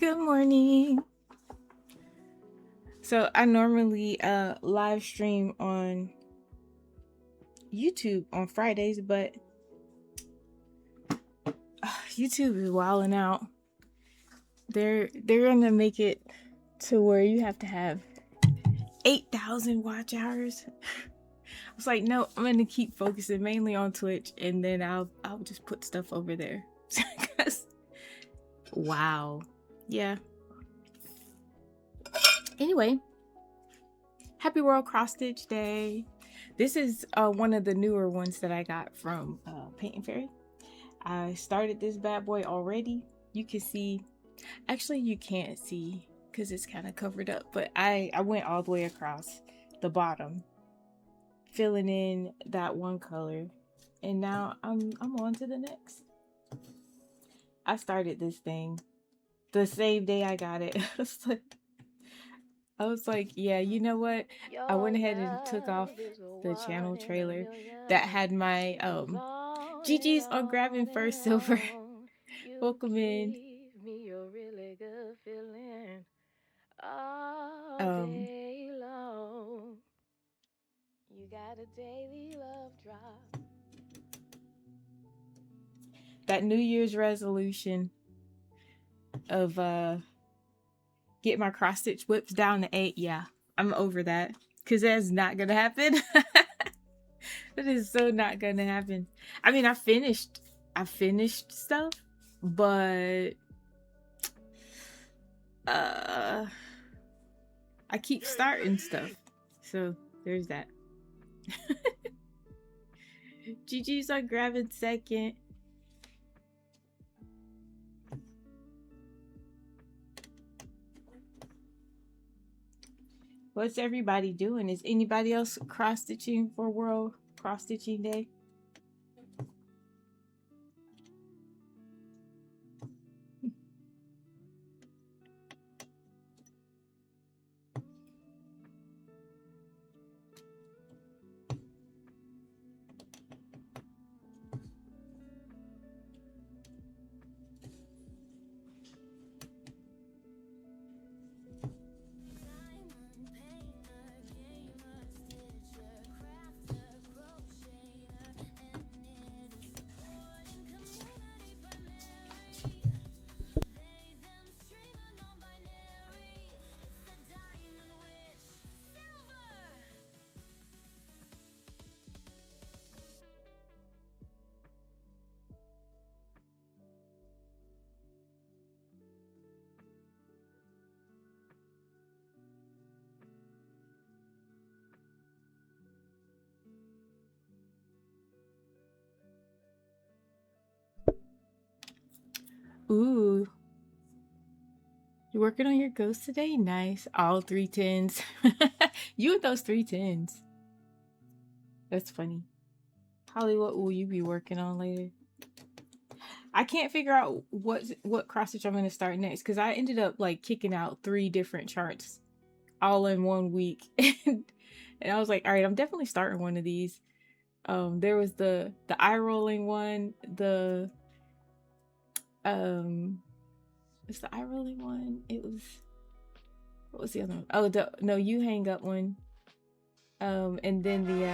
Good morning. So I normally live stream on YouTube on Fridays, but YouTube is wilding out. They're gonna make it to where you have to have 8,000 watch hours. I was like, no, I'm gonna keep focusing mainly on Twitch, and then I'll just put stuff over there. Wow. Yeah. Anyway, happy World Cross Stitch Day. This is one of the newer ones that I got from Paint and Fairy. I started this bad boy already. You can see, actually you can't see because it's kind of covered up, but I went all the way across the bottom, filling in that one color, and now I'm on to the next. I started this thing the same day I got it. I was like, yeah, you know what? I went ahead and took off the channel trailer that had my GG's on grabbing first silver. Welcome in. You got a daily love drop. That New Year's resolution of get my cross stitch whips down to 8. Yeah, I'm over that because that's not gonna happen. That is so not gonna happen. I mean, I finished stuff, but I keep starting stuff, so there's that. GG's on grabbing second. What's everybody doing? Is anybody else cross stitching for World Cross Stitching Day? Ooh. You're working on your ghost today? Nice. All 3 tens. You and those 3 tens. That's funny. Holly, what will you be working on later? I can't figure out what cross stitch I'm going to start next because I ended up like kicking out 3 different charts all in 1 week. And I was like, all right, I'm definitely starting one of these. There was the eye rolling one, it's the eye rolling one. It was, what was the other one? Oh, no, you hang up one. And then the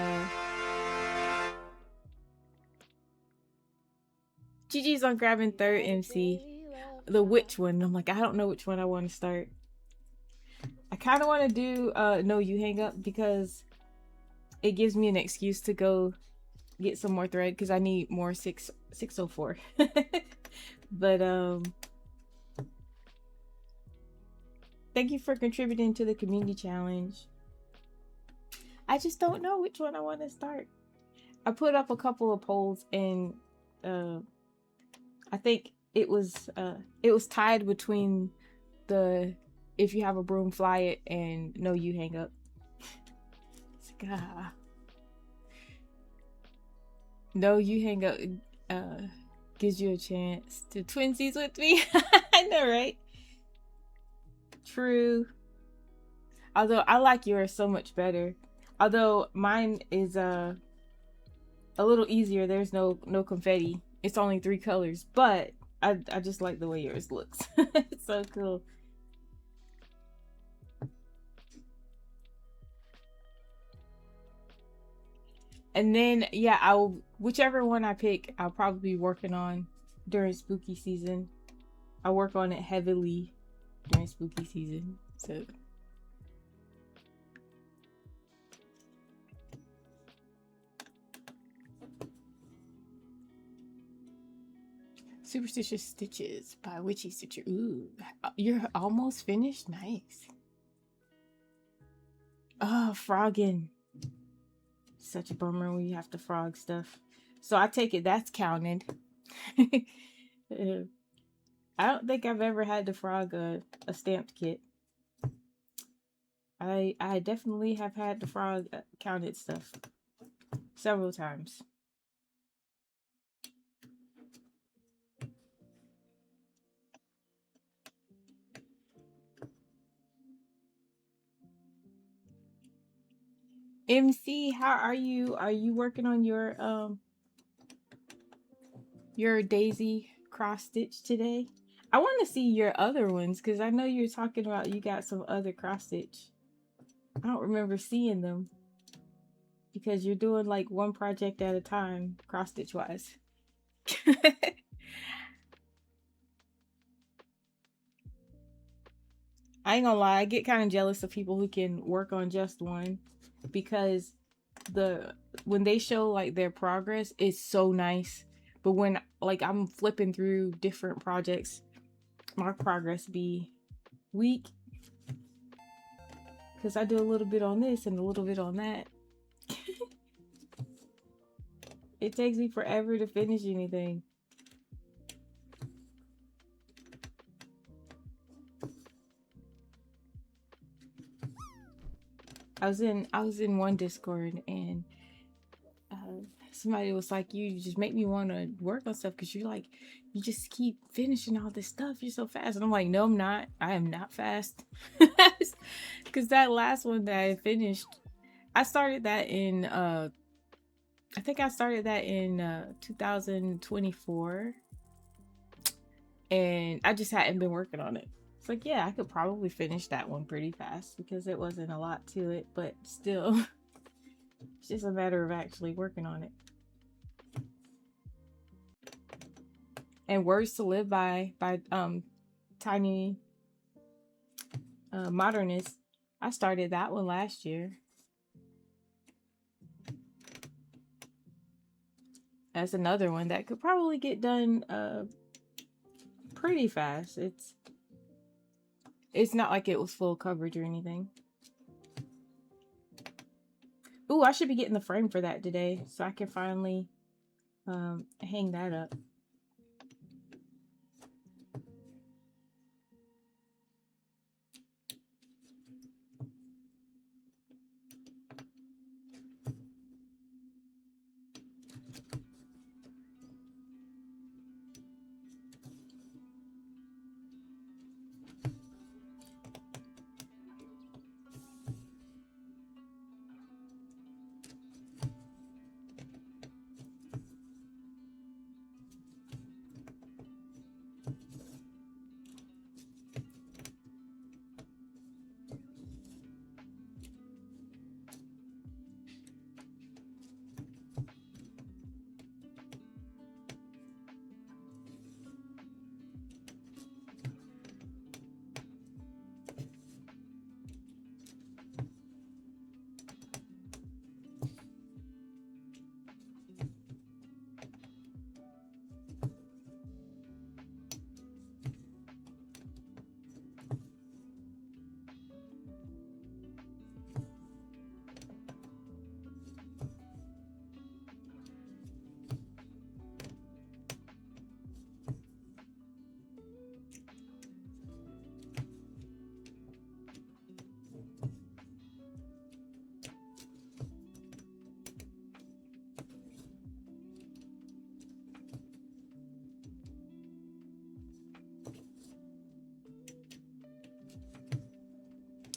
GG's on grabbing third MC. The which one? I'm like, I don't know which one I want to start. I kind of want to do no, you hang up because it gives me an excuse to go get some more thread because I need more 604. But thank you for contributing to the community challenge. I just don't know which one I want to start. I put up a couple of polls and I think it was tied between the if you have a broom fly it and no you hang up. It's like, no you hang up gives you a chance to twinsies with me. I know, right? True. Although I like yours so much better. Although mine is a little easier. There's no confetti. It's only 3 colors, but I just like the way yours looks. It's so cool. And then yeah, whichever one I pick, I'll probably be working on during spooky season. I work on it heavily during spooky season. So Superstitious Stitches by Witchy Stitcher. Ooh, you're almost finished. Nice. Oh, frogging. Such a bummer when you have to frog stuff. So I take it that's counted. I don't think I've ever had to frog a stamped kit. I definitely have had to frog counted stuff several times. MC, how are you? Are you working on your daisy cross stitch today? I want to see your other ones because I know you're talking about you got some other cross stitch. I don't remember seeing them because you're doing like one project at a time, cross stitch wise. I ain't gonna lie, I get kind of jealous of people who can work on just one because when they show like their progress, it's so nice. But when like I'm flipping through different projects, my progress be weak because I do a little bit on this and a little bit on that. It takes me forever to finish anything. I was in one Discord and somebody was like, you just make me want to work on stuff because you just keep finishing all this stuff. You're so fast. And I'm like, no, I'm not. I am not fast. Because that last one that I finished, I started that in I think I started that in 2024, and I just hadn't been working on it. It's like, yeah, I could probably finish that one pretty fast because it wasn't a lot to it, but still, it's just a matter of actually working on it. And Words to Live by Tiny Modernist. I started that one last year. That's another one that could probably get done pretty fast. It's not like it was full coverage or anything. Ooh, I should be getting the frame for that today so I can finally hang that up.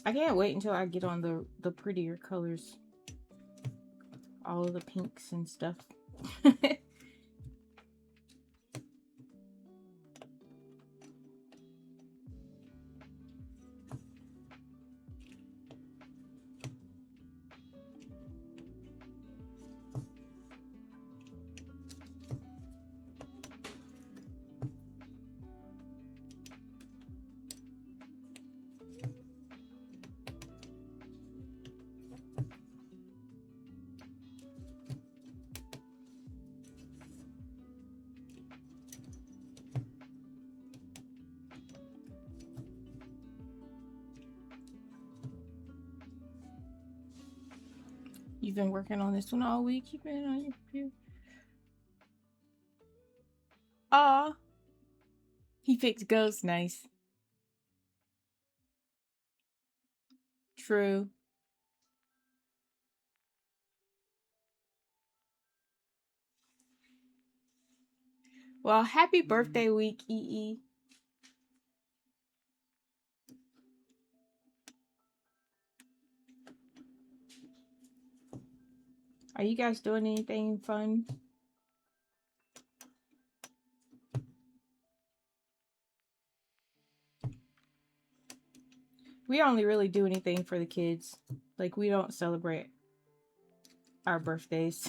I can't wait until I get on the prettier colors. All of the pinks and stuff. You've been working on this one all week. You've been on your computer. Aw. He picked Ghost. Nice. True. Well, happy birthday week, EE. Are you guys doing anything fun? We only really do anything for the kids. Like, we don't celebrate our birthdays.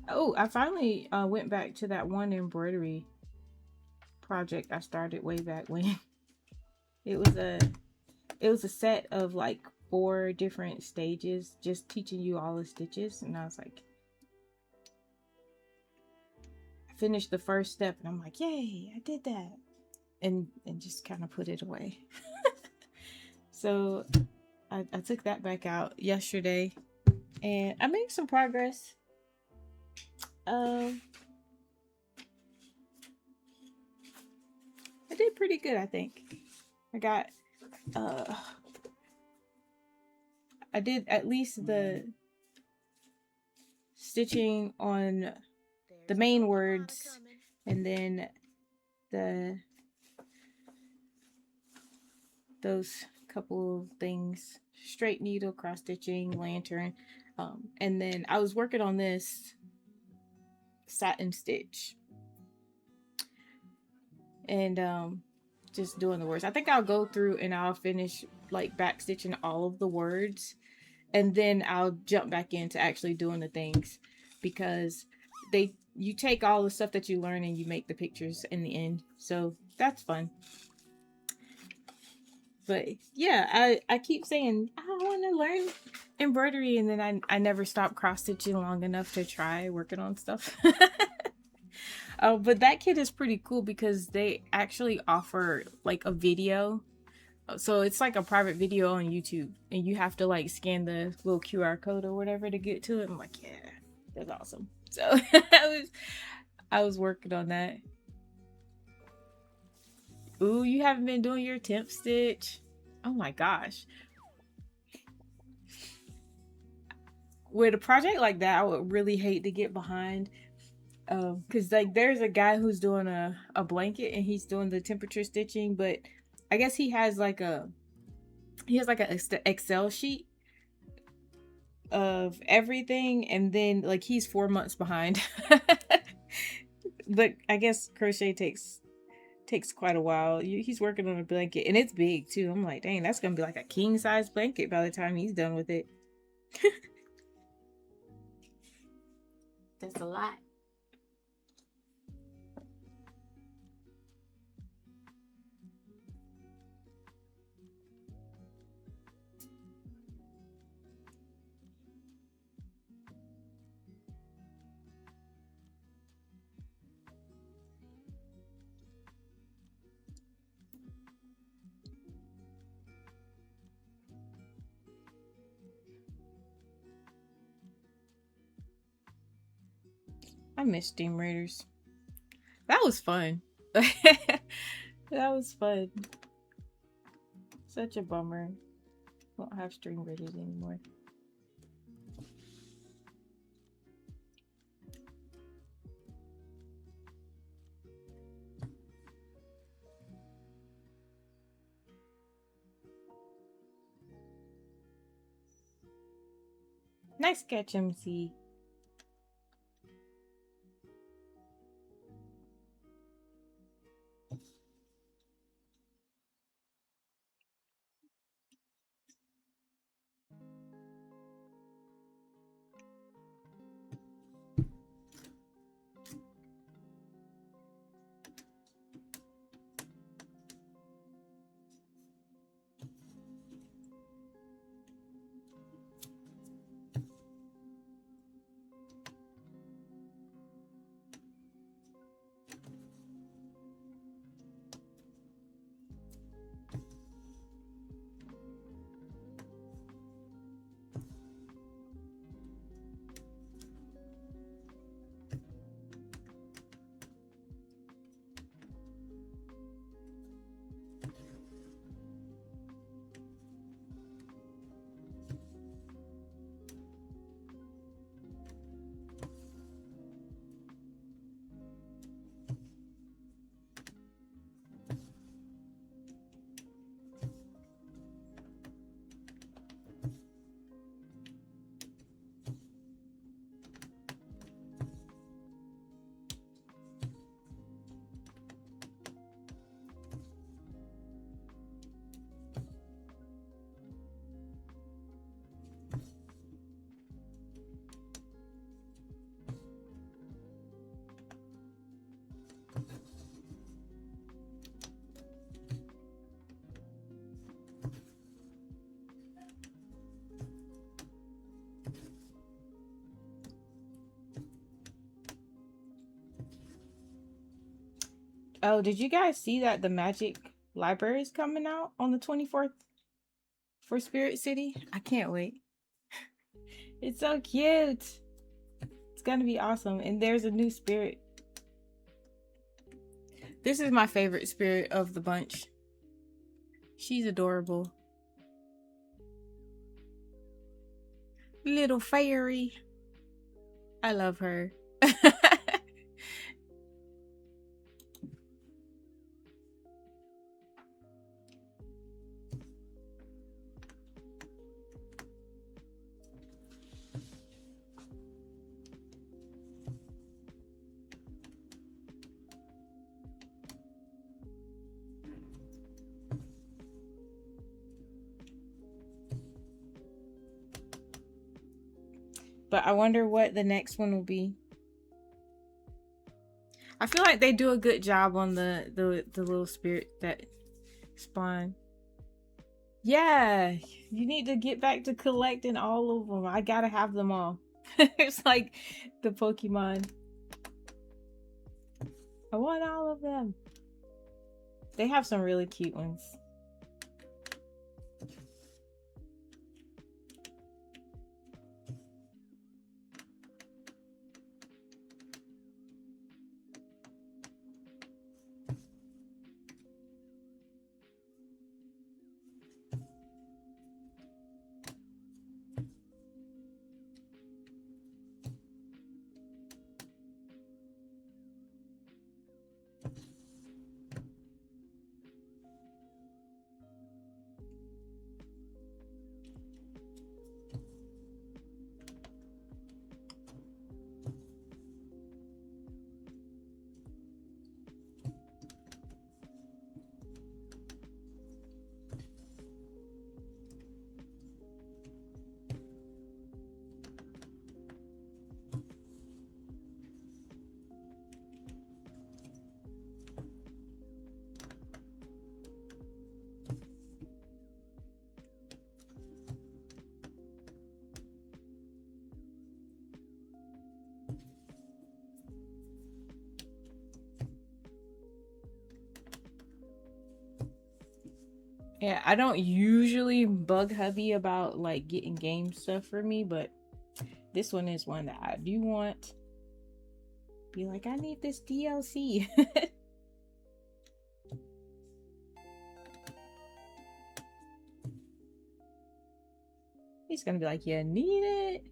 Oh, I finally went back to that one embroidery project I started way back when. It was a set of like 4 different stages, just teaching you all the stitches, and I was like, I finished the first step, and I'm like, yay, I did that, and just kind of put it away. So I took that back out yesterday, and I made some progress. I did pretty good, I think. I got I did at least the stitching on the main words, and then those couple of things, straight needle, cross stitching, lantern, and then I was working on this satin stitch, and just doing the words. I think I'll go through and I'll finish like back stitching all of the words, and then I'll jump back into actually doing the things, because you take all the stuff that you learn and you make the pictures in the end, so that's fun. But yeah, I keep saying I want to learn embroidery, and then I never stop cross stitching long enough to try working on stuff. But that kit is pretty cool because they actually offer like a video. So it's like a private video on YouTube, and you have to like scan the little QR code or whatever to get to it. I'm like, yeah, that's awesome. So I was working on that. Ooh, you haven't been doing your temp stitch? Oh my gosh. With a project like that, I would really hate to get behind. Because like there's a guy who's doing a blanket and he's doing the temperature stitching, but I guess he has like an Excel sheet of everything, and then like he's 4 months behind. But I guess crochet takes quite a while. He's working on a blanket and it's big too. I'm like, dang, that's gonna be like a king size blanket by the time he's done with it. That's a lot. I miss Steam Raiders. That was fun. That was fun. Such a bummer. Won't have Steam Raiders anymore. Nice catch, MC. Oh, did you guys see that the Magic Library is coming out on the 24th for Spirit City? I can't wait. It's so cute. It's gonna be awesome. And there's a new spirit. This is my favorite spirit of the bunch. She's adorable. Little fairy. I love her. But I wonder what the next one will be. I feel like they do a good job on the little spirit that spawn. Yeah, you need to get back to collecting all of them. I gotta have them all. It's like the Pokemon. I want all of them. They have some really cute ones. Yeah, I don't usually bug hubby about like getting game stuff for me, but this one is one that I do want. Be like, I need this DLC. He's gonna be like, you need it?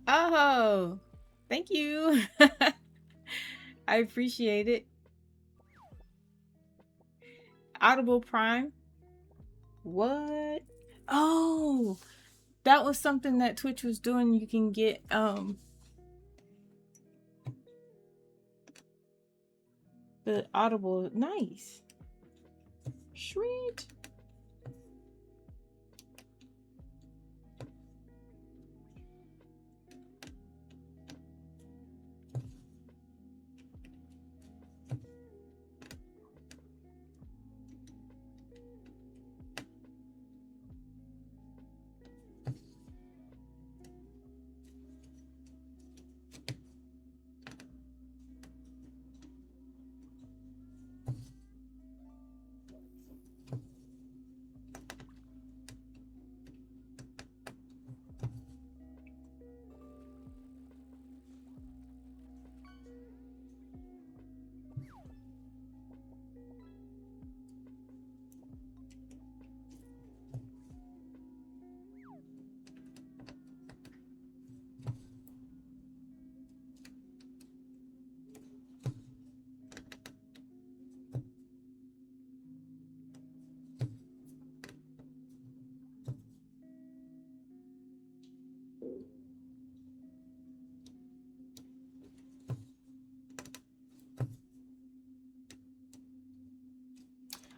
Oh, thank you. I appreciate it. Audible Prime. What? Oh, that was something that Twitch was doing. You can get the Audible. Nice. Sweet.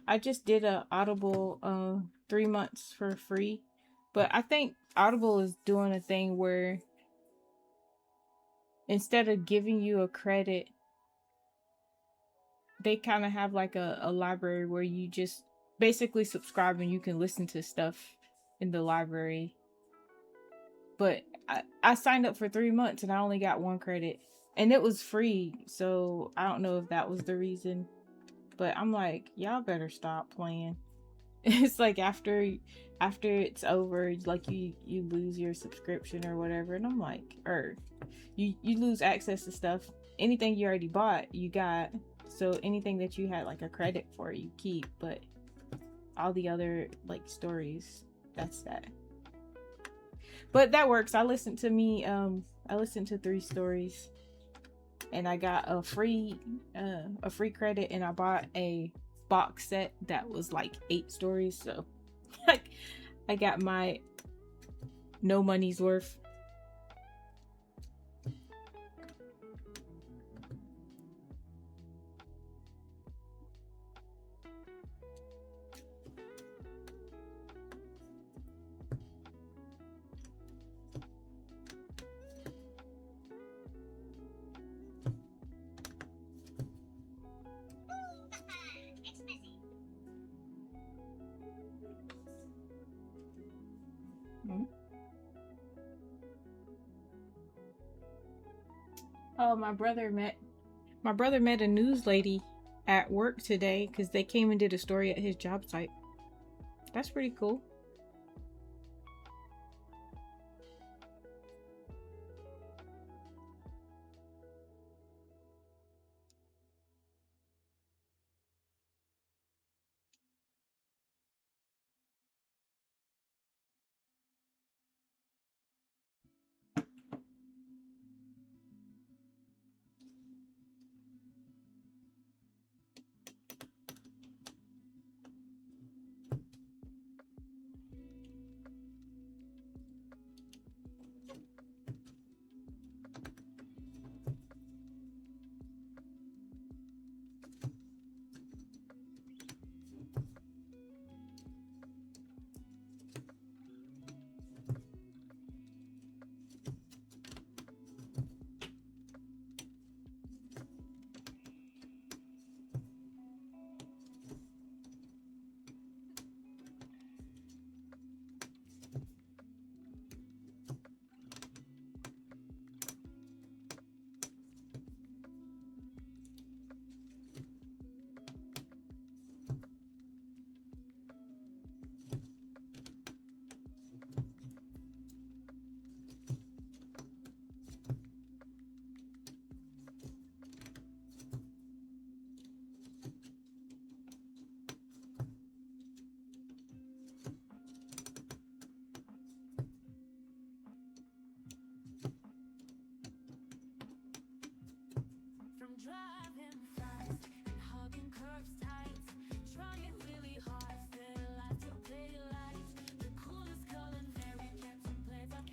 I just did a Audible 3 months for free. But I think Audible is doing a thing where instead of giving you a credit, they kind of have like a library where you just basically subscribe and you can listen to stuff in the library. But I signed up for 3 months and I only got 1 credit. And it was free, so I don't know if that was the reason. But I'm like, y'all better stop playing. It's like after it's over, like you lose your subscription or whatever, and I'm like, you lose access to stuff. Anything you already bought, you got. So anything that you had like a credit for, you keep. But all the other like stories, that's that. But that works. I listened to 3 stories, and I got a free credit, and I bought a box set that was like 8 stories. So like I got my no money's worth. Oh, my brother met a news lady at work today because they came and did a story at his job site. That's pretty cool.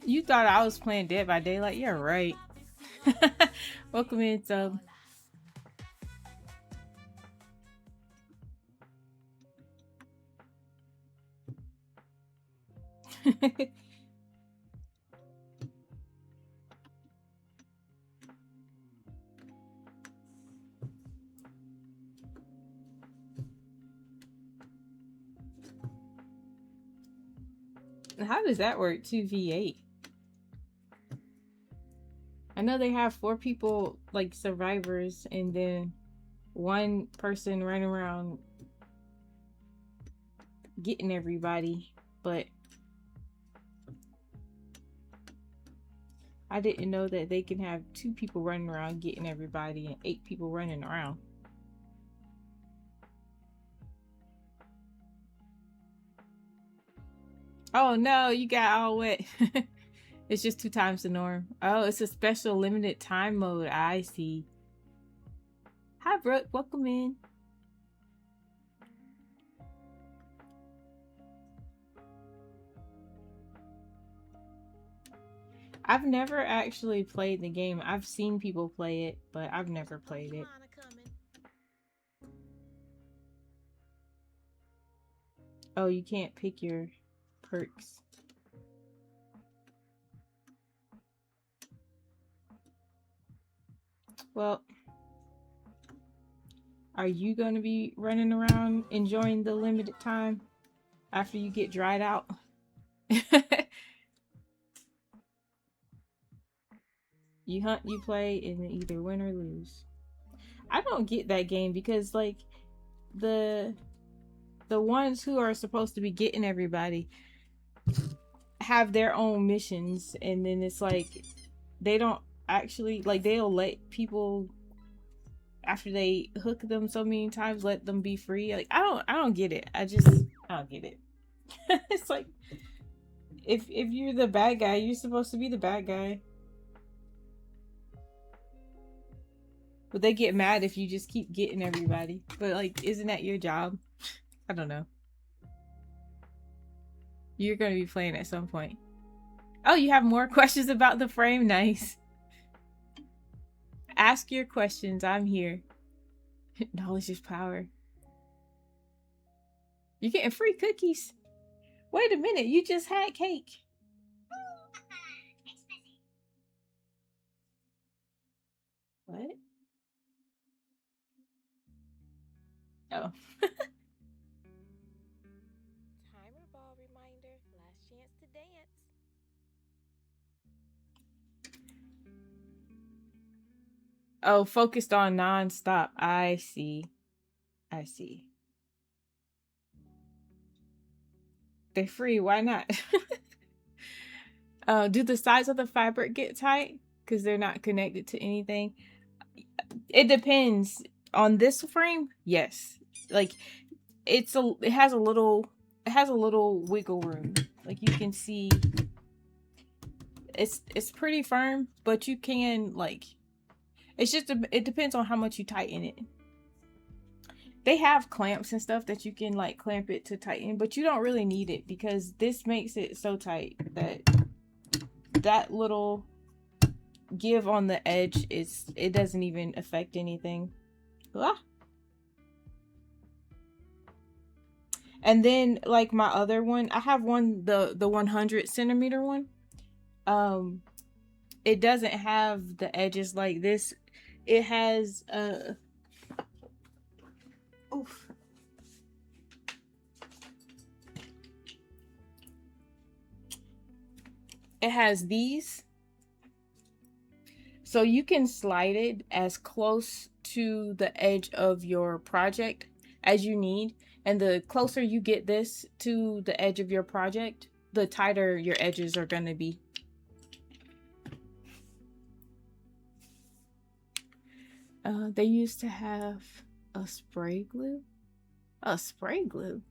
You thought I was playing Dead by Daylight? You're right. Welcome in, sub. How does that work? 2v8. I know they have 4 people, like survivors, and then 1 person running around getting everybody, but I didn't know that they can have 2 people running around getting everybody and 8 people running around. Oh no, you got all wet. It's just 2 times the norm. Oh, it's a special limited time mode. I see. Hi, Brooke. Welcome in. I've never actually played the game. I've seen people play it, but I've never played it. Oh, you can't pick your perks. Well, are you going to be running around enjoying the limited time after you get dried out? You hunt, you play, and either win or lose. I don't get that game because, like, the ones who are supposed to be getting everybody have their own missions, and then it's like they don't actually, like, they'll let people, after they hook them so many times, let them be free. Like, I don't get it. I don't get it. It's like, if you're the bad guy, you're supposed to be the bad guy. But they get mad if you just keep getting everybody. But, like, isn't that your job? I don't know. You're going to be playing at some point. Oh, you have more questions about the frame? Nice. Ask your questions. I'm here. Knowledge is power. You're getting free cookies. Wait a minute. You just had cake. What? Oh. Timer ball reminder. Last chance to dance. Oh, focused on non-stop. I see. I see. They're free. Why not? Do the sides of the fabric get tight? Because they're not connected to anything? It depends. On this frame, yes. Like, it has a little wiggle room. Like, you can see it's pretty firm, but you can, like, it's just it depends on how much you tighten it. They have clamps and stuff that you can, like, clamp it to tighten, but you don't really need it because this makes it so tight that that little give on the edge it doesn't even affect anything. Ah. And then, like, my other one, I have one, the 100 centimeter one. It doesn't have the edges like this. It has oof. It has these, so you can slide it as close to the edge of your project as you need, and the closer you get this to the edge of your project, the tighter your edges are going to be. They used to have a spray glue. A spray glue?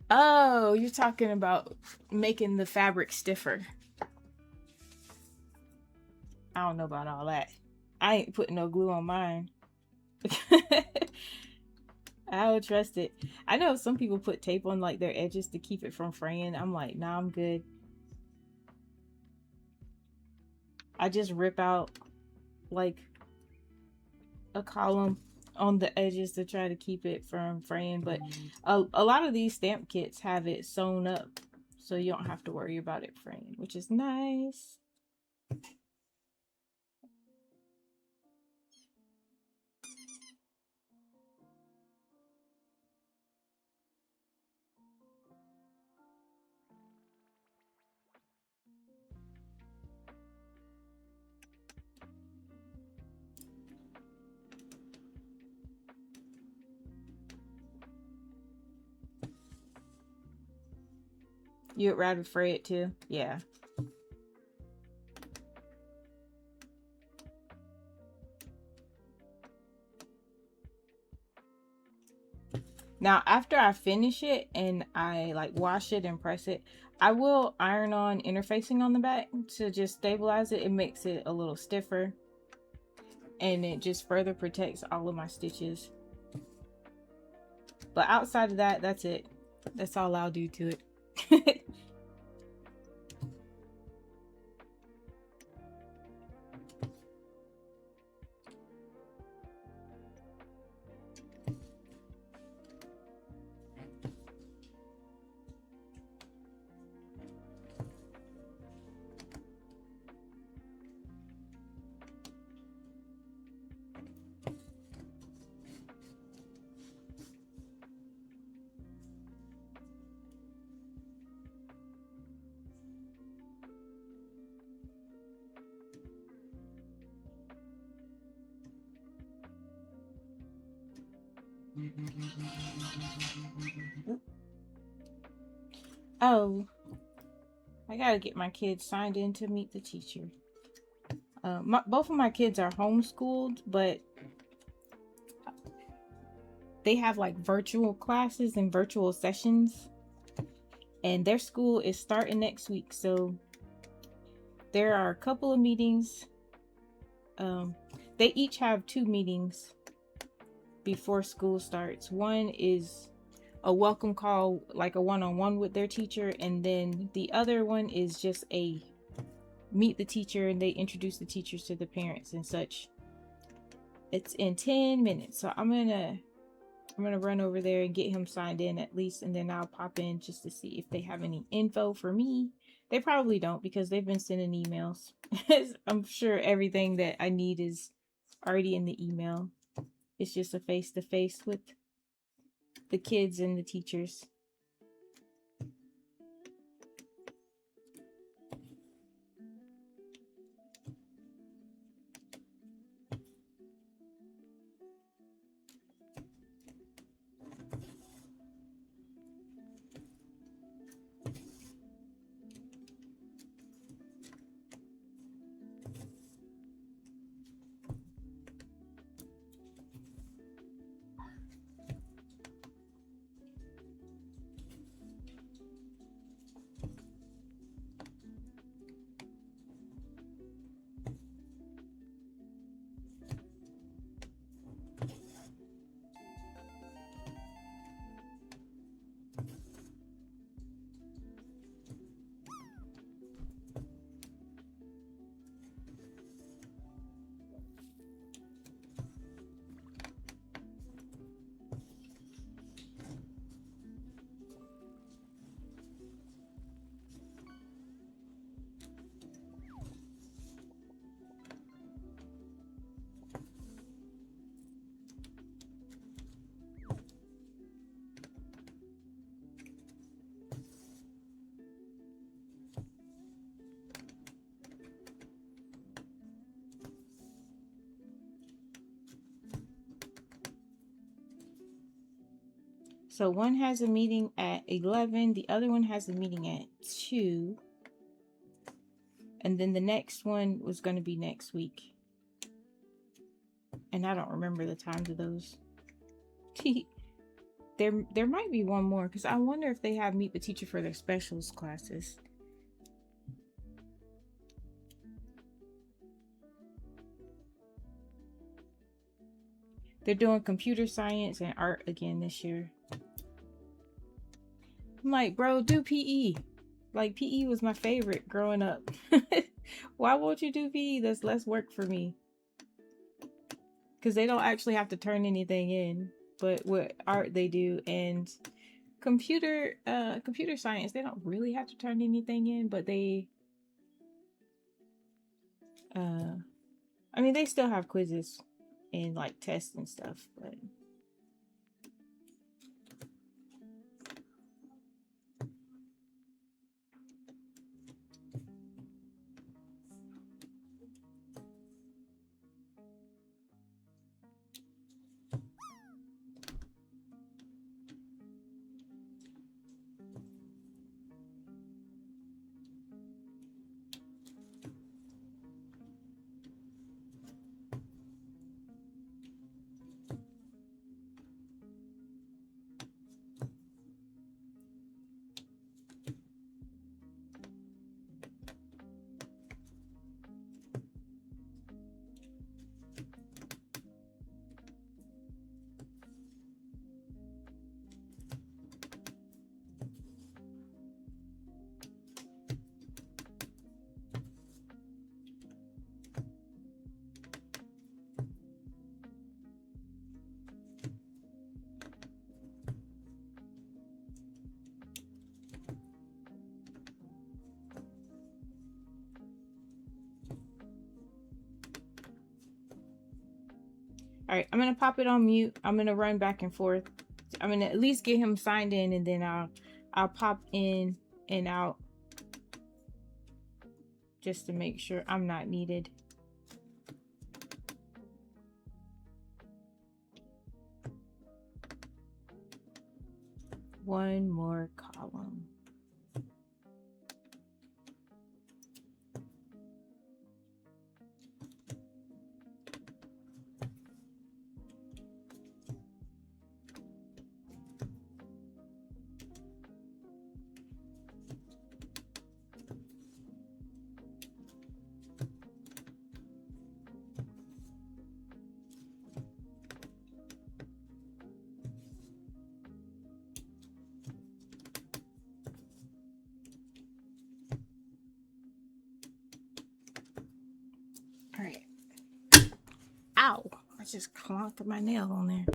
Oh, you're talking about making the fabric stiffer. I don't know about all that. I ain't putting no glue on mine. I don't trust it. I know some people put tape on like their edges to keep it from fraying. I'm like, nah, I'm good. I just rip out like a column on the edges to try to keep it from fraying. But a lot of these stamp kits have it sewn up, so you don't have to worry about it fraying, which is nice. You'd rather fray it too? Yeah. Now, after I finish it and I like wash it and press it, I will iron on interfacing on the back to just stabilize it. It makes it a little stiffer and it just further protects all of my stitches. But outside of that, that's it. That's all I'll do to it. Oh, I gotta get my kids signed in to meet the teacher. Both of my kids are homeschooled, but they have like virtual classes and virtual sessions, and their school is starting next week. So there are a couple of meetings. They each have 2 meetings before school starts. One is a welcome call, like a one-on-one with their teacher, and then the other one is just a meet the teacher and they introduce the teachers to the parents and such. It's in 10 minutes, so I'm gonna run over there and get him signed in at least, and then I'll pop in just to see if they have any info for me. They probably don't because they've been sending emails. I'm sure everything that I need is already in the email. It's just a face-to-face with the kids and the teachers. So one has a meeting at 11, the other one has a meeting at 2, and then the next one was going to be next week. And I don't remember the times of those. There might be one more, because I wonder if they have meet the teacher for their specials classes. They're doing computer science and art again this year. I'm like, bro, do PE. Like, PE was my favorite growing up. Why won't you do PE? That's less work for me. Because they don't actually have to turn anything in. But with art, they do. And computer science, they don't really have to turn anything in. But they... I mean, they still have quizzes and, like, tests and stuff. But... All right, I'm gonna pop it on mute. I'm gonna run back and forth. I'm gonna at least get him signed in, and then I'll pop in and out just to make sure I'm not needed. One more column. All right. Ow! I just clonked my nail on there.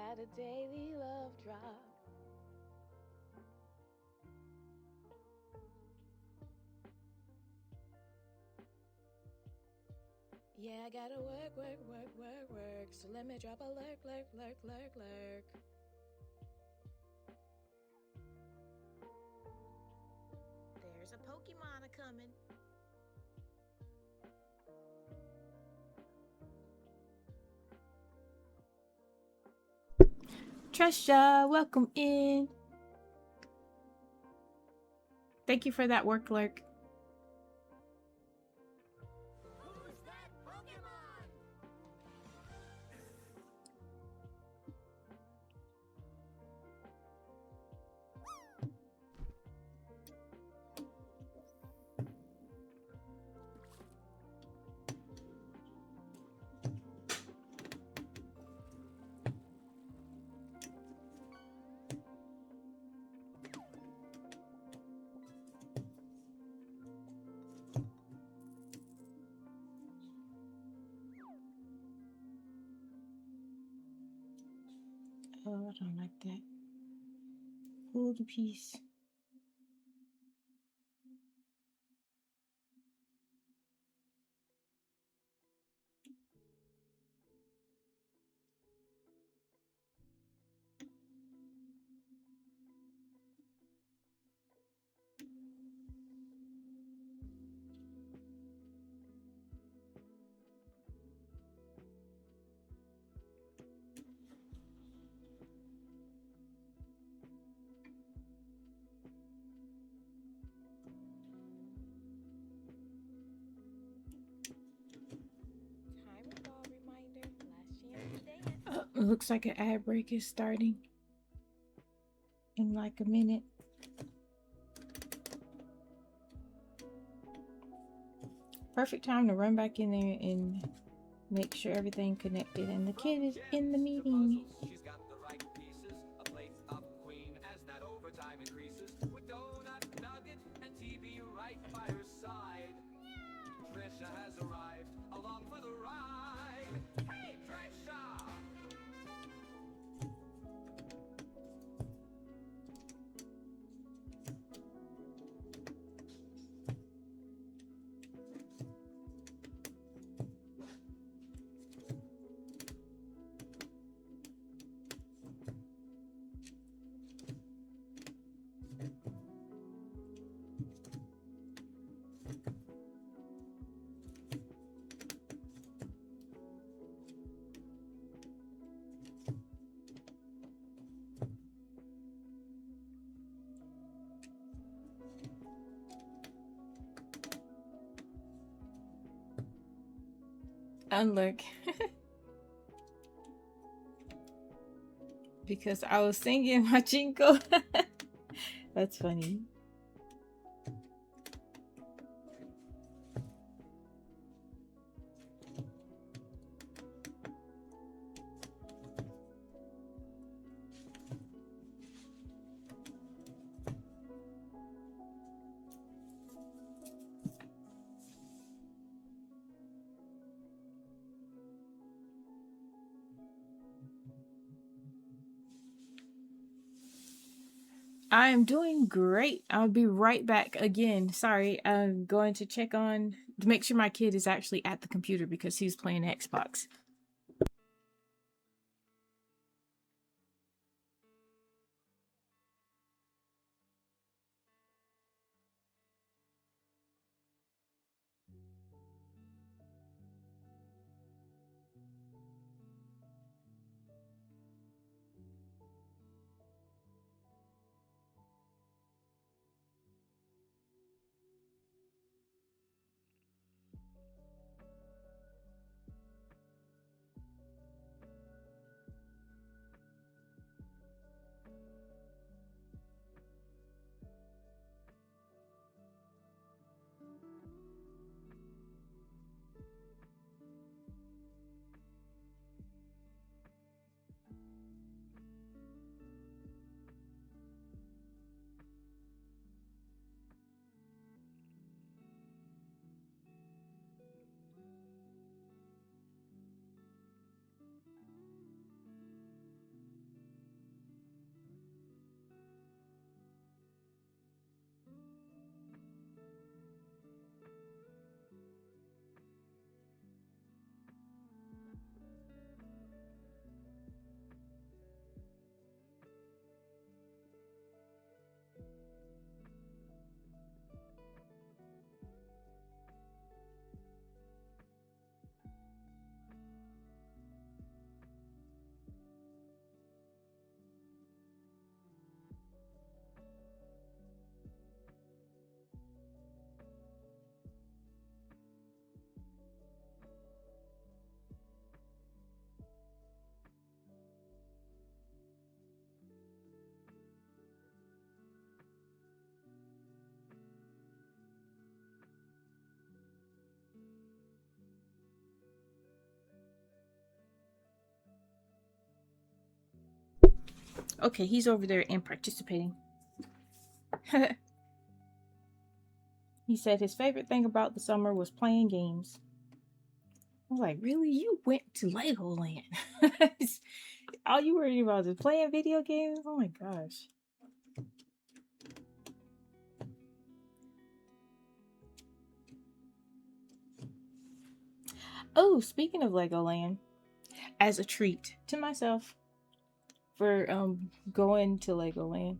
got a daily love drop. Yeah, I gotta work, work, work, work, work. So let me drop a lurk, lurk, lurk, lurk, lurk. There's a Pokemon a-coming. Tresha, welcome in. Thank you for that work lurk. Who's that Pokemon? Oh, I don't like that. Hold the piece. Timer ball reminder. Last chance to dance. It looks like an ad break is starting in like a minute. Perfect time to run back in there and make sure everything connected and the kid is in the meeting. She's got the right pieces, a plate of queen as that overtime increases. With donut, nugget, and TV right by her side. Trisha has arrived, along for the ride. Hey, Trisha! Unlook. Because I was singing my jingle. That's funny. I am doing great. I'll be right back again. Sorry, I'm going to check on to make sure my kid is actually at the computer because he's playing Xbox. Okay, he's over there and participating. He said his favorite thing about the summer was playing games. I was like, really? You went to Legoland? All you worried about is playing video games? Oh my gosh. Oh, speaking of Legoland, as a treat to myself for going to Legoland,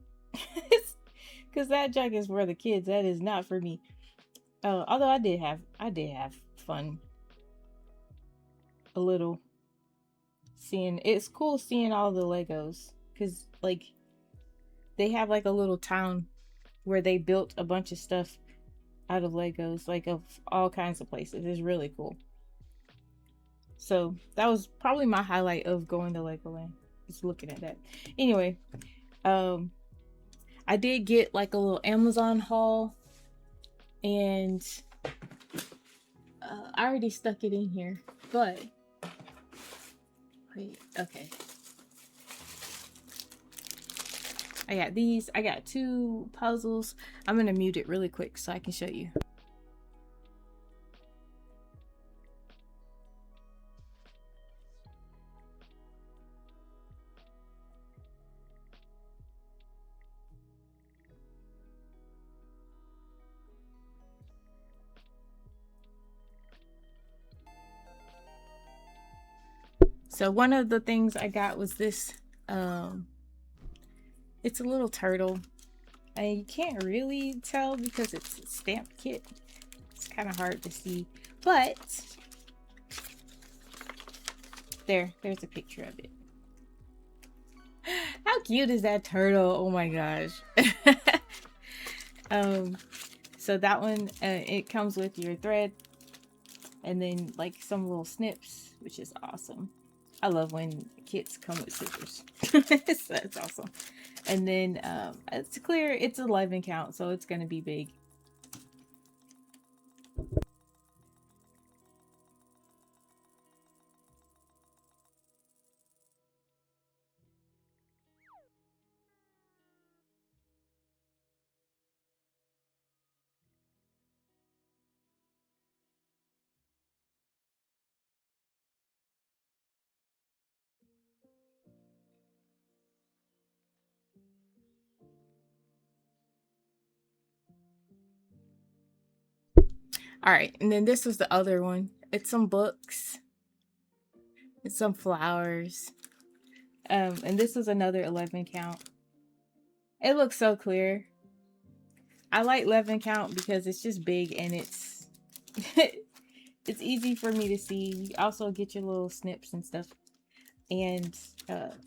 because that junk is for the kids. That is not for me. Although I did have fun a little. It's cool seeing all the Legos, because like they have like a little town where they built a bunch of stuff out of Legos, like of all kinds of places. It's really cool. So that was probably my highlight of going to Legoland, just looking at that. Anyway, I did get like a little Amazon haul, and I already stuck it in here, but wait, okay. I got these. I got 2 puzzles. I'm gonna mute it really quick so I can show you. So one of the things I got was this. It's a little turtle. And you can't really tell because it's a stamped kit. It's kind of hard to see, but there's a picture of it. How cute is that turtle? Oh my gosh. So that one, it comes with your thread and then like some little snips, which is awesome. I love when kits come with scissors. That's awesome. And then it's clear, it's 11 count, so it's gonna be big. All right, and then this was the other one. It's some books. It's some flowers. And this was another 11 count. It looks so clear. I like 11 count because it's just big and it's it's easy for me to see. You also get your little snips and stuff. And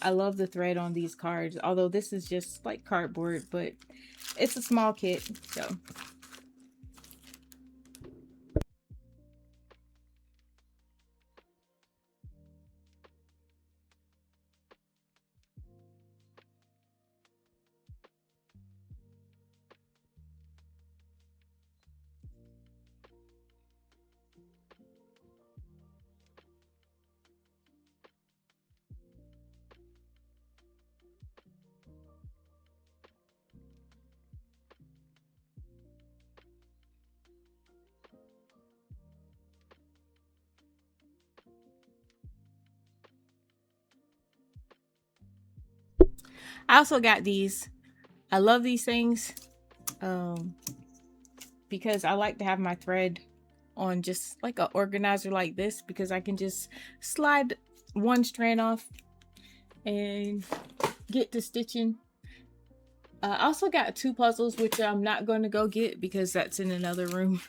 I love the thread on these cards. Although this is just like cardboard, but it's a small kit, so. I also got these. I love these things because I like to have my thread on just like an organizer like this, because I can just slide one strand off and get to stitching. I also got 2 puzzles, which I'm not going to go get because that's in another room.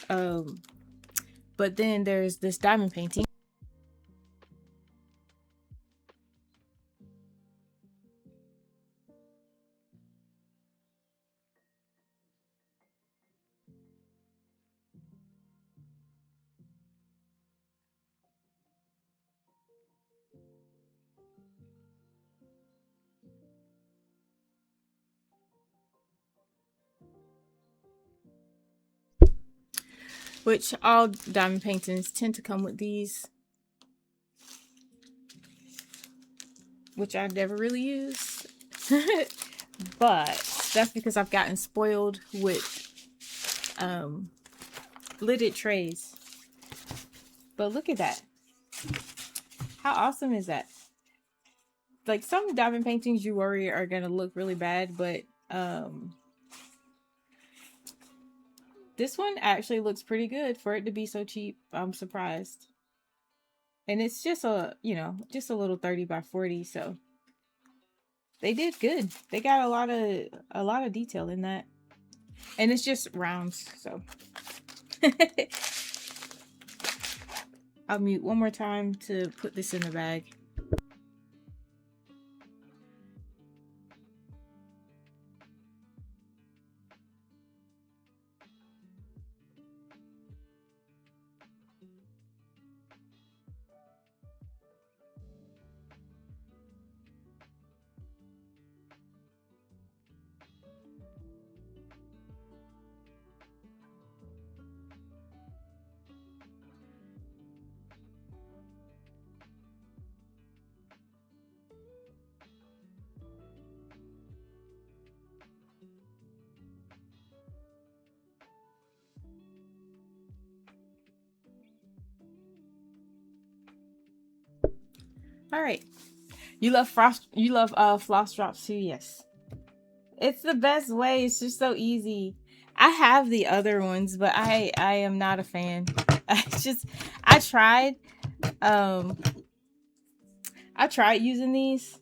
But then there's this diamond painting. Which all diamond paintings tend to come with these. which I never really use. But that's because I've gotten spoiled with lidded trays. But look at that. How awesome is that? Like, some diamond paintings you worry are gonna look really bad, but this one actually looks pretty good for it to be so cheap. I'm surprised. And it's just a, you know, just a little 30 by 40, so they did good. They got a lot of detail in that. And it's just rounds, so I'll mute one more time to put this in the bag. All right. You love floss drops too? Yes. It's the best way. It's just so easy. I have the other ones, but I am not a fan. I tried using these,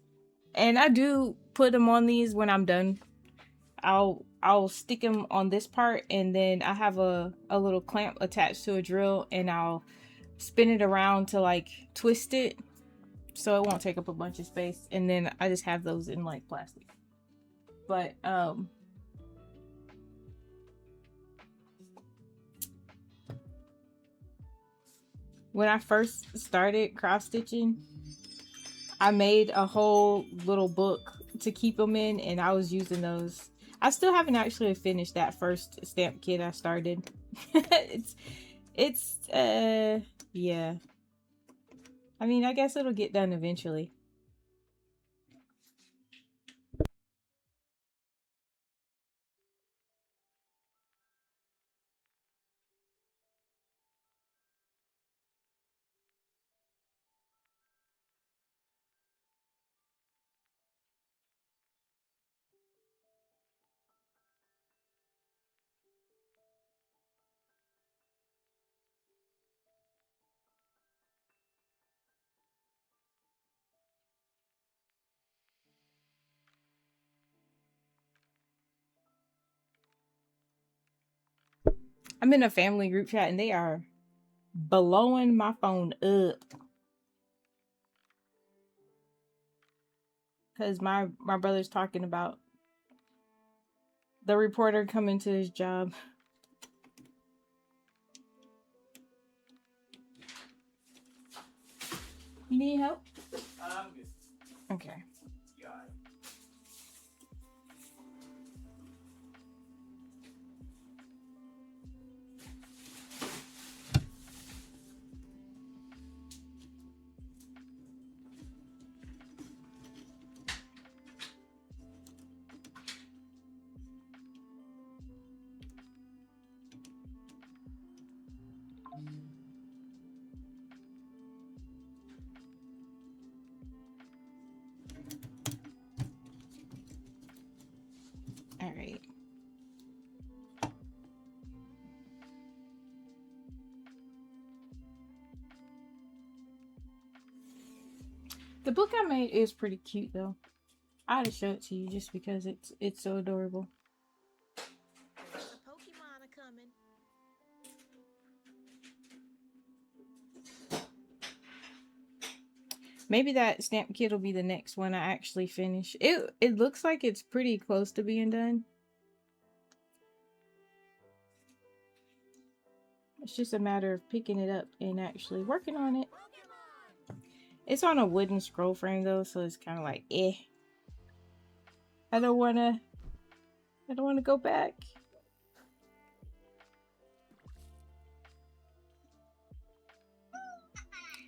and I do put them on these when I'm done. I'll stick them on this part, and then I have a little clamp attached to a drill, and I'll spin it around to like twist it so it won't take up a bunch of space, and then I just have those in like plastic. But when I first started cross stitching, I made a whole little book to keep them in, and I was using those. I still haven't actually finished that first stamp kit I started. it's yeah. I mean, I guess it'll get done eventually. I'm in a family group chat, and they are blowing my phone up because my brother's talking about the reporter coming to his job. You need help? I'm good. Okay. Got it. All right. The book I made is pretty cute though. I had to show it to you just because it's so adorable. The Pokemon are coming. Maybe that stamp kit will be the next one I actually finish. It looks like it's pretty close to being done. It's just a matter of picking it up and actually working on it. It's on a wooden scroll frame though, so it's kind of like, eh. I don't wanna go back.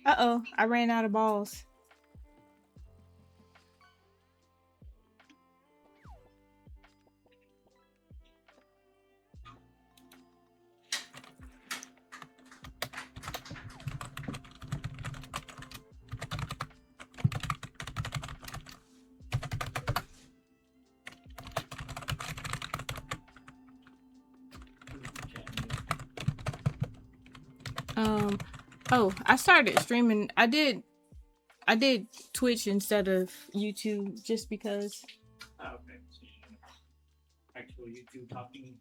Uh-oh, I ran out of balls. Oh, I started streaming. I did Twitch instead of YouTube just because. Oh, okay. So you actual YouTube talking.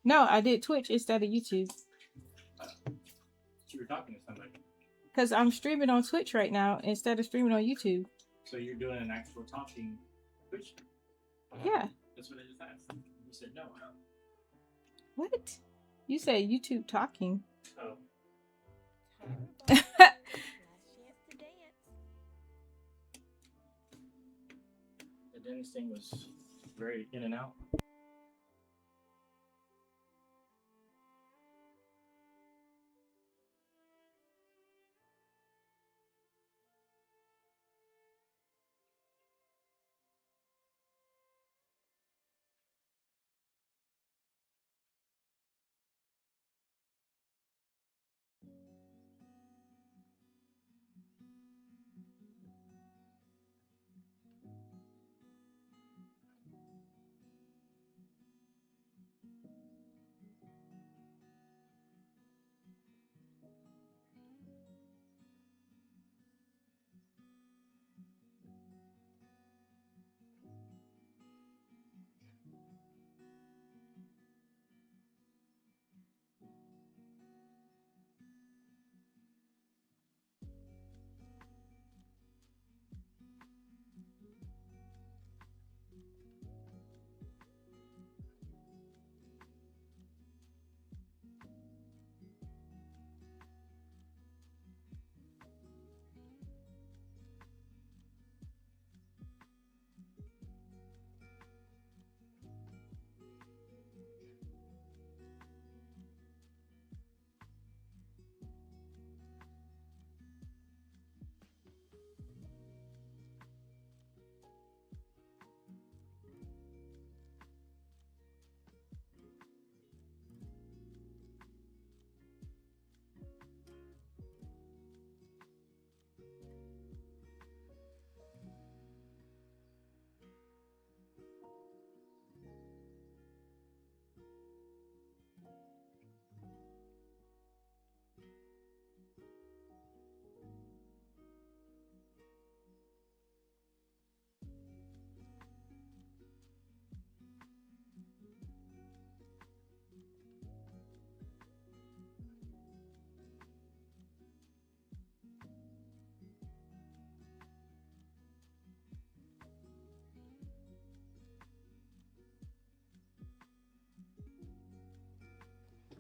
No, I did Twitch instead of YouTube. You were talking to somebody. Because I'm streaming on Twitch right now instead of streaming on YouTube. So you're doing an actual talking Twitch? Yeah. That's what I just asked. You said no. What? You said YouTube talking. Oh. Last chance to dance. The dentist thing was very in and out.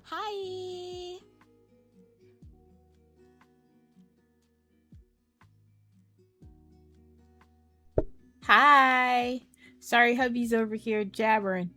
Hi. Hi. Sorry, hubby's over here jabbering.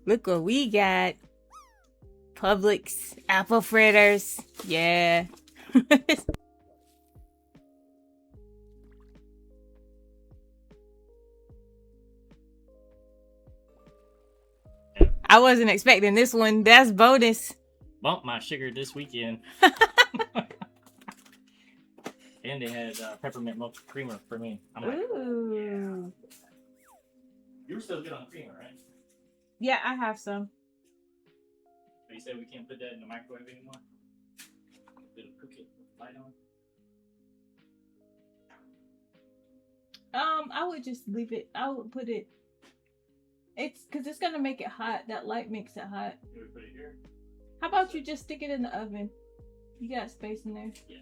Look what we got. Publix apple fritters. Yeah. I wasn't expecting this one. That's bonus. Bump my sugar this weekend. And they had peppermint milk creamer for me. I'm like, Ooh. you were still good on creamer, right? Yeah, I have some. But you said we can't put that in the microwave anymore? It'll cook it with the light on? I would just leave it. I would put it. It's because it's gonna make it hot. That light makes it hot. You would put it here? How about you just stick it in the oven? You got space in there. Yeah.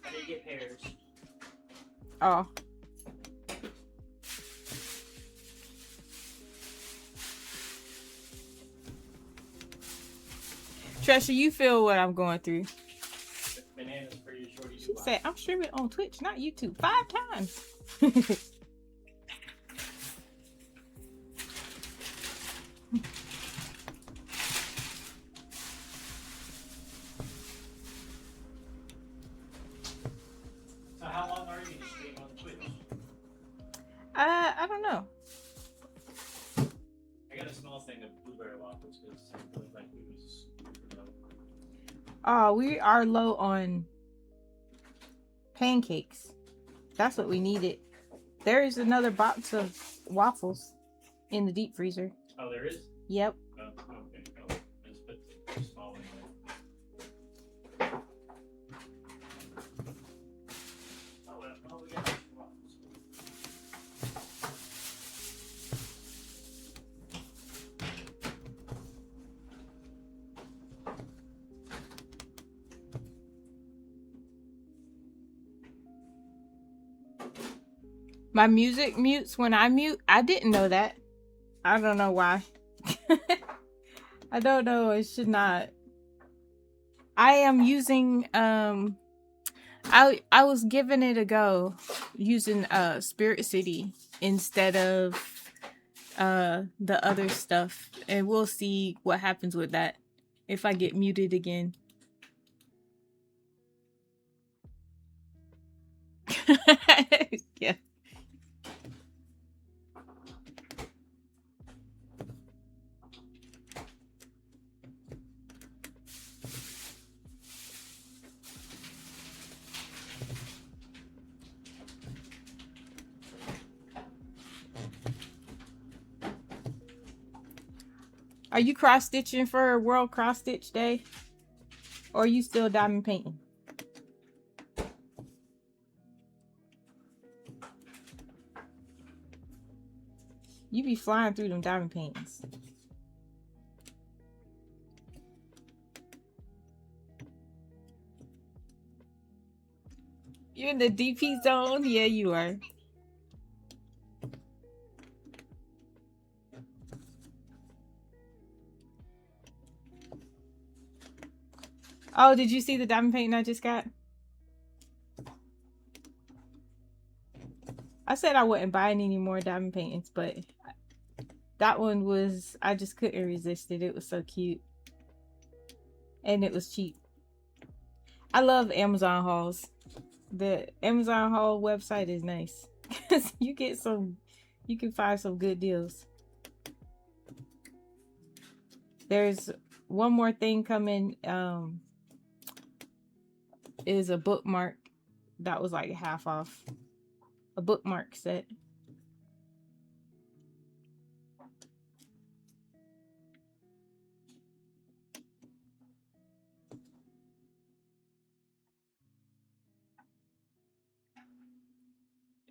I did get pears. Oh. Tresha, you feel what I'm going through. Bananas for you, shorty. She said, I'm streaming on Twitch, not YouTube, 5 times. So how long are you going to stream on Twitch? I don't know. I got a small thing of blueberry waffles because I feel like we was low. Oh, we are low on pancakes. That's what we needed. There is another box of waffles in the deep freezer. Oh, there is? Yep. Oh, okay. Oh, let's put the small one in there. Oh, well, we got waffles. My music mutes when I mute. I didn't know that. I don't know why. I don't know. It should not. I am using I was giving it a go using Spirit City instead of the other stuff, and we'll see what happens with that if I get muted again. Yeah. Are you cross stitching for World Cross Stitch Day? Or are you still diamond painting? You be flying through them diamond paintings. You're in the DP zone? Yeah, you are. Oh, did you see the diamond painting I just got? I said I wouldn't buy any more diamond paintings, but that one was, I just couldn't resist it. It was so cute. And it was cheap. I love Amazon hauls. The Amazon haul website is nice. You get some, you can find some good deals. There's one more thing coming. Is a bookmark that was like half off. A bookmark set.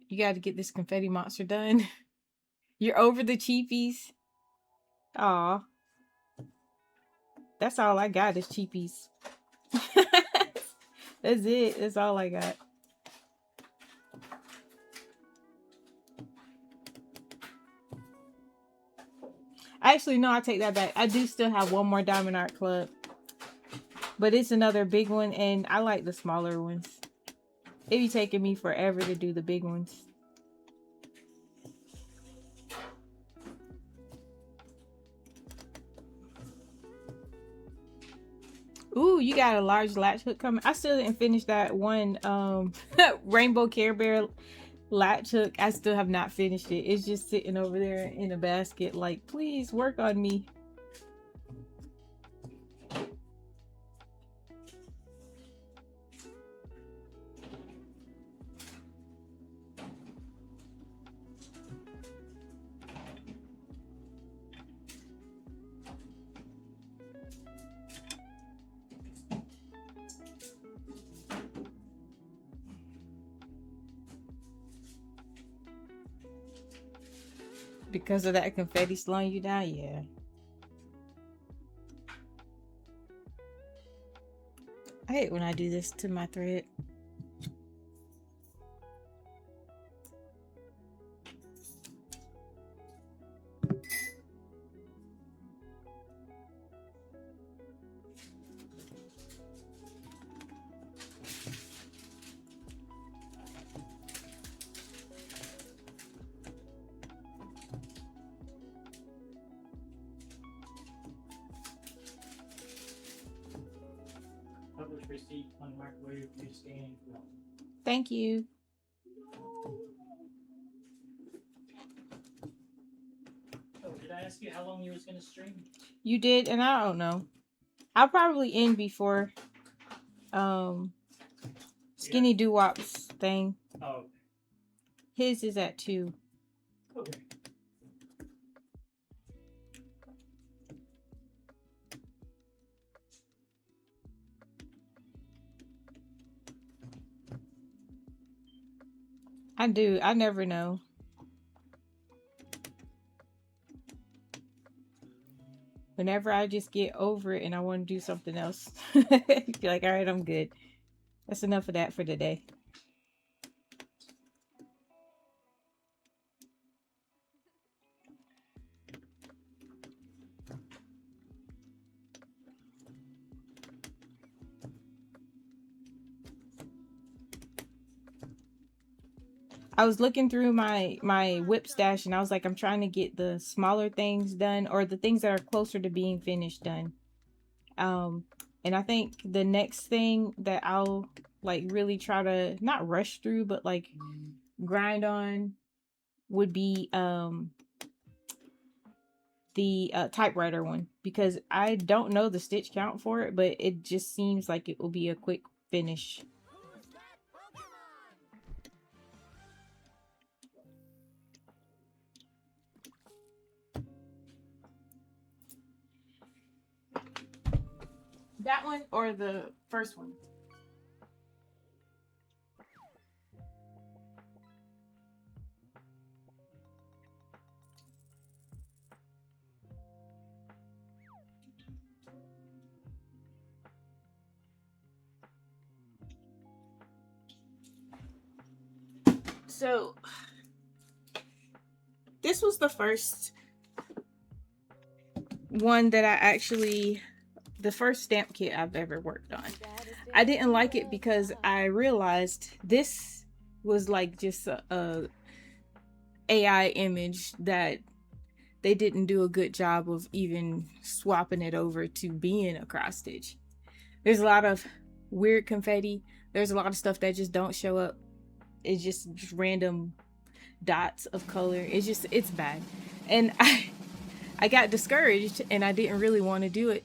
You got to get this confetti monster done. You're over the cheapies. Aw. That's all I got is cheapies. That's it. That's all I got. Actually, no, I take that back. I do still have one more Diamond Art Club. But it's another big one, and I like the smaller ones. It be taking me forever to do the big ones. Ooh, you got a large latch hook coming. I still didn't finish that one rainbow Care Bear latch hook. I still have not finished it. It's just sitting over there in a basket like, please work on me. Because of that confetti slowing you down, yeah. I hate when I do this to my thread. Publish receipt on microwave, please scan. Thank you. Oh, did I ask you how long you was gonna stream? You did, and I don't know. I'll probably end before Skinny Doo-Wop's thing. Oh, His is at 2. okay. I never know. Whenever I just get over it and I want to do something else, you're like, all right, I'm good. That's enough of that for today. I was looking through my whip stash and I was like, I'm trying to get the smaller things done, or the things that are closer to being finished done. And I think the next thing that I'll like really try to not rush through, but like grind on would be the typewriter one, because I don't know the stitch count for it, but it just seems like it will be a quick finish. That one or the first one? So this was the first one that the first stamp kit I've ever worked on. I didn't like it because I realized this was like just a AI image that they didn't do a good job of even swapping it over to being a cross stitch. There's a lot of weird confetti. There's a lot of stuff that just don't show up. It's just random dots of color. It's bad. And I got discouraged and I didn't really want to do it.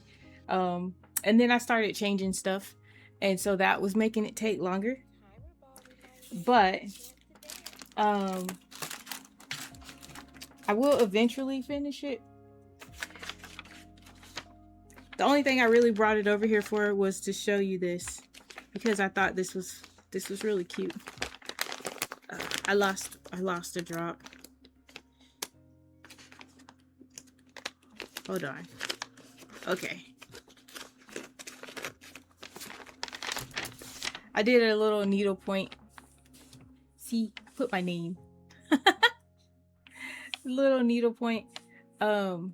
And then I started changing stuff, and so that was making it take longer. But I will eventually finish it. The only thing I really brought it over here for was to show you this, because I thought this was really cute. I lost a drop. Hold on. Okay. I did a little needlepoint. See, put my name. Little needlepoint. And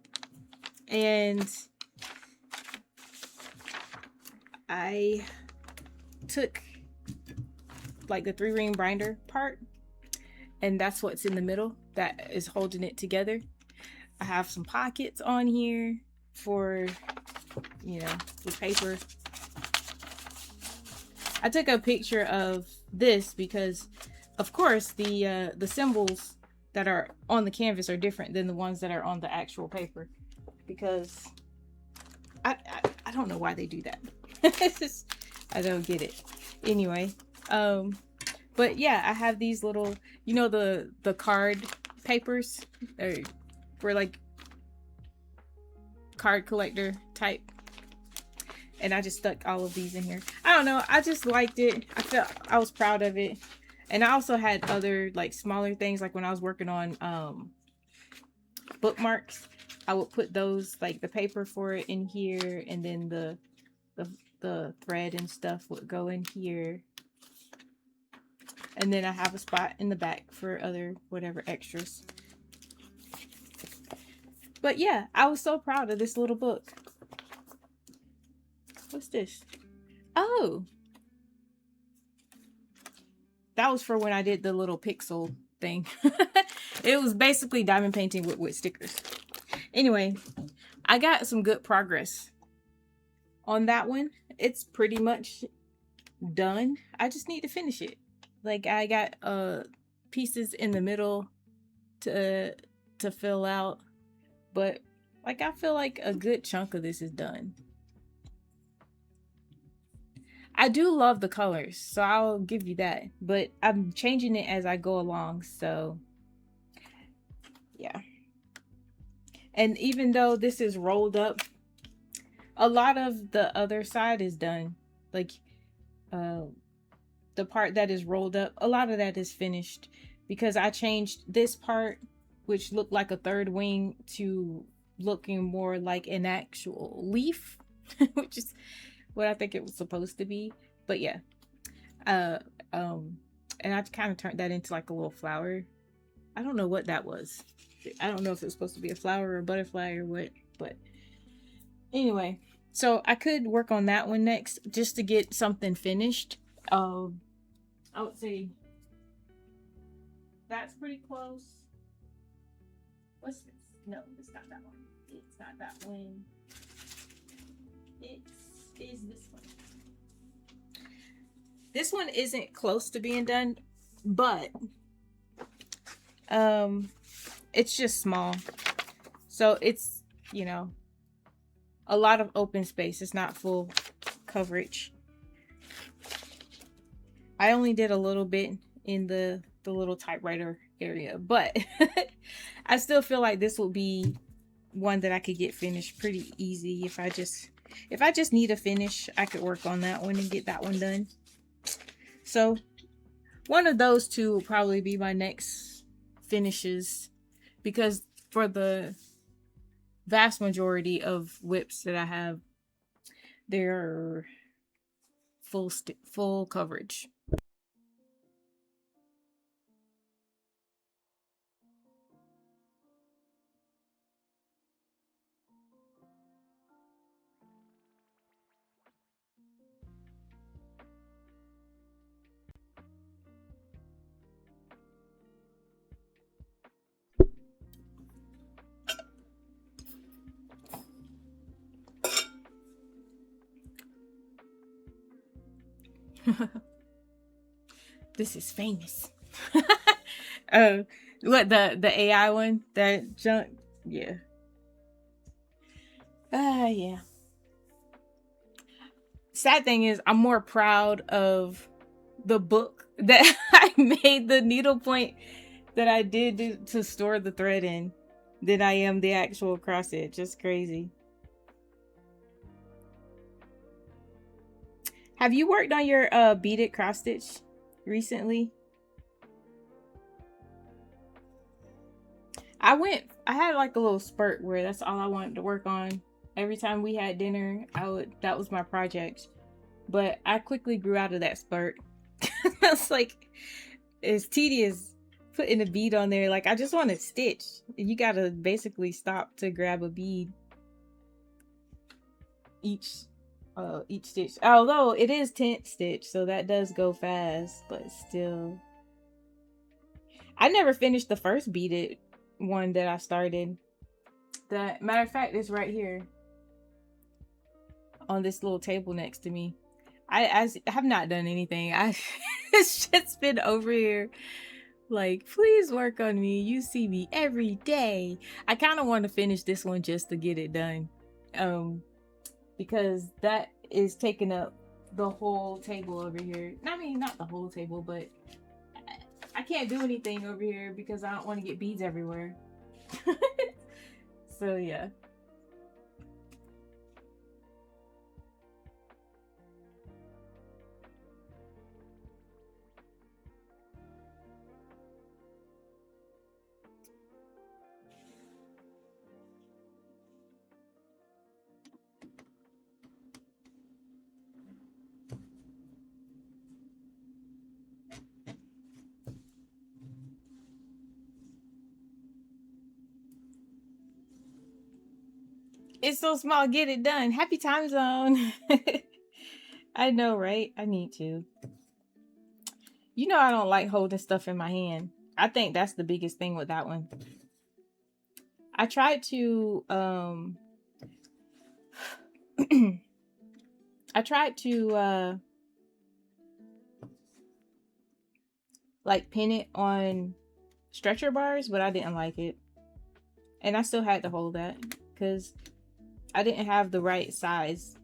I took like the 3-ring binder part, and that's what's in the middle that is holding it together. I have some pockets on here for, you know, the paper. I took a picture of this because, of course, the symbols that are on the canvas are different than the ones that are on the actual paper, because I don't know why they do that. It's just, I don't get it. Anyway, but yeah, I have these little, you know, the card papers, for like card collector type, and I just stuck all of these in here. I don't know, I just liked it. I felt I was proud of it. And I also had other like smaller things, like when I was working on bookmarks, I would put those, like the paper for it, in here, and then the thread and stuff would go in here. And then I have a spot in the back for other whatever extras. But yeah, I was so proud of this little book. What's this? Oh, that was for when I did the little pixel thing. It was basically diamond painting with stickers. Anyway, I got some good progress on that one. It's pretty much done. I just need to finish it. Like, I got pieces in the middle to fill out, but like I feel like a good chunk of this is done. I do love the colors, so I'll give you that, but I'm changing it as I go along, so yeah. And even though this is rolled up, a lot of the other side is done. Like the part that is rolled up, a lot of that is finished, because I changed this part, which looked like a third wing, to looking more like an actual leaf, which is what I think it was supposed to be. But yeah, and I kind of turned that into like a little flower. I don't know what that was. I don't know if it was supposed to be a flower or a butterfly or what, but anyway, so I could work on that one next just to get something finished. I would say that's pretty close. What's this? No, it's not that one. It's not that one. It is this one. This one isn't close to being done, but it's just small. So it's, you know, a lot of open space. It's not full coverage. I only did a little bit in the little typewriter area, but I still feel like this will be one that I could get finished pretty easy. If I just need a finish, I could work on that one and get that one done. So one of those two will probably be my next finishes, because for the vast majority of whips that I have, they're full coverage. This is famous. What, the AI one? That junk? Yeah. Yeah. Sad thing is, I'm more proud of the book that I made, the needlepoint that I did to store the thread in, than I am the actual cross stitch. Just crazy. Have you worked on your beaded cross stitch recently? I had like a little spurt where that's all I wanted to work on. Every time we had dinner, that was my project. But I quickly grew out of that spurt. It's like, it's tedious putting a bead on there. Like, I just want to stitch. You gotta basically stop to grab a bead each stitch. Although it is tent stitch, so that does go fast, but still. I never finished the first beaded one that I started. The matter of fact, it's right here on this little table next to me. I have not done anything. I it's just been over here like, please work on me. You see me every day. I kind of want to finish this one just to get it done. Because that is taking up the whole table over here. I mean, not the whole table, but I can't do anything over here because I don't want to get beads everywhere. So yeah. It's so small, get it done. Happy time zone. I know, right? I need to. You know I don't like holding stuff in my hand. I think that's the biggest thing with that one. I tried to I tried to like pin it on stretcher bars, but I didn't like it. And I still had to hold that because I didn't have the right size.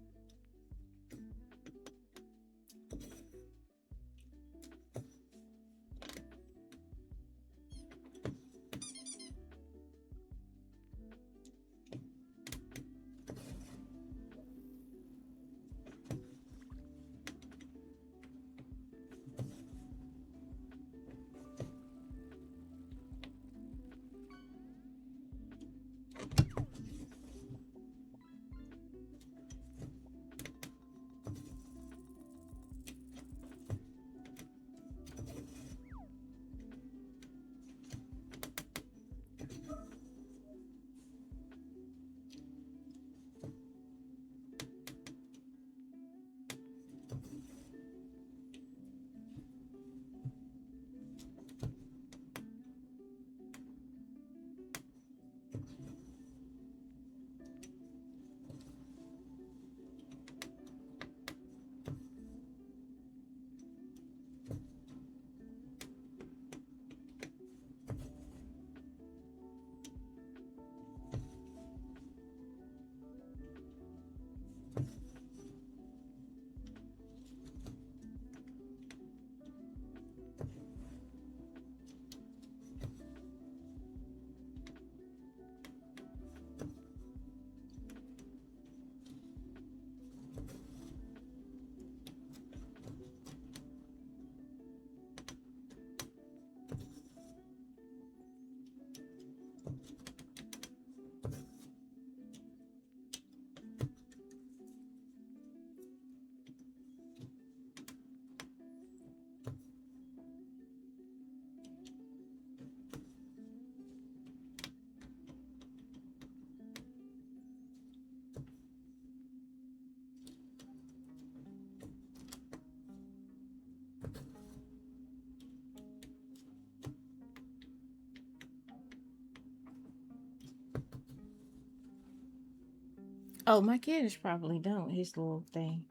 Oh, my kid is probably done with his little thing.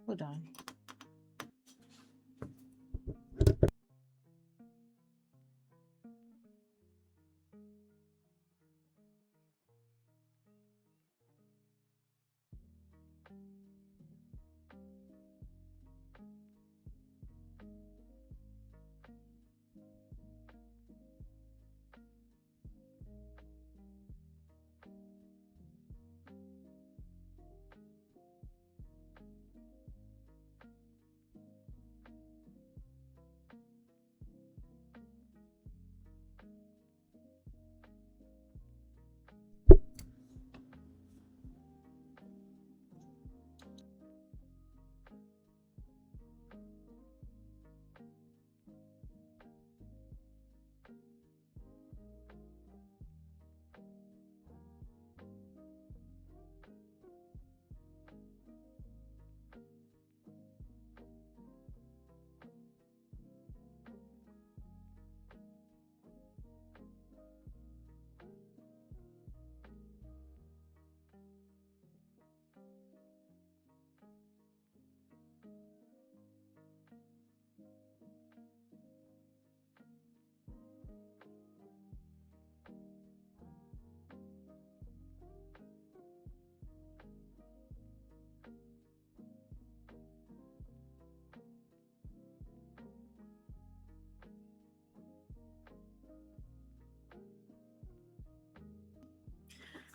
Hold on.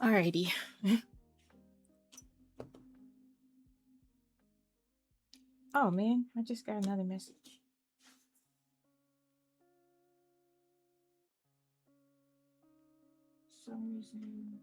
Alrighty. Oh man, I just got another message. For some reason.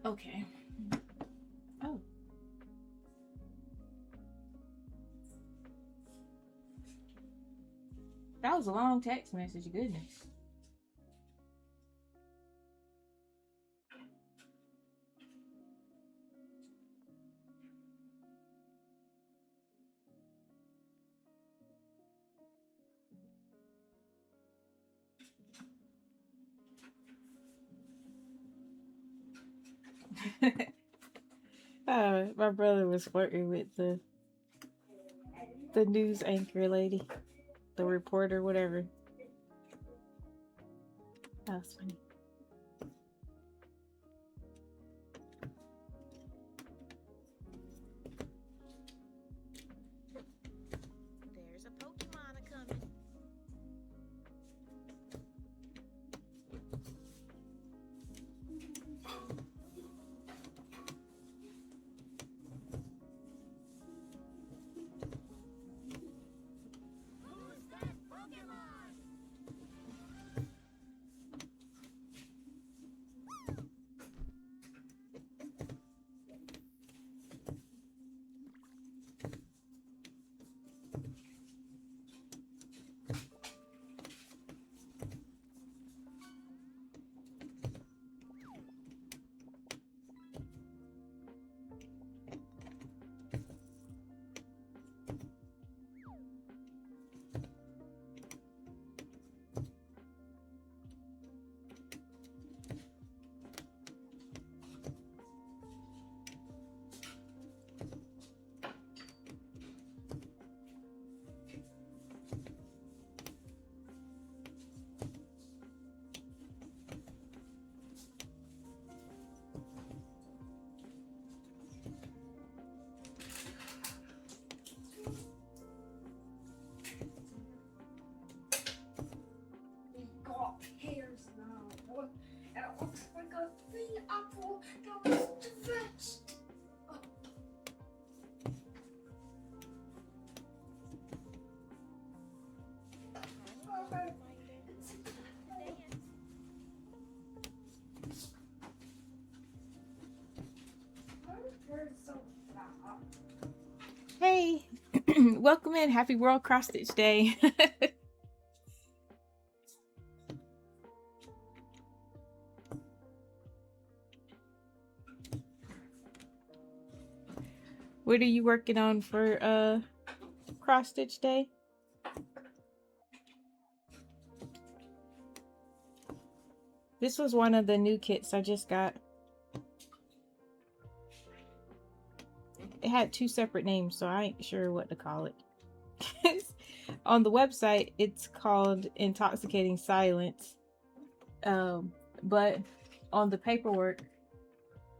Okay. Oh. That was a long text message, goodness. My brother was flirting with the news anchor lady, the reporter, whatever. That was funny. There's a Pokemon coming. Who's that Pokemon? Got hairs now, and it looks like a green apple that was stretched. Hey, welcome in. Happy World Cross Stitch Day. What are you working on for Cross Stitch Day? This was one of the new kits I just got. It had two separate names, so I ain't sure what to call it. On the website, it's called Intoxicating Silence. But on the paperwork,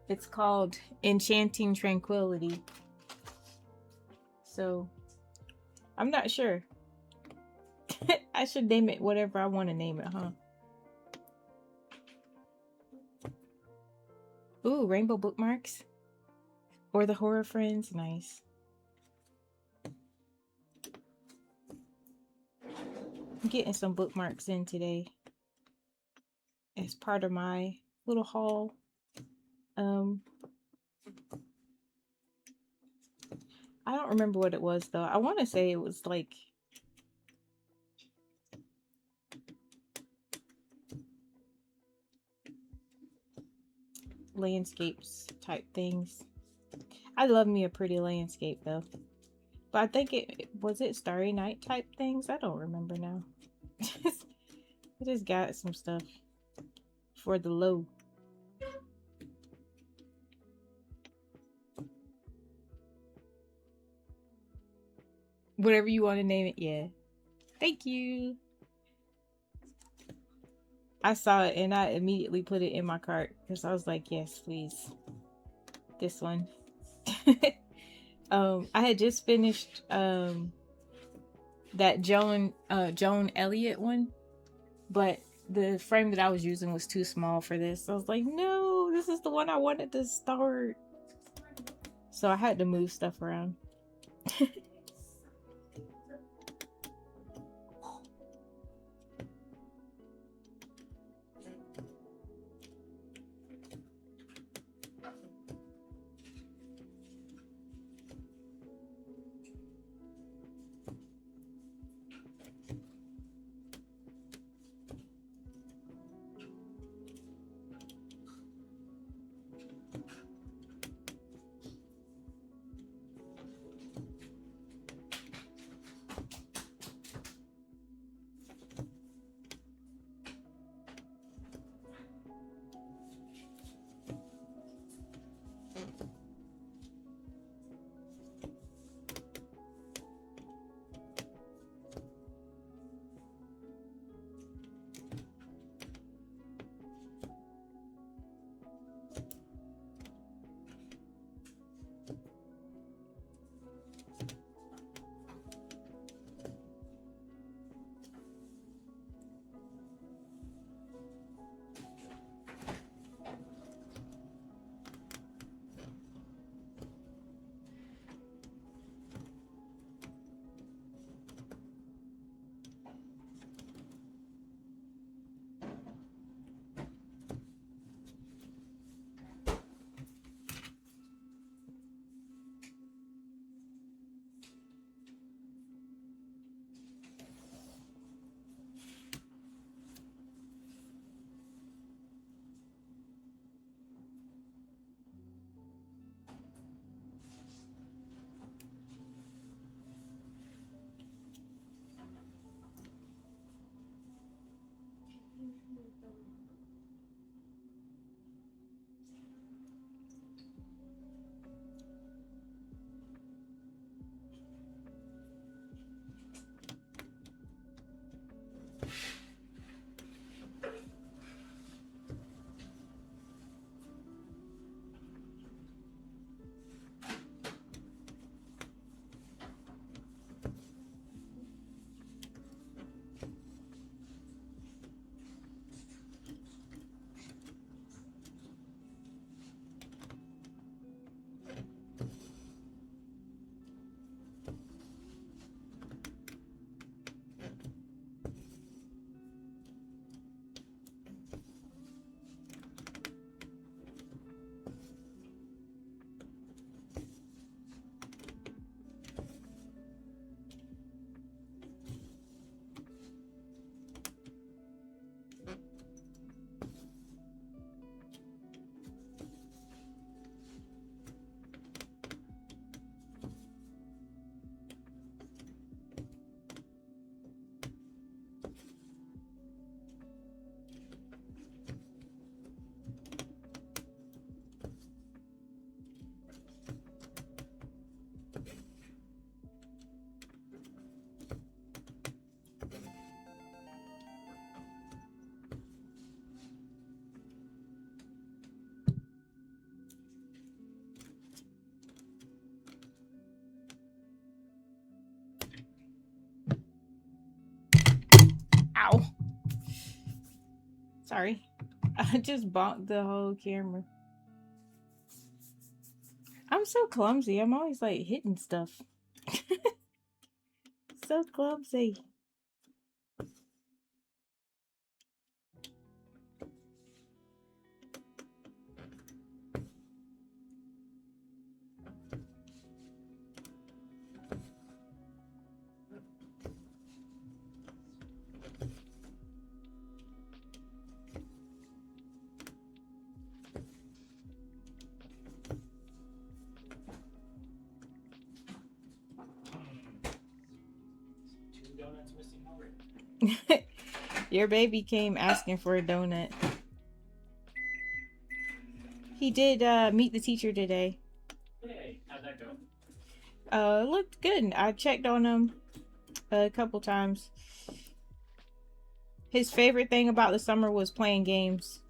it's called Enchanting Tranquility. So, I'm not sure. I should name it whatever I want to name it, huh? Ooh, rainbow bookmarks. Or the horror friends. Nice. I'm getting some bookmarks in today as part of my little haul. I don't remember what it was though. I want to say it was like landscapes type things. I love me a pretty landscape though. But I think it was it Starry Night type things. I don't remember now. I just got some stuff for the low. Whatever you want to name it, yeah. Thank you. I saw it and I immediately put it in my cart because I was like, yes, please. This one. I had just finished that Joan Elliott one, but the frame that I was using was too small for this. So I was like, no, this is the one I wanted to start. So I had to move stuff around. Ow. Sorry. I just bonked the whole camera. I'm so clumsy. I'm always like hitting stuff. So clumsy. donut's missing already. Your baby came asking for a donut. He did meet the teacher today. Hey, how'd that go? Looked good. I checked on him a couple times. His favorite thing about the summer was playing games.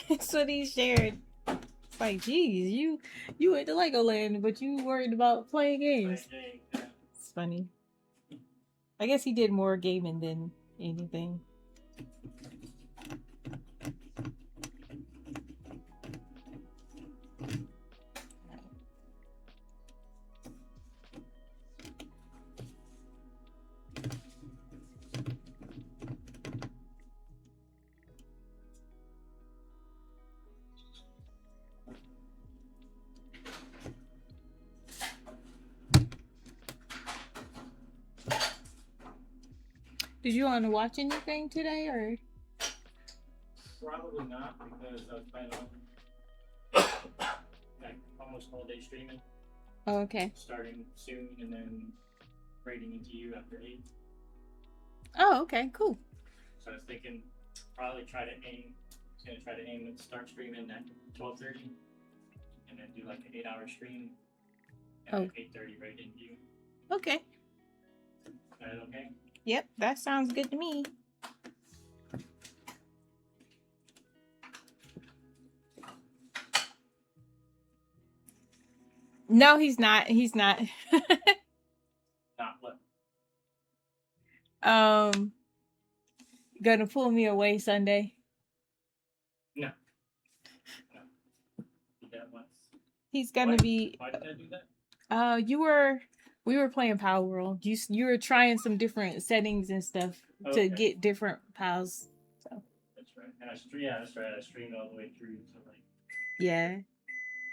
That's what he shared. It's like, geez, you went to Legoland, but you worried about playing games. It's funny. I guess he did more gaming than anything. Did you want to watch anything today, or? Probably not, because I was planning on like almost all day streaming, Oh, okay. starting soon, and then raiding into you after 8. Oh, okay, cool. So I was thinking probably try to aim. I was gonna try to aim and start streaming at 12:30, and then do like an 8-hour stream, and at 8:30 raid into you. Okay. Is that okay? Yep, that sounds good to me. No, he's not. He's not. Not what? Gonna pull me away Sunday. No. Did that once. He's gonna Why? be. Why did I do that? We were playing Power World. You were trying some different settings and stuff Okay. to get different pals. So That's right. And that's right. I streamed all the way through to like. yeah.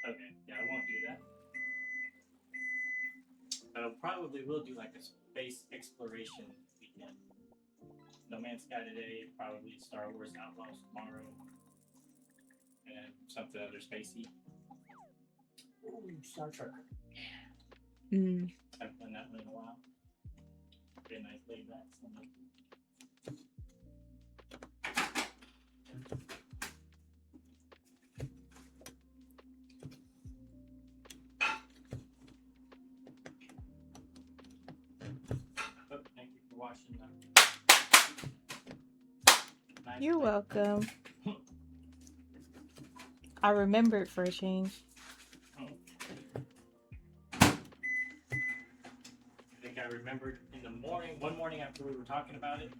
Okay. Yeah, I won't do that. I probably will do like a space exploration weekend. No Man's Sky today, probably Star Wars Outlaws tomorrow, and something other spacey. Ooh, Star Trek. Mm. I haven't done that one in a while. Been nice laid back Sunday. Oh, thank you for watching. Nice You're day. welcome. I remembered for a change. I think I remembered in the morning, one morning after we were talking about it.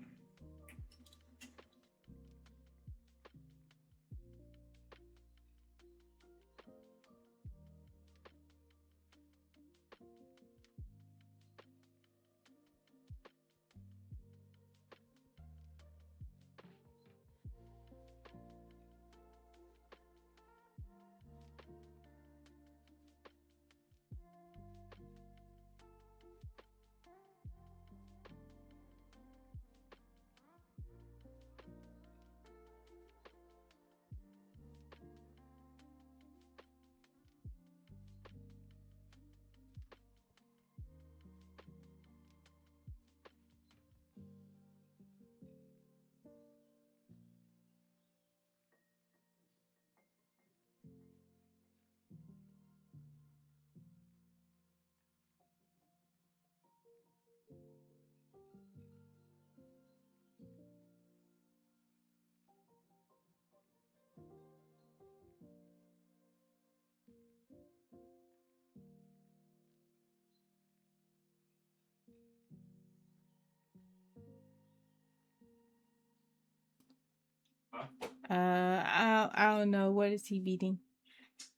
I don't know. What is he beating?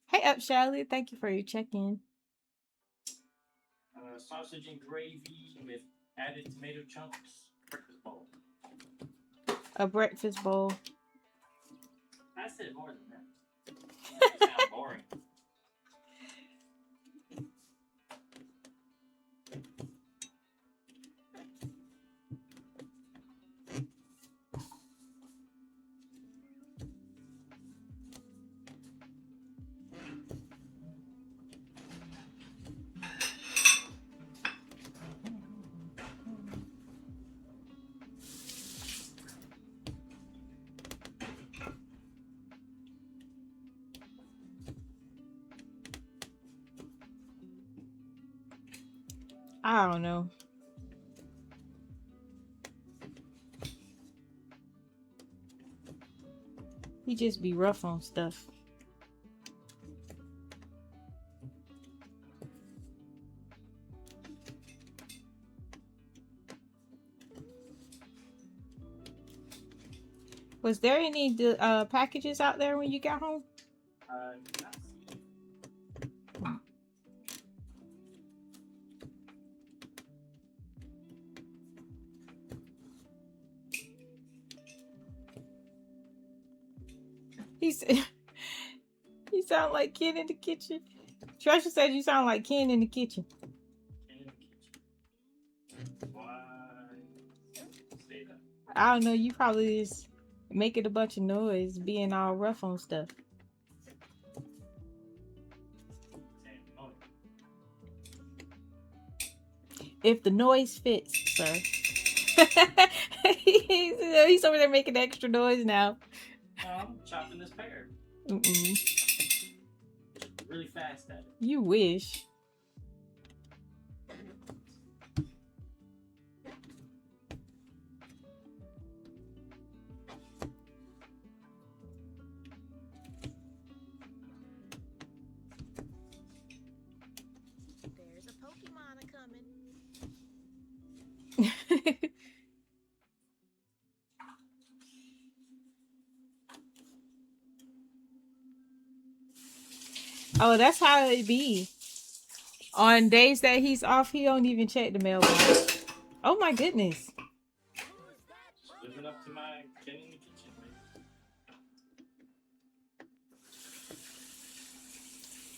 Hey up, Charlotte. Thank you for your check-in. Sausage and gravy with added tomato chunks. Breakfast bowl. A breakfast bowl. I said more than that. It sounds boring. I don't know. He just be rough on stuff. Was there any packages out there when you got home? Not see. He said, "You sound like Ken in the kitchen." Trisha said you sound like Ken in the kitchen. In the kitchen. Why say that? I don't know. You probably is making a bunch of noise, being all rough on stuff. Saying no. If the noise fits, sir. He's over there making extra noise now. No, I'm chopping this pear really fast at it. You wish. There's a Pokemon coming. Oh, that's how it be. On days that he's off, he don't even check the mailbox. Oh my goodness. Living up to my Ken in the kitchen.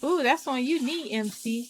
Ooh, that's on you, neat MC.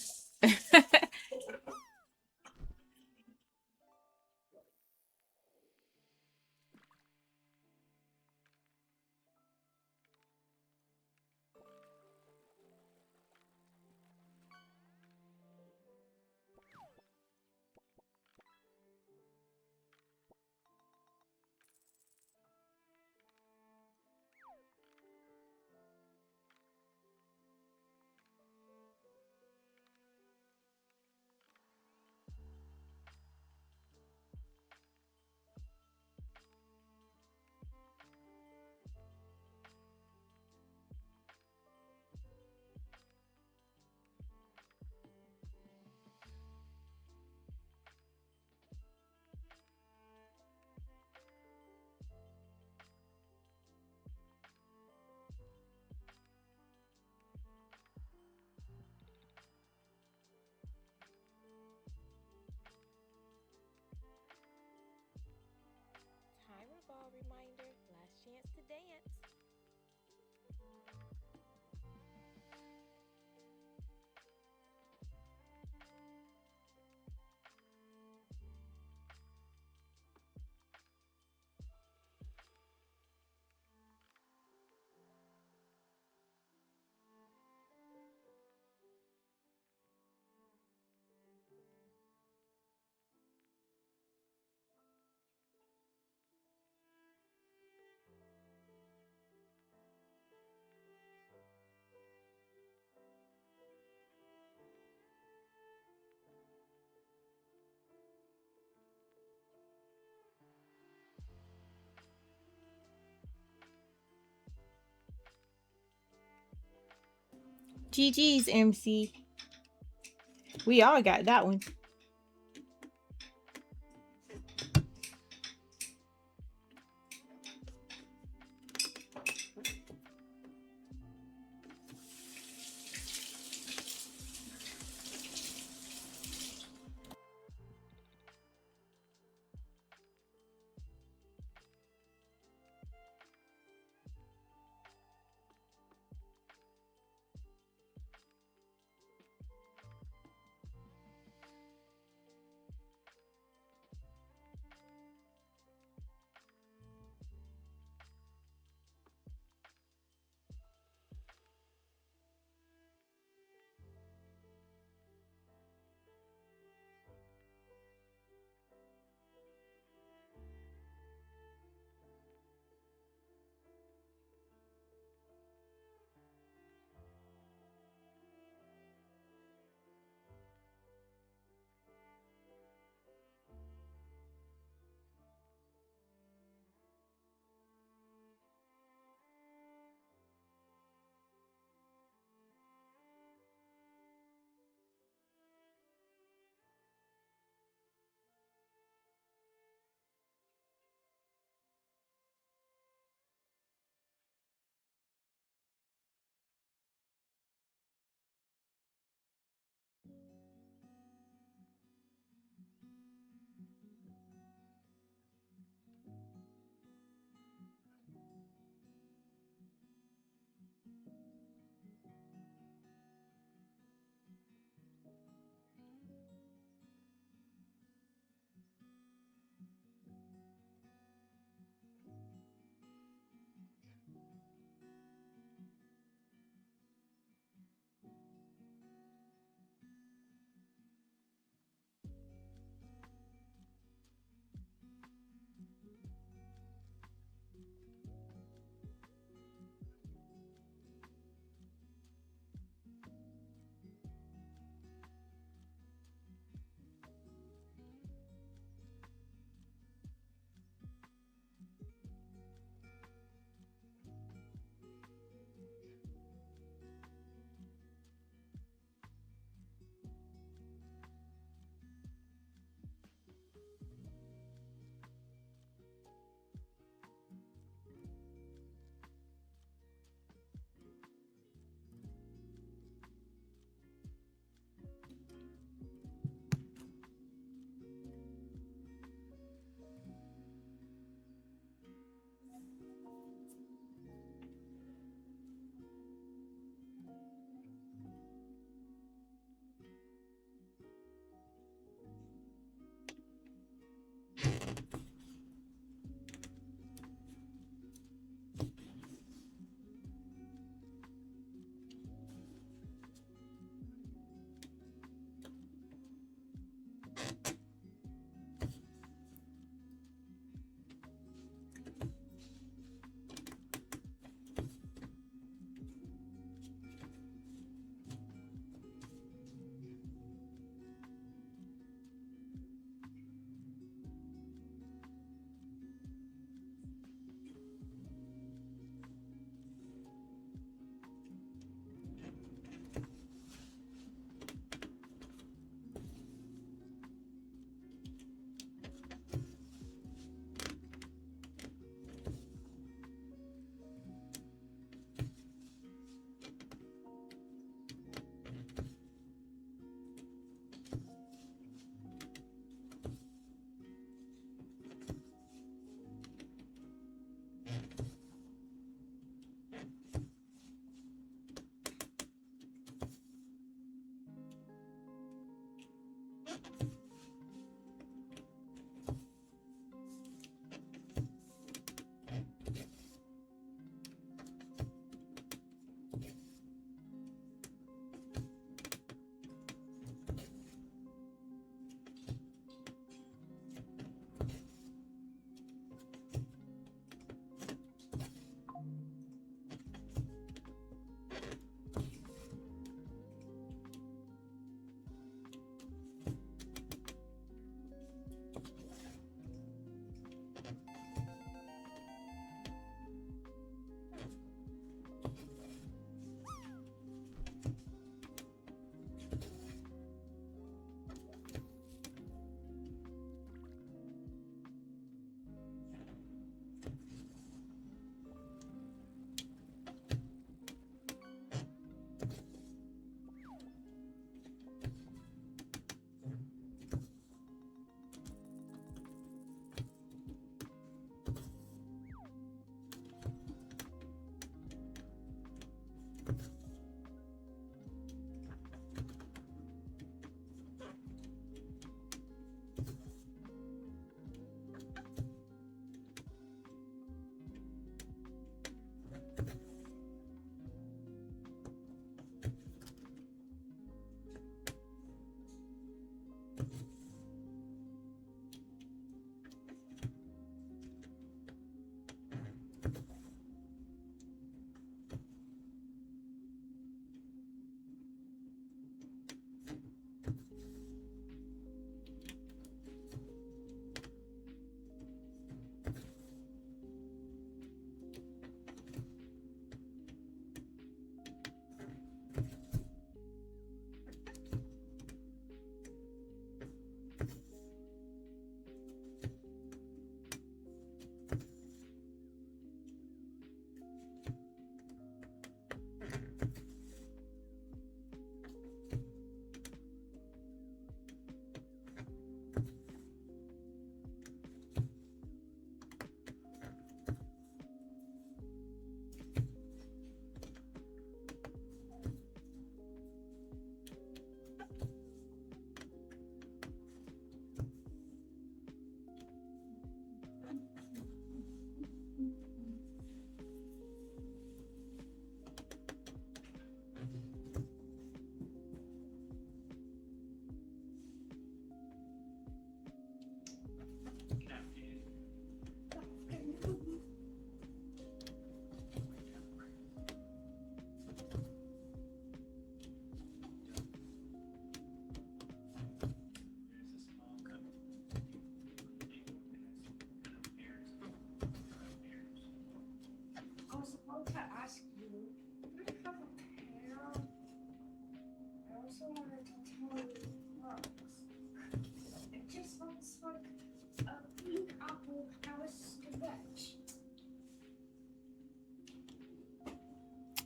Timer ball reminder. Last chance to dance. GG's MC. We all got that one.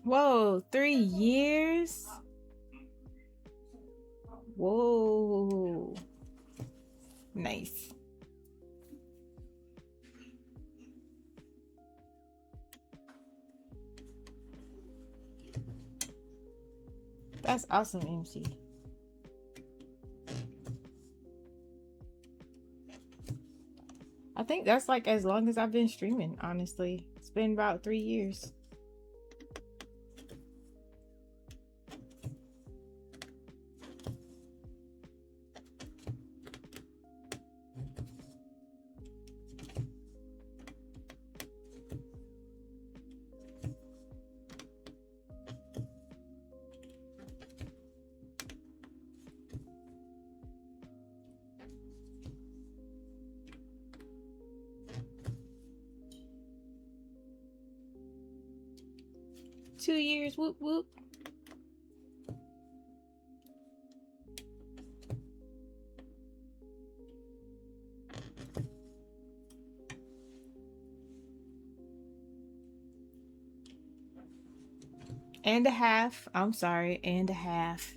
Whoa, 3 years? Whoa. Nice. That's awesome, MC. I think that's like as long as I've been streaming, honestly. It's been about 3 years. Two years, whoop whoop. And a half. I'm sorry, and a half.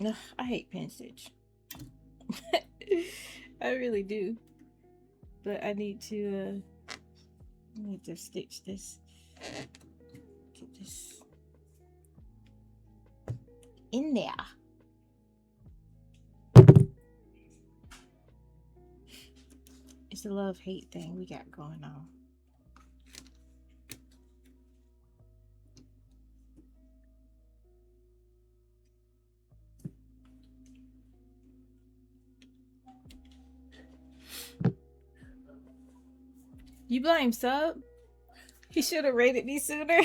'Ugh, I hate pen stitch. I really do. But I need to stitch this. Get this in there. It's a love-hate thing we got going on. You blame Sub? He should have rated me sooner.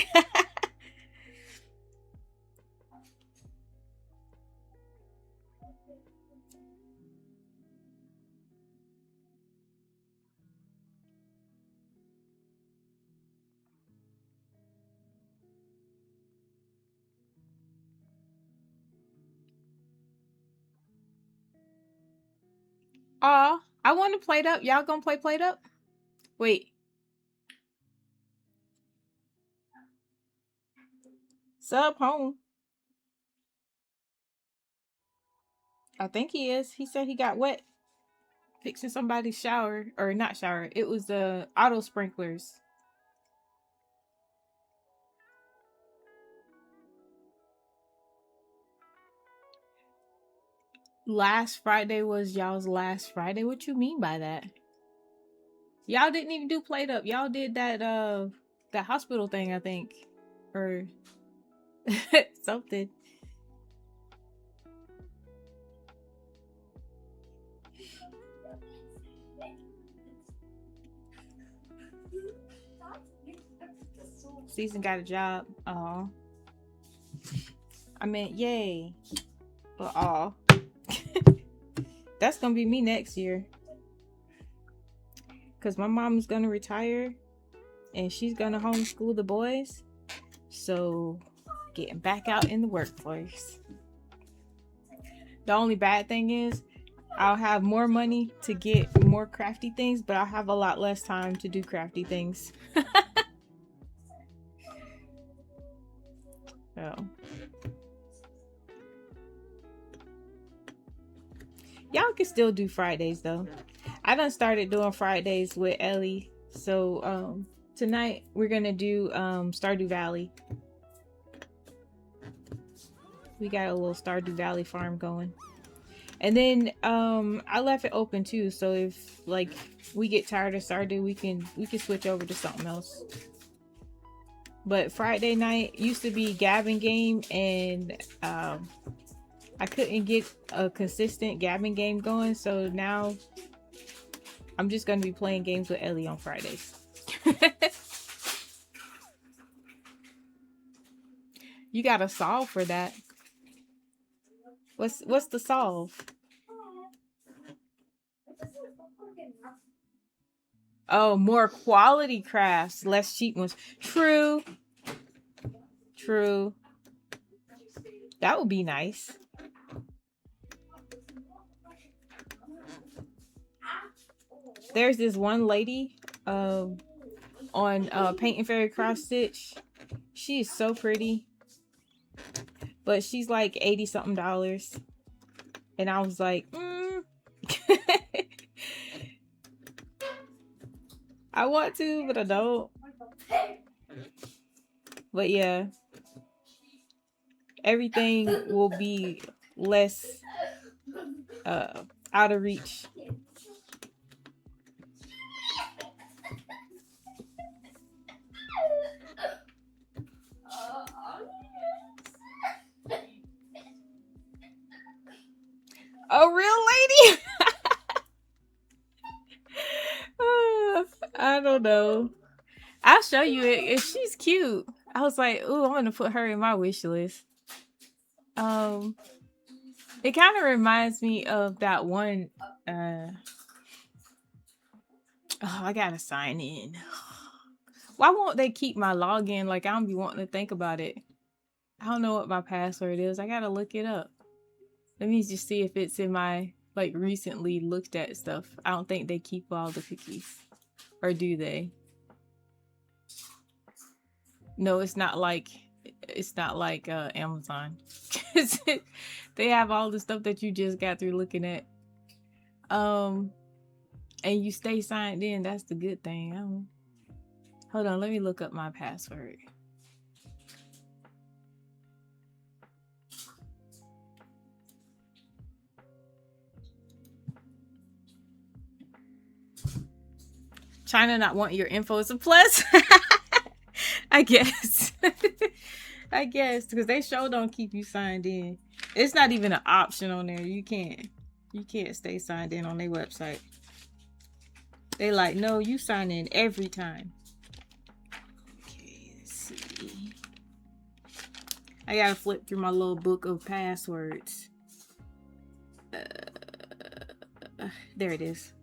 Aw, I want to plate up. Y'all gonna play plate up? Wait. Sub home. I think he is. He said he got wet fixing somebody's shower. Or not shower. It was the auto sprinklers. Last Friday was y'all's last Friday. What you mean by that? Y'all didn't even do plate up. Y'all did that that hospital thing, I think. Or something. Season got a job. Aw. I meant yay. But aw. That's gonna be me next year. Cause my mom's gonna retire and she's gonna homeschool the boys. So getting back out in the workforce. The only bad thing is I'll have more money to get more crafty things, but I'll have a lot less time to do crafty things. So y'all can still do Fridays though. I done started doing Fridays with Ellie. So tonight we're gonna do Stardew Valley. We got a little Stardew Valley farm going. And then I left it open too, so if like we get tired of Stardew, we can switch over to something else. But Friday night used to be gabbing game, and I couldn't get a consistent gabbing game going, so now I'm just gonna be playing games with Ellie on Fridays. You gotta solve for that. What's the solve? Oh, more quality crafts, less cheap ones. True. True. That would be nice. There's this one lady on Paint and Fairy Cross Stitch. She is so pretty. But she's like $80 something. And I was like, I want to, but I don't. But yeah, everything will be less out of reach. A real lady? I don't know. I'll show you it. She's cute. I was like, ooh, I'm gonna put her in my wish list. It kind of reminds me of that one. Oh, I gotta sign in. Why won't they keep my login? Like, I don't be wanting to think about it. I don't know what my password is. I gotta look it up. Let me just see if it's in my like recently looked at stuff. I don't think they keep all the cookies, or do they? No, it's not like Amazon. They have all the stuff that you just got through looking at. And you stay signed in. That's the good thing. Hold on, let me look up my password. China not want your info is a plus. I guess. I guess, because they sure don't keep you signed in. It's not even an option on there. You can't stay signed in on their website. They like, no, you sign in every time. Okay, let's see. I gotta flip through my little book of passwords. There it is.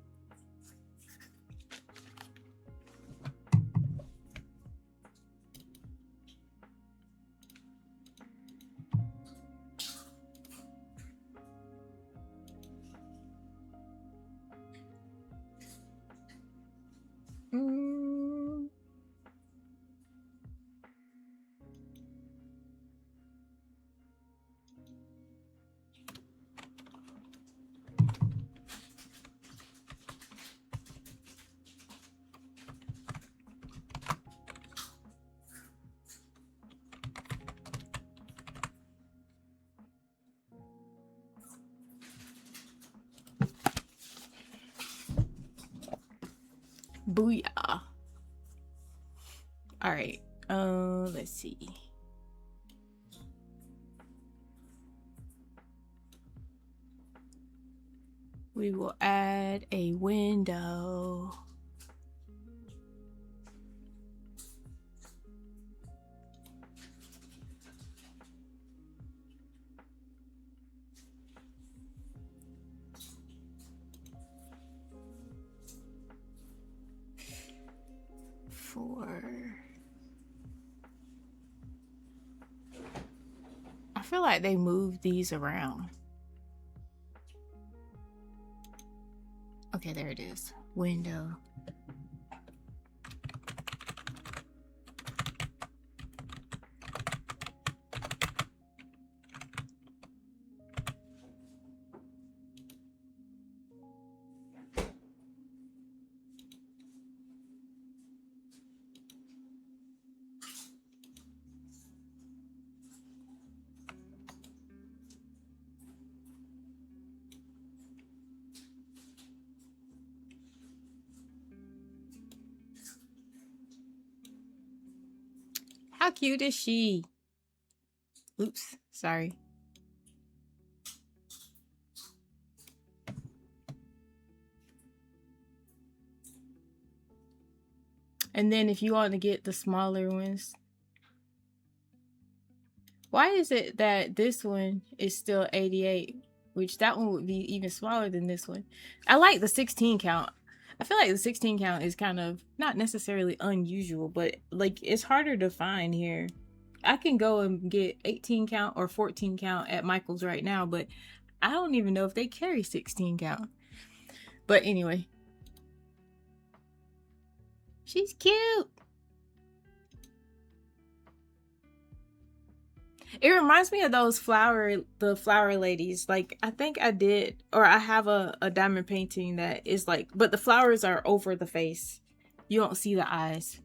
Booyah. All right. Let's see. We will add a window. I feel like they moved these around. Okay, there it is. Window. How cute is she? Oops, sorry. And then if you want to get the smaller ones, why is it that this one is still 88, which that one would be even smaller than this one? I like the 16 count. I feel like the 16 count is kind of not necessarily unusual, but like it's harder to find here. I can go and get 18 count or 14 count at Michael's right now, but I don't even know if they carry 16 count. But anyway, she's cute. It reminds me of those the flower ladies. Like, I think I did, or I have a diamond painting that is like, but the flowers are over the face. You don't see the eyes.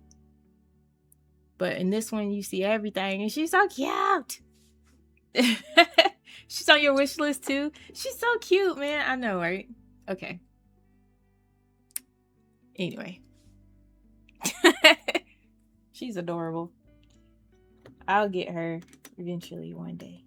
But in this one, you see everything, and she's so cute. She's on your wish list too. She's so cute, man. I know, right? Okay. Anyway. She's adorable. I'll get her eventually one day.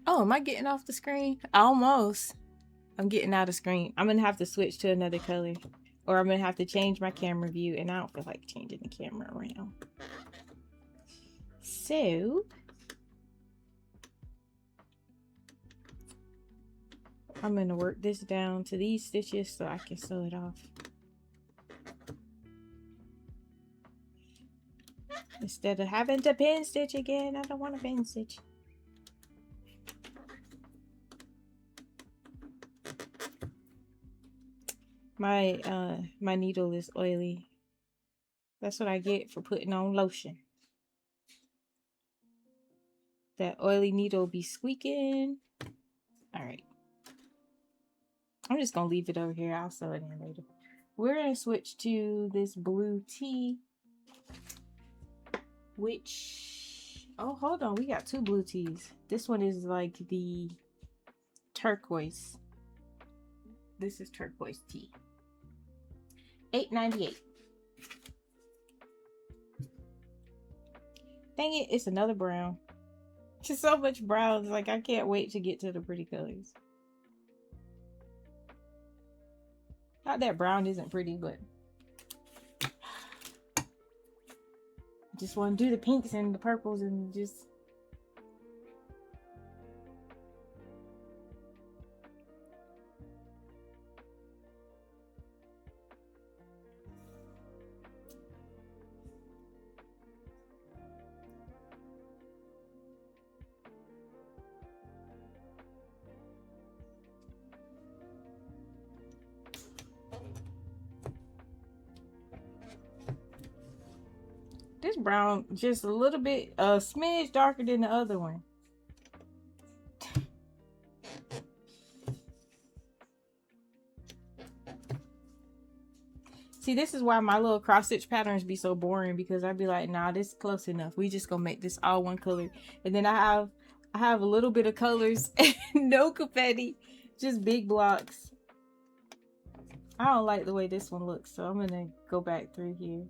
Oh, am I getting off the screen? Almost. I'm getting out of screen. I'm gonna have to switch to another color, or I'm gonna have to change my camera view, and I don't feel like changing the camera around. So I'm gonna work this down to these stitches so I can sew it off. Instead of having to pin stitch again, I don't want to pin stitch. My needle is oily. That's what I get for putting on lotion. That oily needle be squeaking. Alright. I'm just gonna leave it over here. I'll sew it in later. We're gonna switch to this blue tee. Which, oh, hold on. We got two blue tees. This one is like the turquoise. This is turquoise tee. $8.98. Dang it, it's another brown. Just so much brown. Like, I can't wait to get to the pretty colors. Not that brown isn't pretty, but just want to do the pinks and the purples and just... This brown just a little bit, a smidge darker than the other one. See, this is why my little cross stitch patterns be so boring, because I'd be like, nah, this is close enough. We just gonna make this all one color. And then I have a little bit of colors and no confetti, just big blocks. I don't like the way this one looks, so I'm gonna go back through here.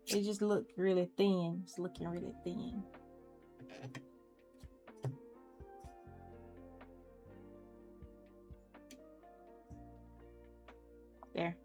It just looked really thin. It's looking really thin. There.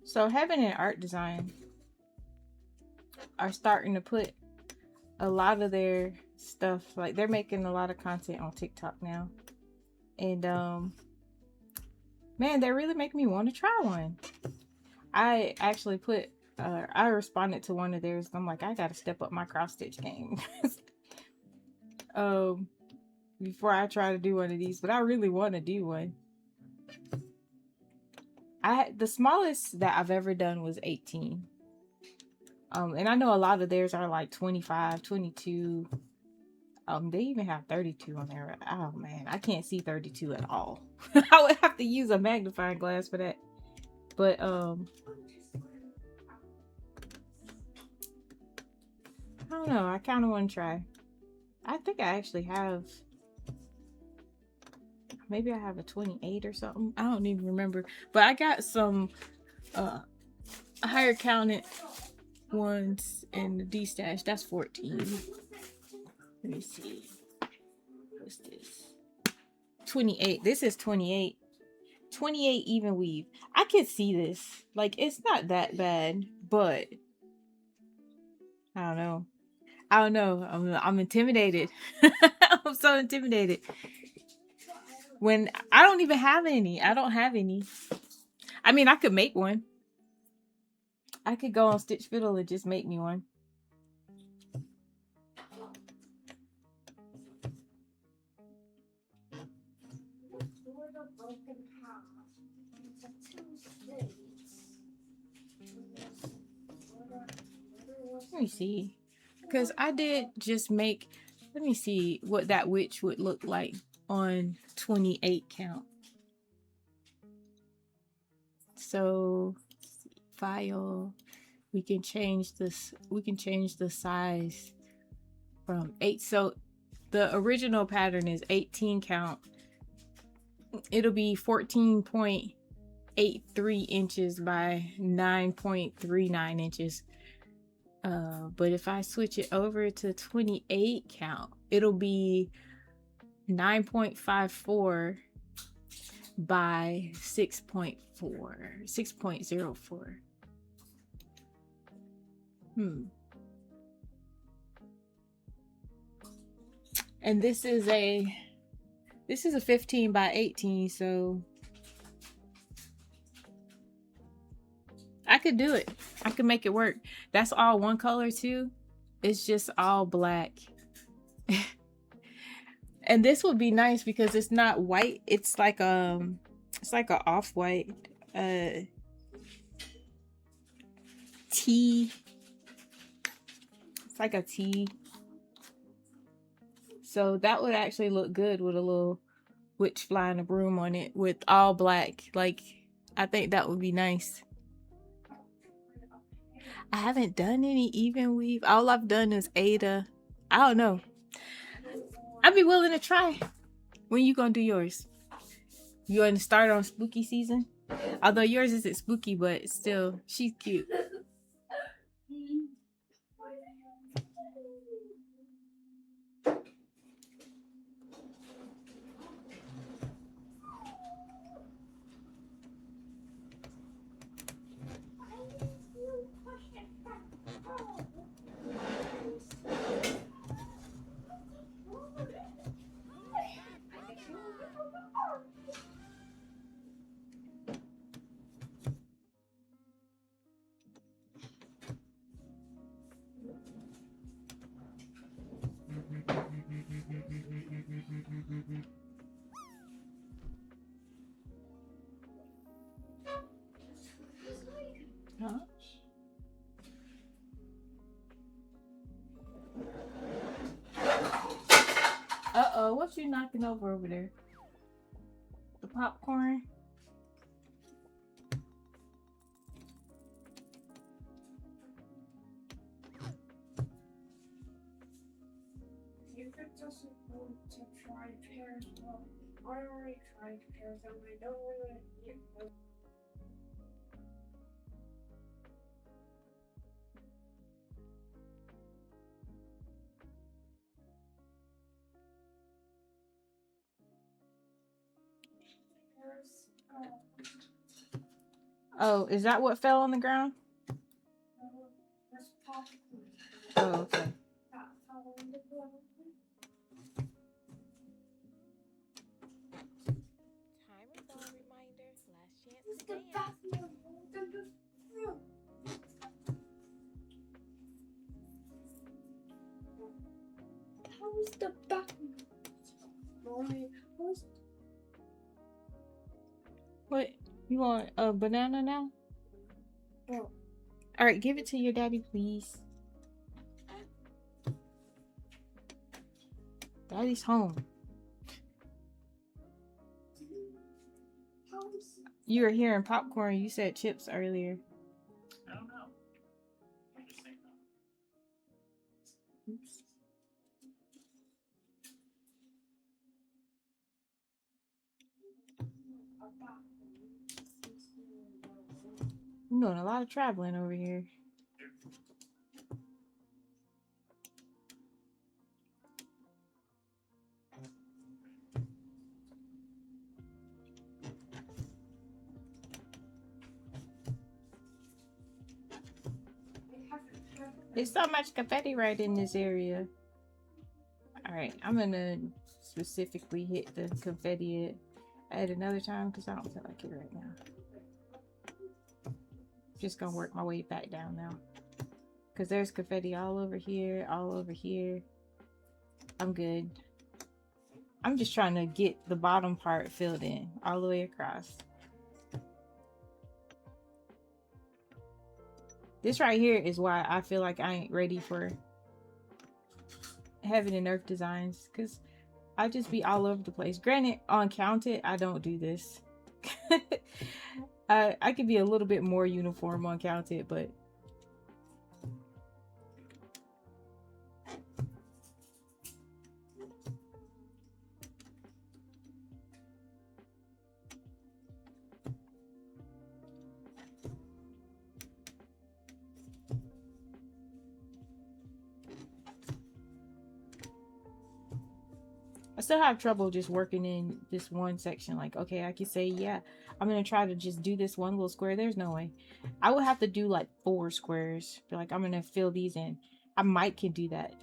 So Heaven and Art Design are starting to put a lot of their stuff, like they're making a lot of content on TikTok now. And man, they really make me want to try one. I actually put I responded to one of theirs. I'm like, I gotta step up my cross stitch game. Before I try to do one of these, but I really want to do one. The smallest that I've ever done was 18. And I know a lot of theirs are like 25, 22. They even have 32 on there. Oh man, I can't see 32 at all. I would have to use a magnifying glass for that. But I don't know. I kind of want to try. I think I actually have. Maybe I have a 28 or something. I don't even remember. But I got some higher counted ones in the D stash. That's 14. Let me see. What's this? 28. This is 28. 28 even weave. I can see this. Like, it's not that bad, but I don't know. I don't know. I'm intimidated. I'm so intimidated. When I don't even have any. I don't have any. I mean, I could make one. I could go on Stitch Fiddle and just make me one. Let me see. Because I did just make... Let me see what that witch would look like on 28 count. So, file. We can change this. We can change the size from 8. So, the original pattern is 18 count. It'll be 14.83 inches by 9.39 inches. But if I switch it over to 28 count, it'll be 9.54 by 6.04. And this is a 15 by 18, so I could do it. I could make it work. That's all one color too. It's just all black. And this would be nice because it's not white. It's like a off-white tea. It's like a tea. So that would actually look good with a little witch flying a broom on it with all black. Like, I think that would be nice. I haven't done any even weave. All I've done is Ada. I don't know. I'd be willing to try. When you gonna do yours? You want to start on spooky season? Although yours isn't spooky, but still, she's cute. Huh? Uh-oh, what you knocking over there? The popcorn? If it doesn't want to try pears, well, I already tried pears and I don't really get them. Oh, is that what fell on the ground? That's popcorn. Oh, okay. That fell on the ground. Timer bell reminder. Last chance It's to the dance. bathroom older than room. How is the bathroom? Mommy, how's What? You want a banana now? no? All right, give it to your daddy, please. Daddy's home. How is You were hearing popcorn. You said chips earlier. I don't know. I'm just saying that. Oops. I'm doing a lot of traveling over here. There's so much confetti right in this area. All right, I'm gonna specifically hit the confetti at another time because I don't feel like it right now. Just gonna work my way back down now because there's confetti all over here, all over here. I'm good. I'm just trying to get the bottom part filled in all the way across. This right here is why I feel like I ain't ready for Heaven and Earth designs because I just be all over the place. Granted, on Counted, I don't do this. I could be a little bit more uniform on Counted, but I still have trouble just working in this one section. Like, okay, I could say, yeah, I'm gonna try to just do this one little square. There's no way. I would have to do like 4 squares. Be like, I'm gonna fill these in. I might can do that.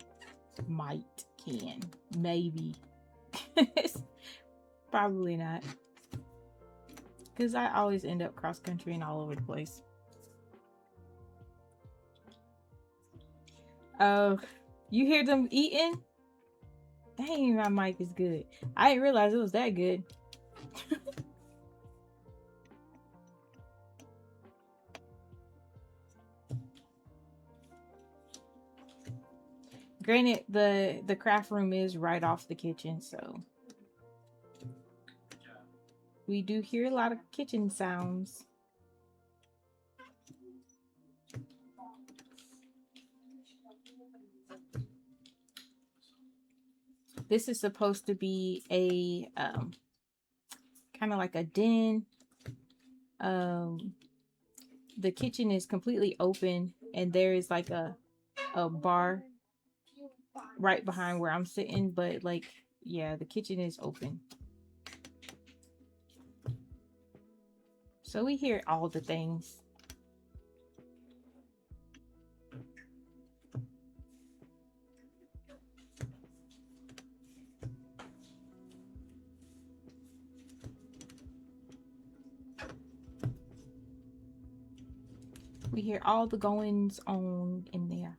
Might can. Maybe. Probably not. Because I always end up cross country and all over the place. Oh, you hear them eating? Dang, my mic is good. I didn't realize it was that good. Granted, the craft room is right off the kitchen, so we do hear a lot of kitchen sounds. This is supposed to be a kind of like a den. The kitchen is completely open, and there is like a bar right behind where I'm sitting, but like, yeah, the kitchen is open. So we hear all the things. We hear all the goings on in there.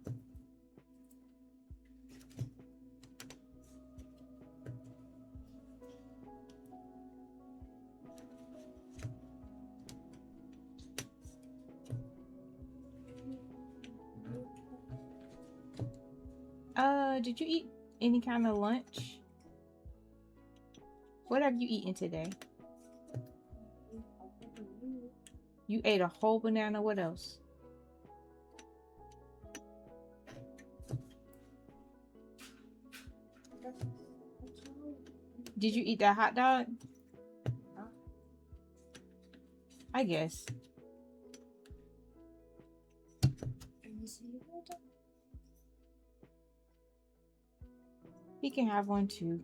Did you eat any kind of lunch? What have you eaten today? You ate a whole banana. What else? Did you eat that hot dog? I guess. He can have one too.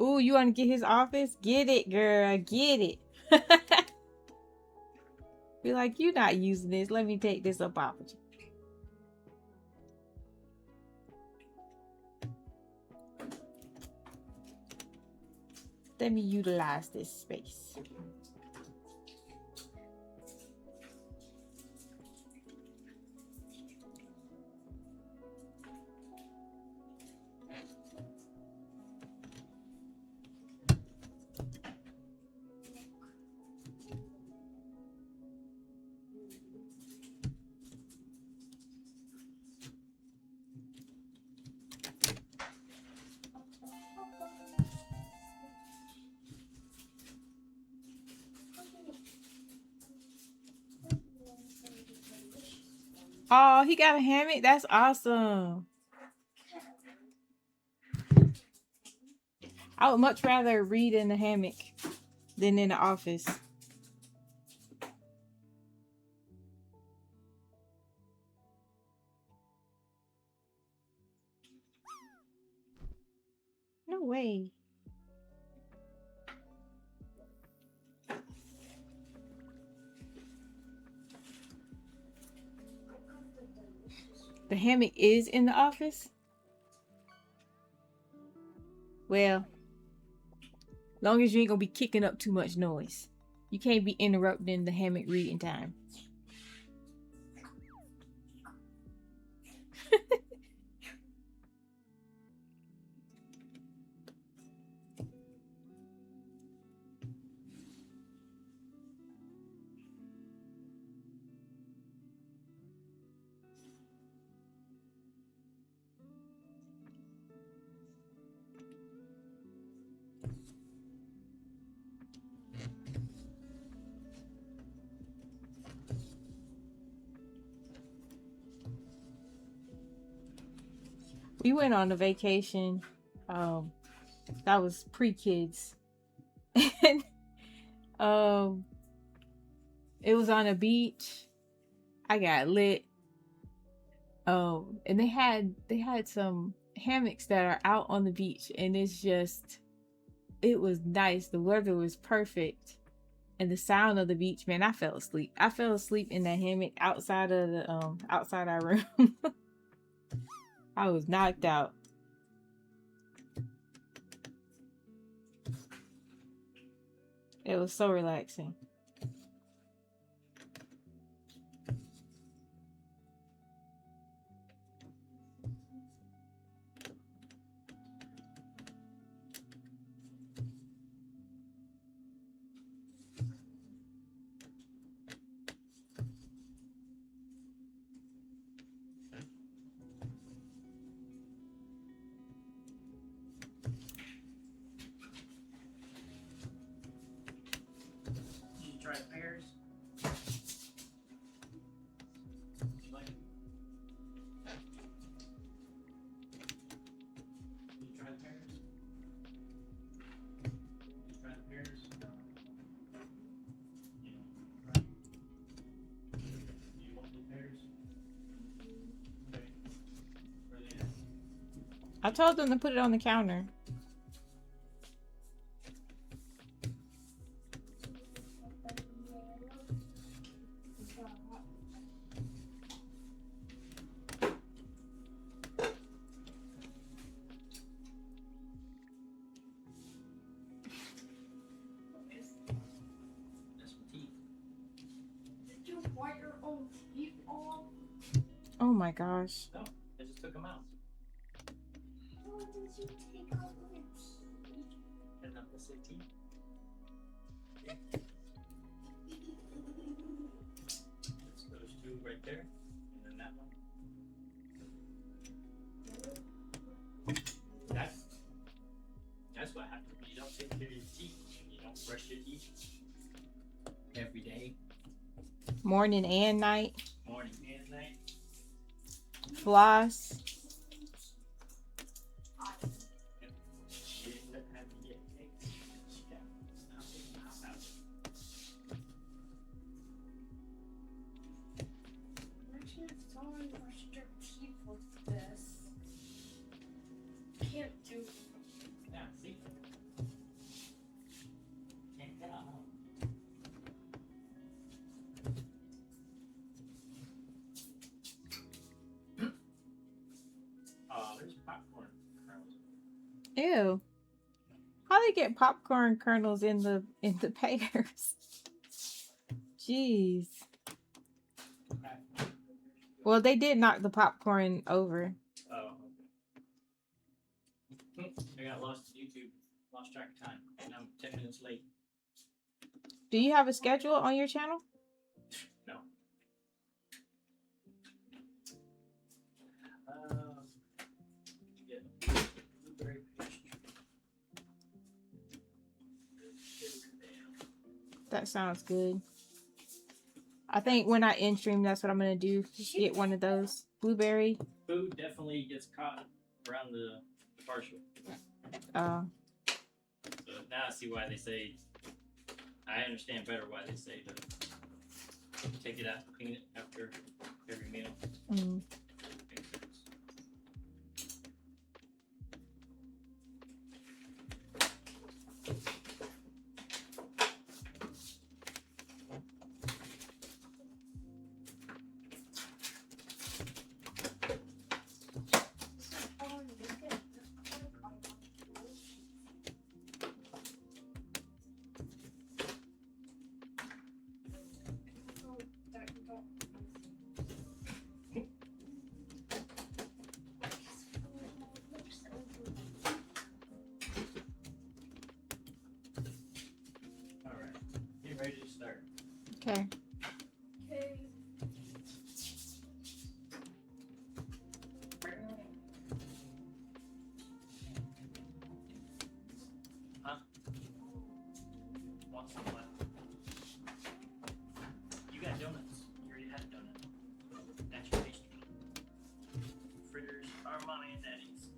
Ooh, you want to get his office? Get it, girl. Get it. Be like, you're not using this. Let me take this up off of you. Let me utilize this space. Oh, he got a hammock? That's awesome. I would much rather read in the hammock than in the office. No way. The hammock is in the office? Well, long as you ain't gonna be kicking up too much noise. You can't be interrupting the hammock reading time. We went on a vacation. That was pre-kids. And it was on a beach. I got lit. And they had some hammocks that are out on the beach, and it was nice. The weather was perfect. And the sound of the beach, man, I fell asleep. I fell asleep in that hammock outside of the outside our room. I was knocked out. It was so relaxing. Try pears. You like it? You try the pears? You try the pears? You know, right? You want the pears? Okay. Where they at? I told them to put it on the counter. That's some teeth. Did you bite your own teeth off? Oh my gosh. No, I just took them out. Why did you take out my teeth? And not the same teeth. It's those two right there, and then that one. That's what happens when you don't take care of your teeth. You don't brush your teeth every day, Morning and night. morning and night. Floss. She didn't have to get picked. She got nothing in the house. Actually, it's someone brushed your teeth with this. Can't do it. Yeah, see? Ew. How they get popcorn kernels in the pears? Jeez. Well, they did knock the popcorn over. Oh, okay. I got lost to YouTube. Lost track of time. And I'm 10 minutes late. Do you have a schedule on your channel? No. Yeah. Blueberry pastry. That sounds good. I think when I end stream, that's what I'm gonna do. Get one of those blueberry. Food definitely gets caught around the partial. So now I see why they say. I understand better why they say to take it out, clean it after every meal. Mm. Makes sense. All right, get ready to start. Okay. Okay. Want some what? You got donuts. You already had a donut. That's your pastry. Fritters are mommy and daddy's.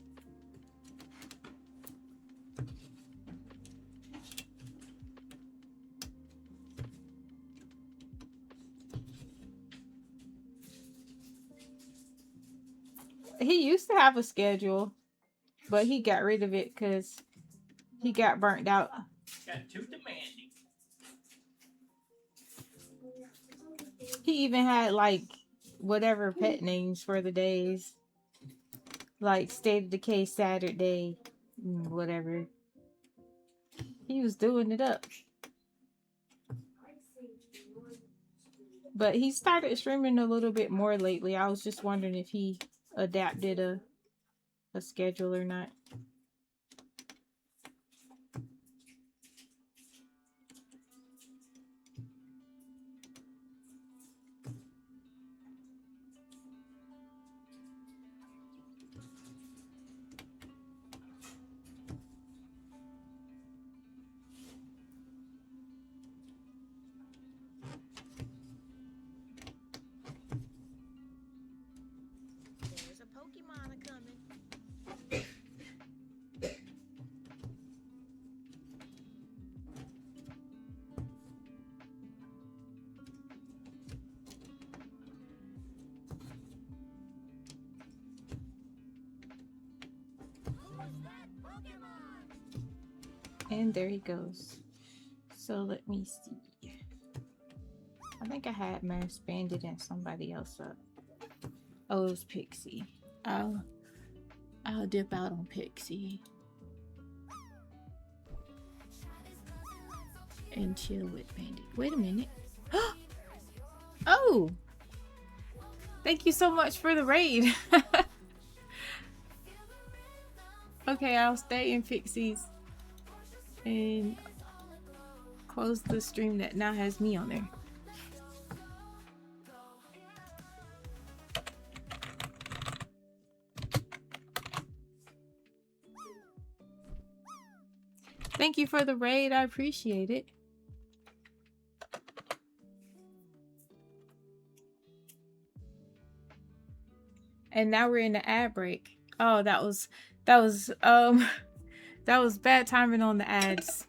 He used to have a schedule, but he got rid of it because he got burnt out. Got too demanding. He even had like whatever pet names for the days, like CfdKZ Saturday, whatever. He was doing it up, but he started streaming a little bit more lately. I was just wondering if he adapted a schedule or not. There's a Pokemon a-coming. And there he goes. So let me see. I think I had Mass Bandit and somebody else up. Oh, it was Pixie. I'll dip out on Pixie and chill with Bandit. Wait a minute. Oh! Thank you so much for the raid. Okay, I'll stay in Pixie's and close the stream that now has me on there. Thank you for the raid. I appreciate it. And now we're in the ad break. Oh, that was bad timing on the ads.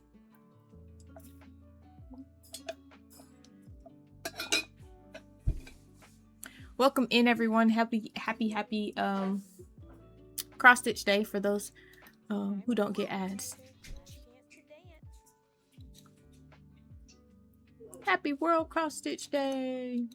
Welcome in, everyone. Happy cross stitch day for those who don't get ads. Happy World Cross Stitch Day.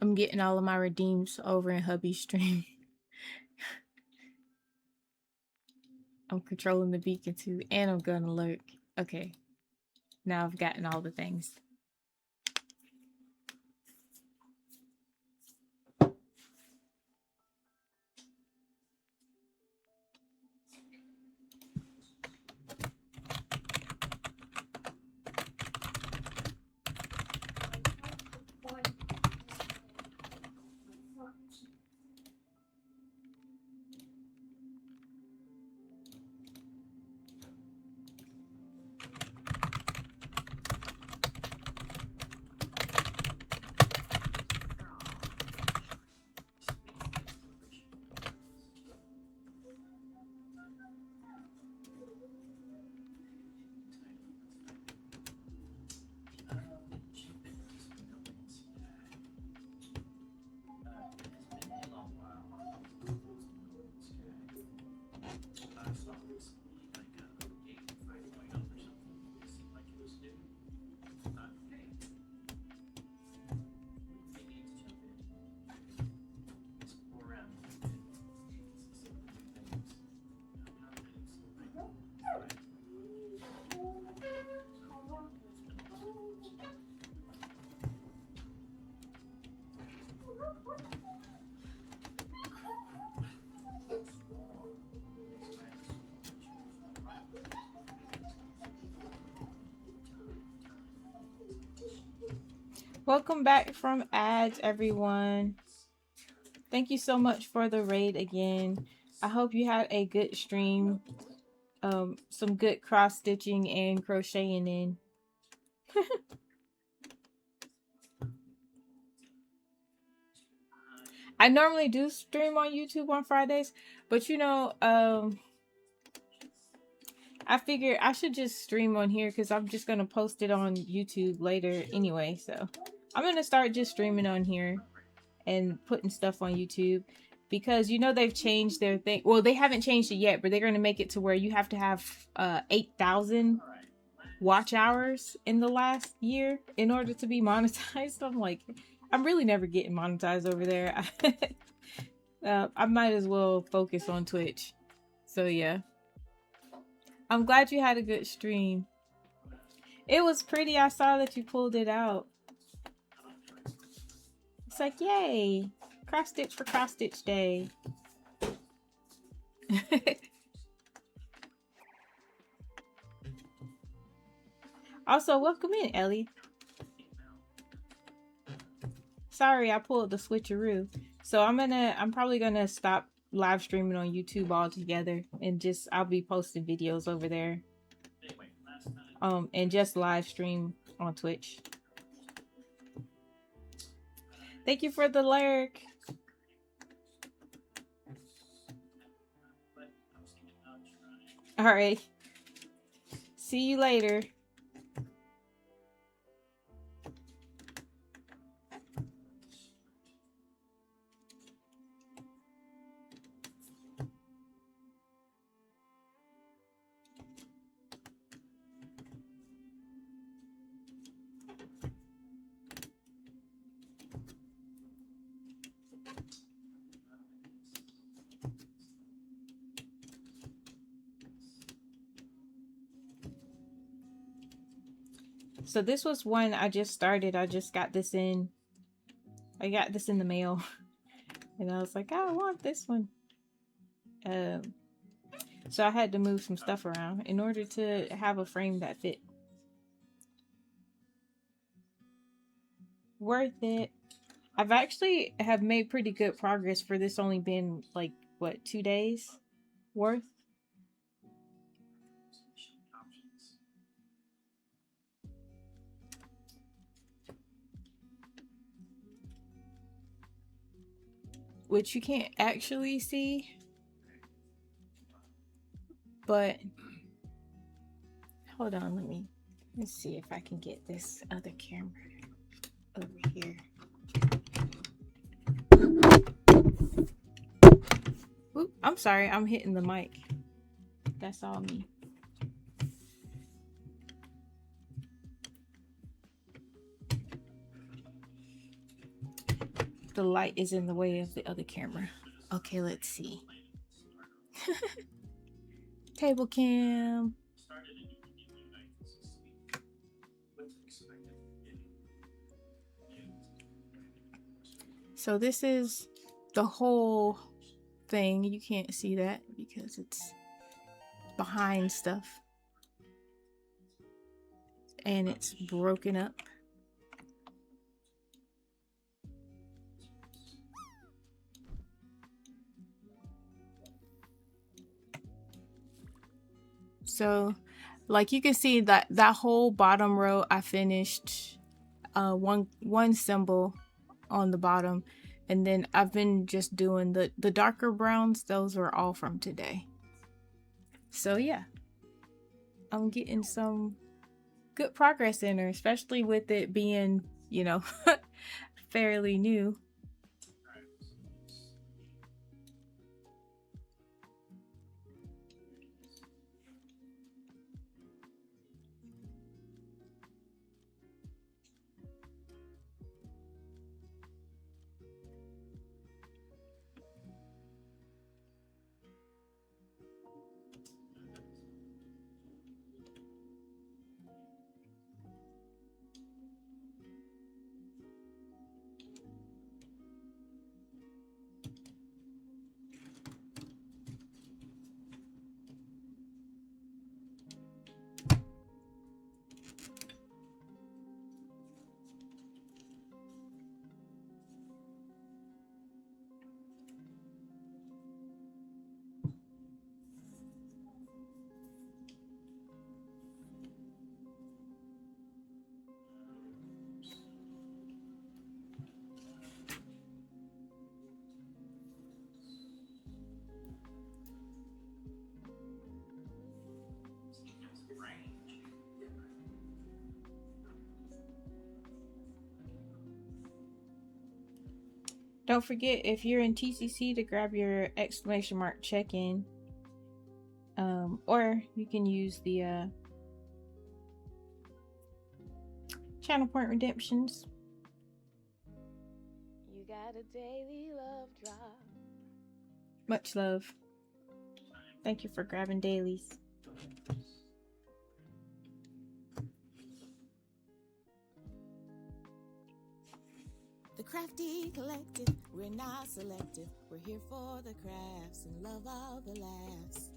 I'm getting all of my redeems over in hubby's stream. I'm controlling the beacon too, and I'm gonna lurk. Okay, now I've gotten all the things. Welcome back from ads, everyone. Thank you so much for the raid again. I hope you had a good stream. Some good cross stitching and crocheting in. I normally do stream on YouTube on Fridays, but you know, I figure I should just stream on here because I'm just gonna post it on YouTube later anyway. So I'm gonna start just streaming on here and putting stuff on YouTube, because you know they've changed their thing. Well, they haven't changed it yet, but they're gonna make it to where you have to have 8,000 watch hours in the last year in order to be monetized. I'm like, I'm really never getting monetized over there. I might as well focus on Twitch. So yeah, I'm glad you had a good stream. It was pretty. I saw that you pulled it out. It's like, yay, cross stitch for cross stitch day. Also, welcome in, Ellie. Sorry, I pulled the switcheroo. So I'm probably gonna stop live streaming on YouTube altogether, and I'll be posting videos over there. And just live stream on Twitch. Thank you for the lurk. All right. See you later. So this was one I just started. I just got this in. I got this in the mail. And I was like, I want this one. So I had to move some stuff around in order to have a frame that fit. Worth it. I've actually have made pretty good progress for this only been like, what, 2 days worth? Which you can't actually see, but hold on, let's see if I can get this other camera over here. Oop, I'm sorry, I'm hitting the mic. That's all me. the light is in the way of the other camera. Okay, let's see. Table cam. So this is the whole thing. You can't see that because it's behind stuff. And it's broken up. So like you can see that whole bottom row I finished one symbol on the bottom, and then I've been just doing the darker browns. Those were all from today. So yeah, I'm getting some good progress in her, especially with it being, you know, fairly new. Don't forget, if you're in TCC, to grab your exclamation mark check-in, or you can use the channel point redemptions. You got a daily love drop. Much love. Thank you for grabbing dailies. The crafty collective, we're not selective. We're here for the crafts and love all the laughs.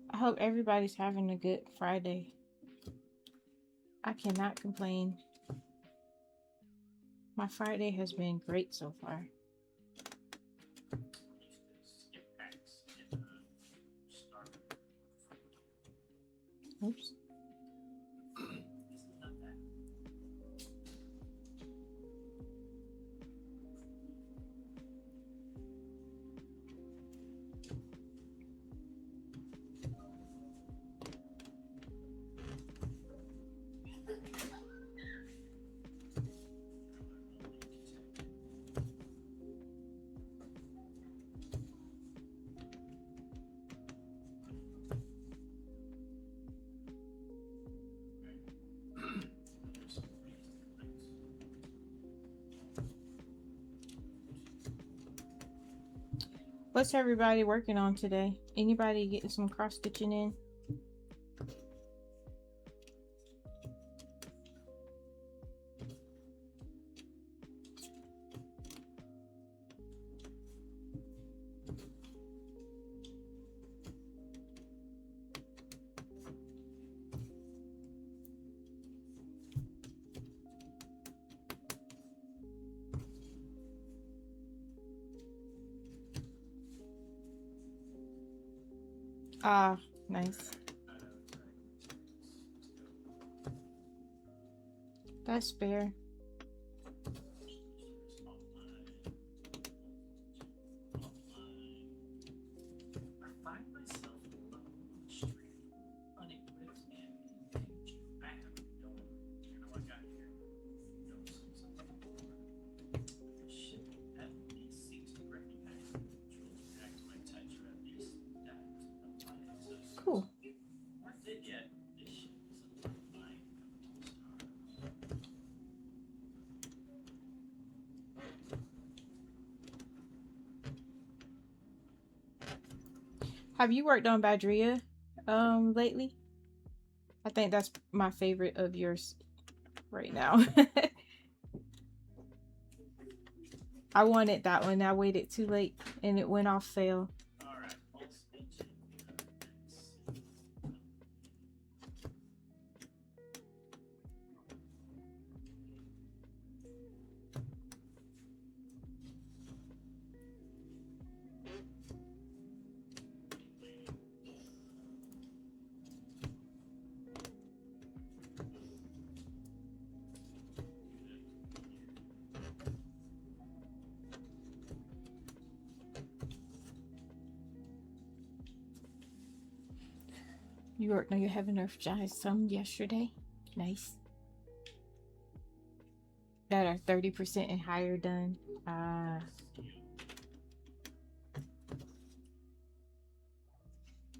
I hope everybody's having a good Friday. I cannot complain. My Friday has been great so far. Oops. What's everybody working on today? Anybody getting some cross stitching in? Ah, nice. That's fair. Cool. Have you worked on Badria lately? I think that's my favorite of yours right now. I wanted that one. I waited too late and it went off sale. You worked on your Heaven Earth Giants some yesterday. Nice. That are 30% and higher done.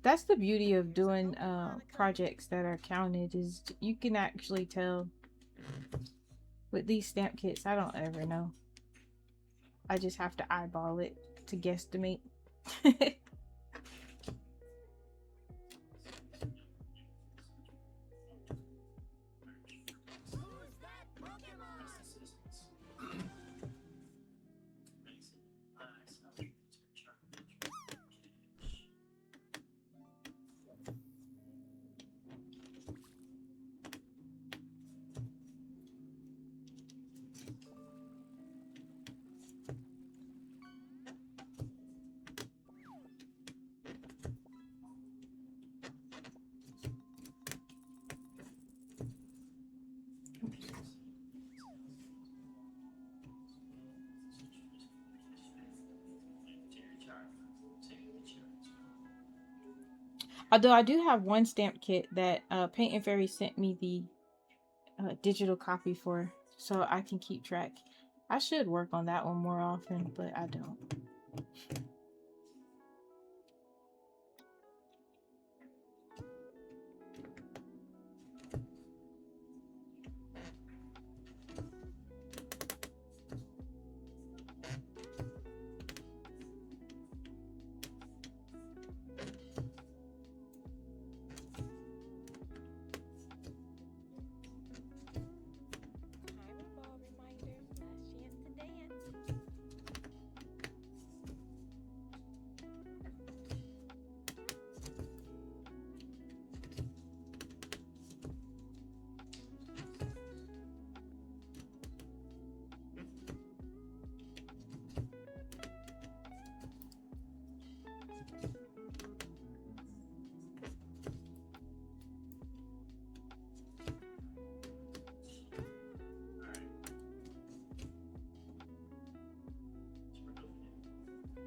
That's the beauty of doing projects that are counted, is you can actually tell. With these stamp kits, I don't ever know. I just have to eyeball it to guesstimate. Although I do have one stamp kit that Paint and Fairy sent me the digital copy for, so I can keep track. I should work on that one more often, but I don't.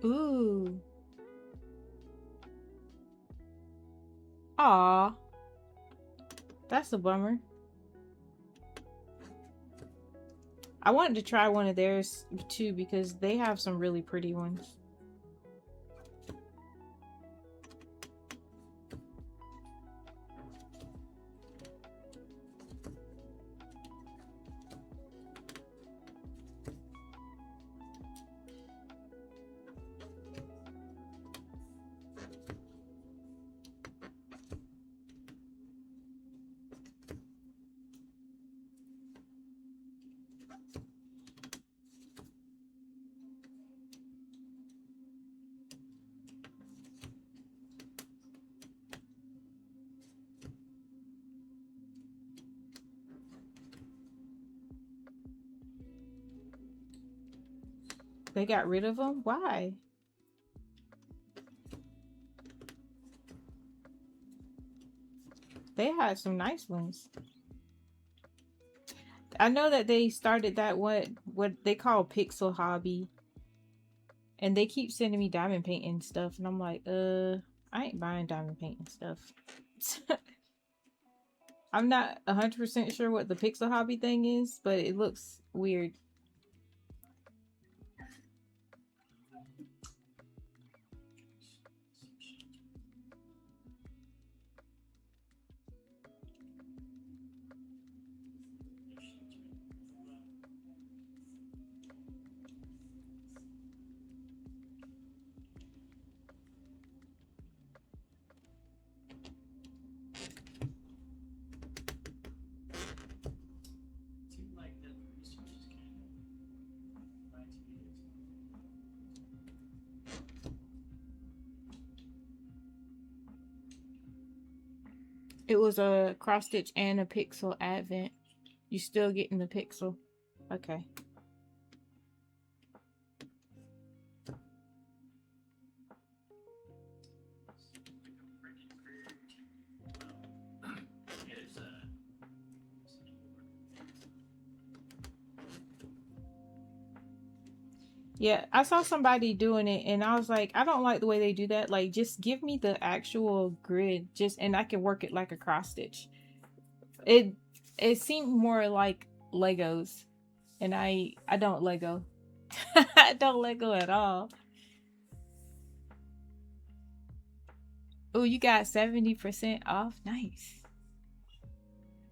Ooh. Aw. That's a bummer. I wanted to try one of theirs too because they have some really pretty ones. They got rid of them? Why? They had some nice ones. I know that they started that what they call pixel hobby. And they keep sending me diamond painting stuff. And I'm like, I ain't buying diamond painting stuff. I'm not 100% sure what the pixel hobby thing is, but it looks weird. It was a cross stitch and a pixel advent. You still getting the pixel? Okay. Yeah, I saw somebody doing it and I was like, I don't like the way they do that. Like, just give me the actual grid, just and I can work it like a cross stitch. It seemed more like Legos, and I don't Lego. I don't Lego at all. Oh, you got 70% off. Nice.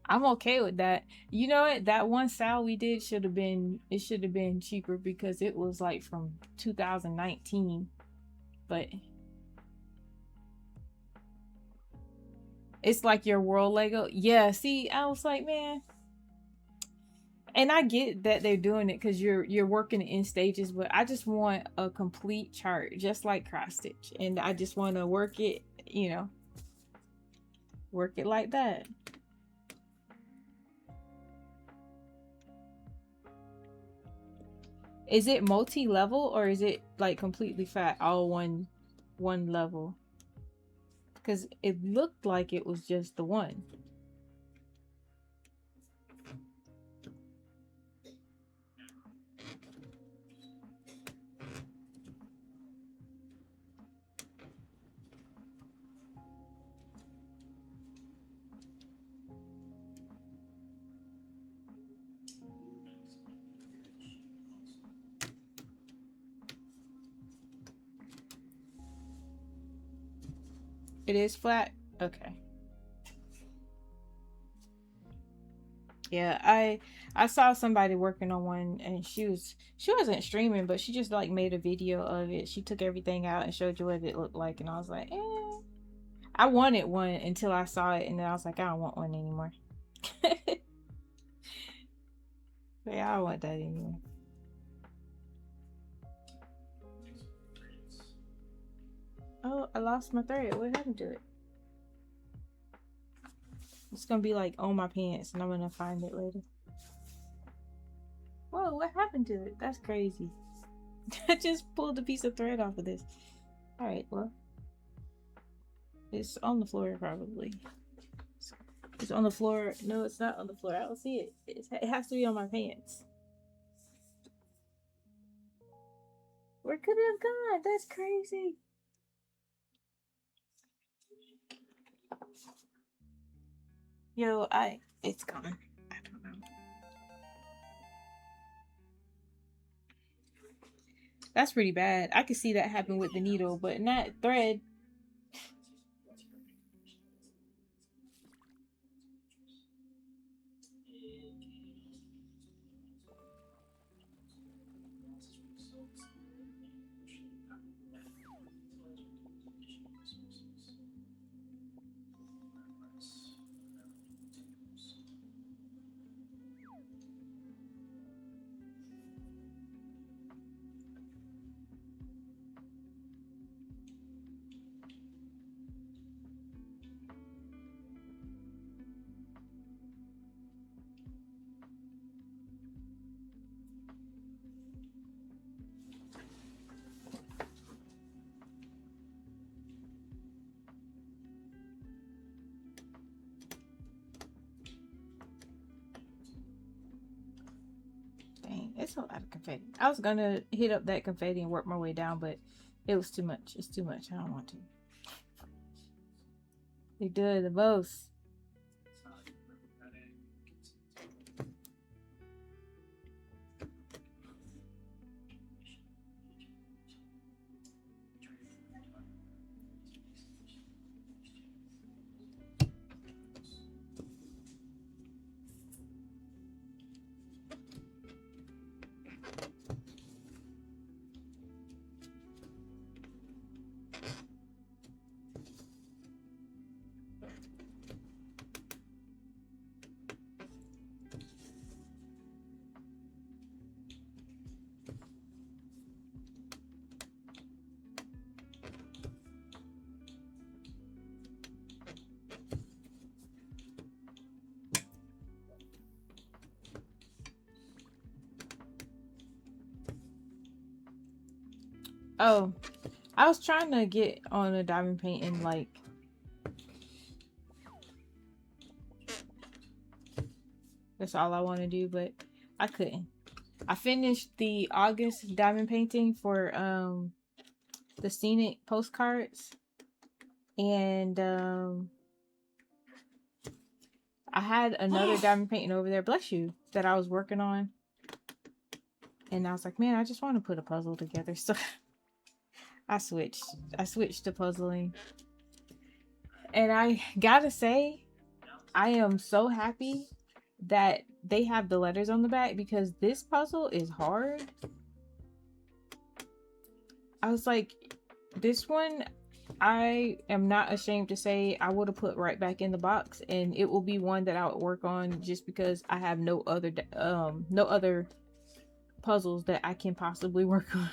I'm okay with that. You know what? That one sale we did should have been cheaper because it was like from 2019. But it's like your world Lego. Yeah, see, I was like, man. And I get that they're doing it because you're working in stages, but I just want a complete chart, just like cross stitch. And I just want to work it, you know, work it like that. Is it multi-level or is it like completely flat, all one level? Because it looked like it was just the one. It is flat? Okay. Yeah, I saw somebody working on one and she wasn't streaming, but she just like made a video of it. She took everything out and showed you what it looked like, and I was like, I wanted one until I saw it, and then I was like, I don't want one anymore. Yeah, I don't want that anymore. Oh, I lost my thread. What happened to it? It's gonna be like on my pants and I'm gonna find it later. Whoa, what happened to it? That's crazy. I just pulled a piece of thread off of this. Alright, well. It's on the floor probably. It's on the floor. No, it's not on the floor. I don't see it. It has to be on my pants. Where could it have gone? That's crazy. Yo, it's gone. I don't know. That's pretty bad. I could see that happen with the needle, but not thread. Dang, it's a lot of confetti. I was gonna hit up that confetti and work my way down, but it was too much. It's too much. I don't want to. They do it the most. Oh, I was trying to get on a diamond painting, like, that's all I want to do, but I couldn't. I finished the August diamond painting for the scenic postcards, and I had another diamond painting over there, bless you, that I was working on, and I was like, man, I just want to put a puzzle together, so I switched to puzzling. And I gotta say, I am so happy that they have the letters on the back, because this puzzle is hard. I was like, this one, I am not ashamed to say I would have put right back in the box, and it will be one that I would work on just because I have no other puzzles that I can possibly work on.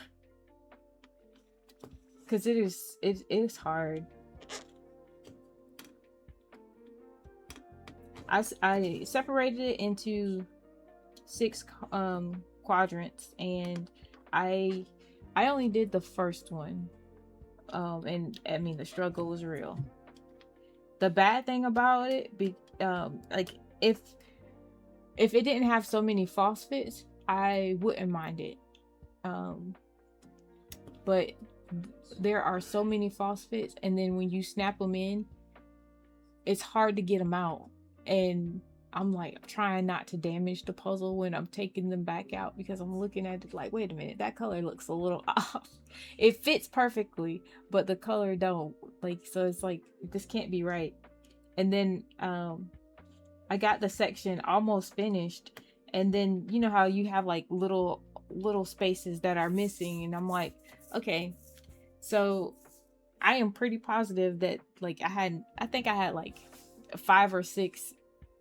Because it is hard. I separated it into 6 quadrants, and I only did the first one, and I mean the struggle was real. The bad thing about it, like if it didn't have so many false fits, I wouldn't mind it, but there are so many false fits, and then when you snap them in, it's hard to get them out. And I'm like trying not to damage the puzzle when I'm taking them back out, because I'm looking at it like, wait a minute, that color looks a little off. It fits perfectly, but the color don't, like, so it's like, this can't be right. And then I got the section almost finished, and then you know how you have like little spaces that are missing, and I'm like, okay, so I am pretty positive that, like, I think I had like 5 or 6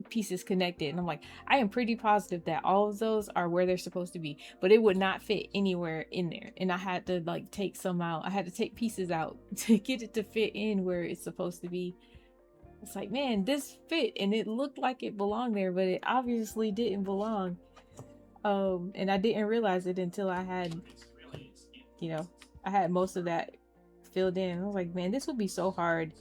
pieces connected, and I'm like, I am pretty positive that all of those are where they're supposed to be, but it would not fit anywhere in there, and I had to like take some out. I had to take pieces out to get it to fit in where it's supposed to be. It's like, man, this fit and it looked like it belonged there, but it obviously didn't belong. And I didn't realize it until I had, I had most of that filled in. I was like, man, this would be so hard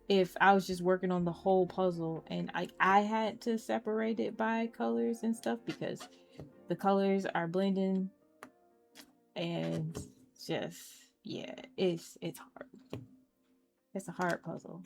if I was just working on the whole puzzle, and I had to separate it by colors and stuff, because the colors are blending, and just, yeah, it's hard. It's a hard puzzle.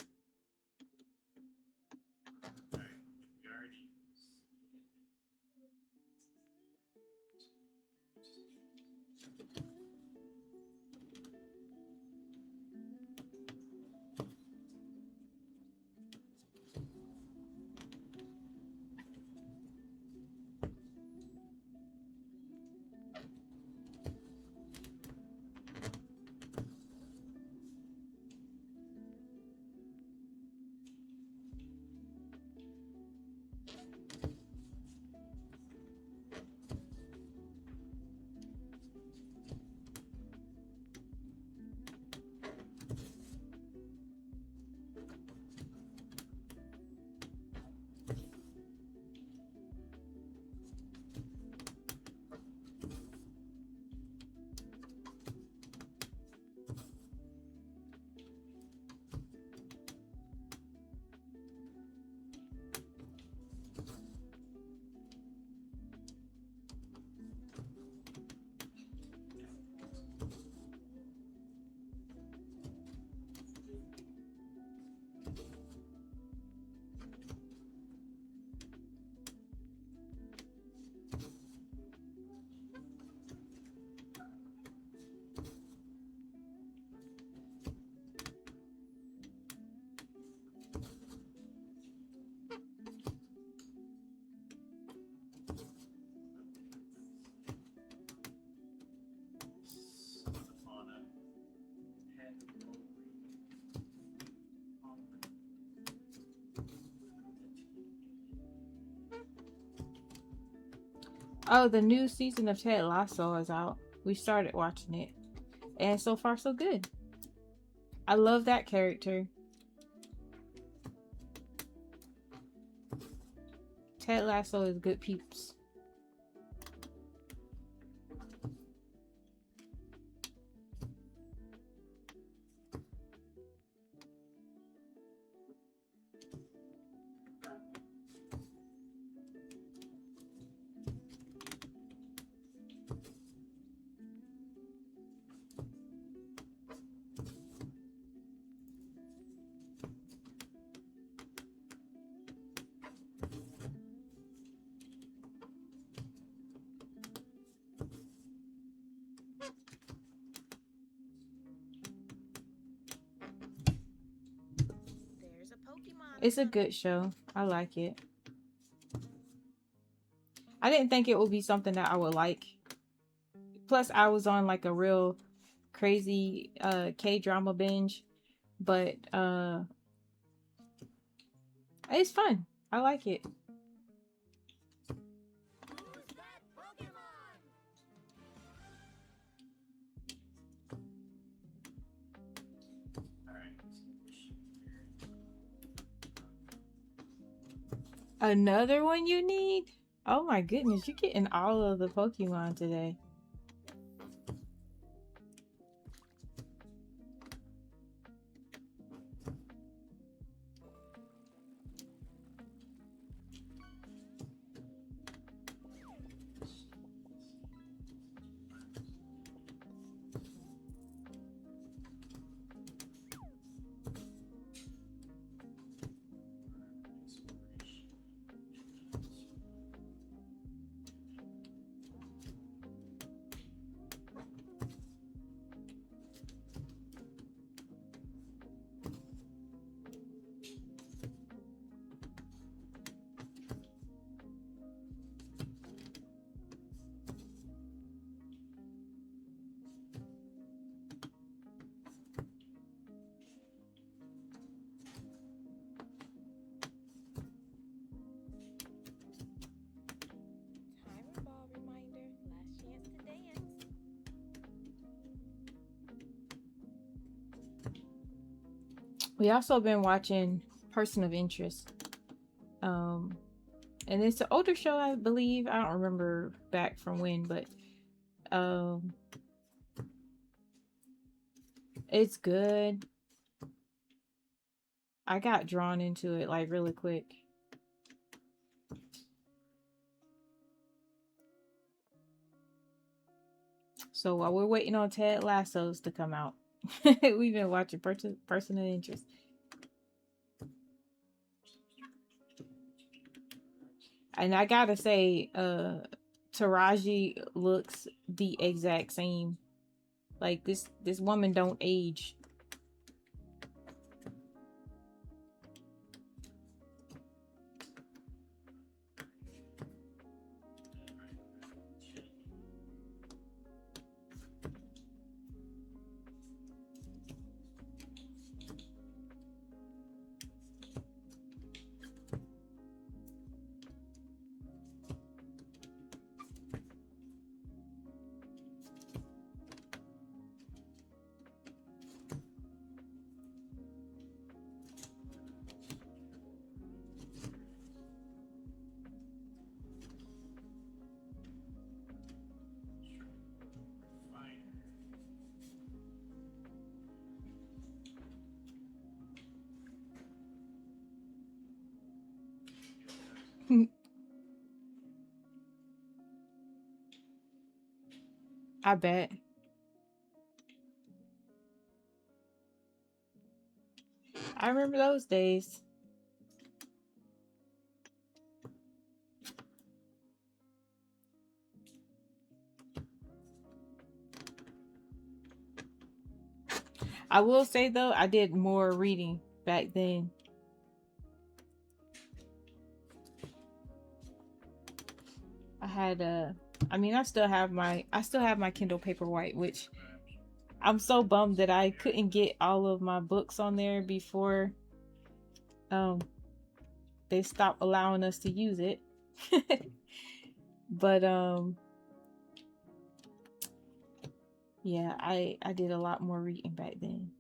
Oh, the new season of Ted Lasso is out. We started watching it, and so far so good. I love that character. Ted Lasso is good peeps. There's a Pokemon. It's a good show. I like it. I didn't think it would be something that I would like. Plus, I was on like a real crazy K-drama binge, but it's fun. I like it. Another one you need? Oh my goodness, you're getting all of the Pokemon today. Timer ball reminder. Last chance to dance. We also been watching Person of Interest. And it's an older show, I believe. I don't remember back from when, but it's good. I got drawn into it like really quick. So while we're waiting on Ted Lasso's to come out, we've been watching Person of Interest. And I gotta say, Taraji looks the exact same. Like this woman don't age. I bet. I remember those days. I will say though, I did more reading back then. I had I still have my Kindle Paperwhite, which I'm so bummed that I couldn't get all of my books on there before they stopped allowing us to use it. But yeah, I did a lot more reading back then.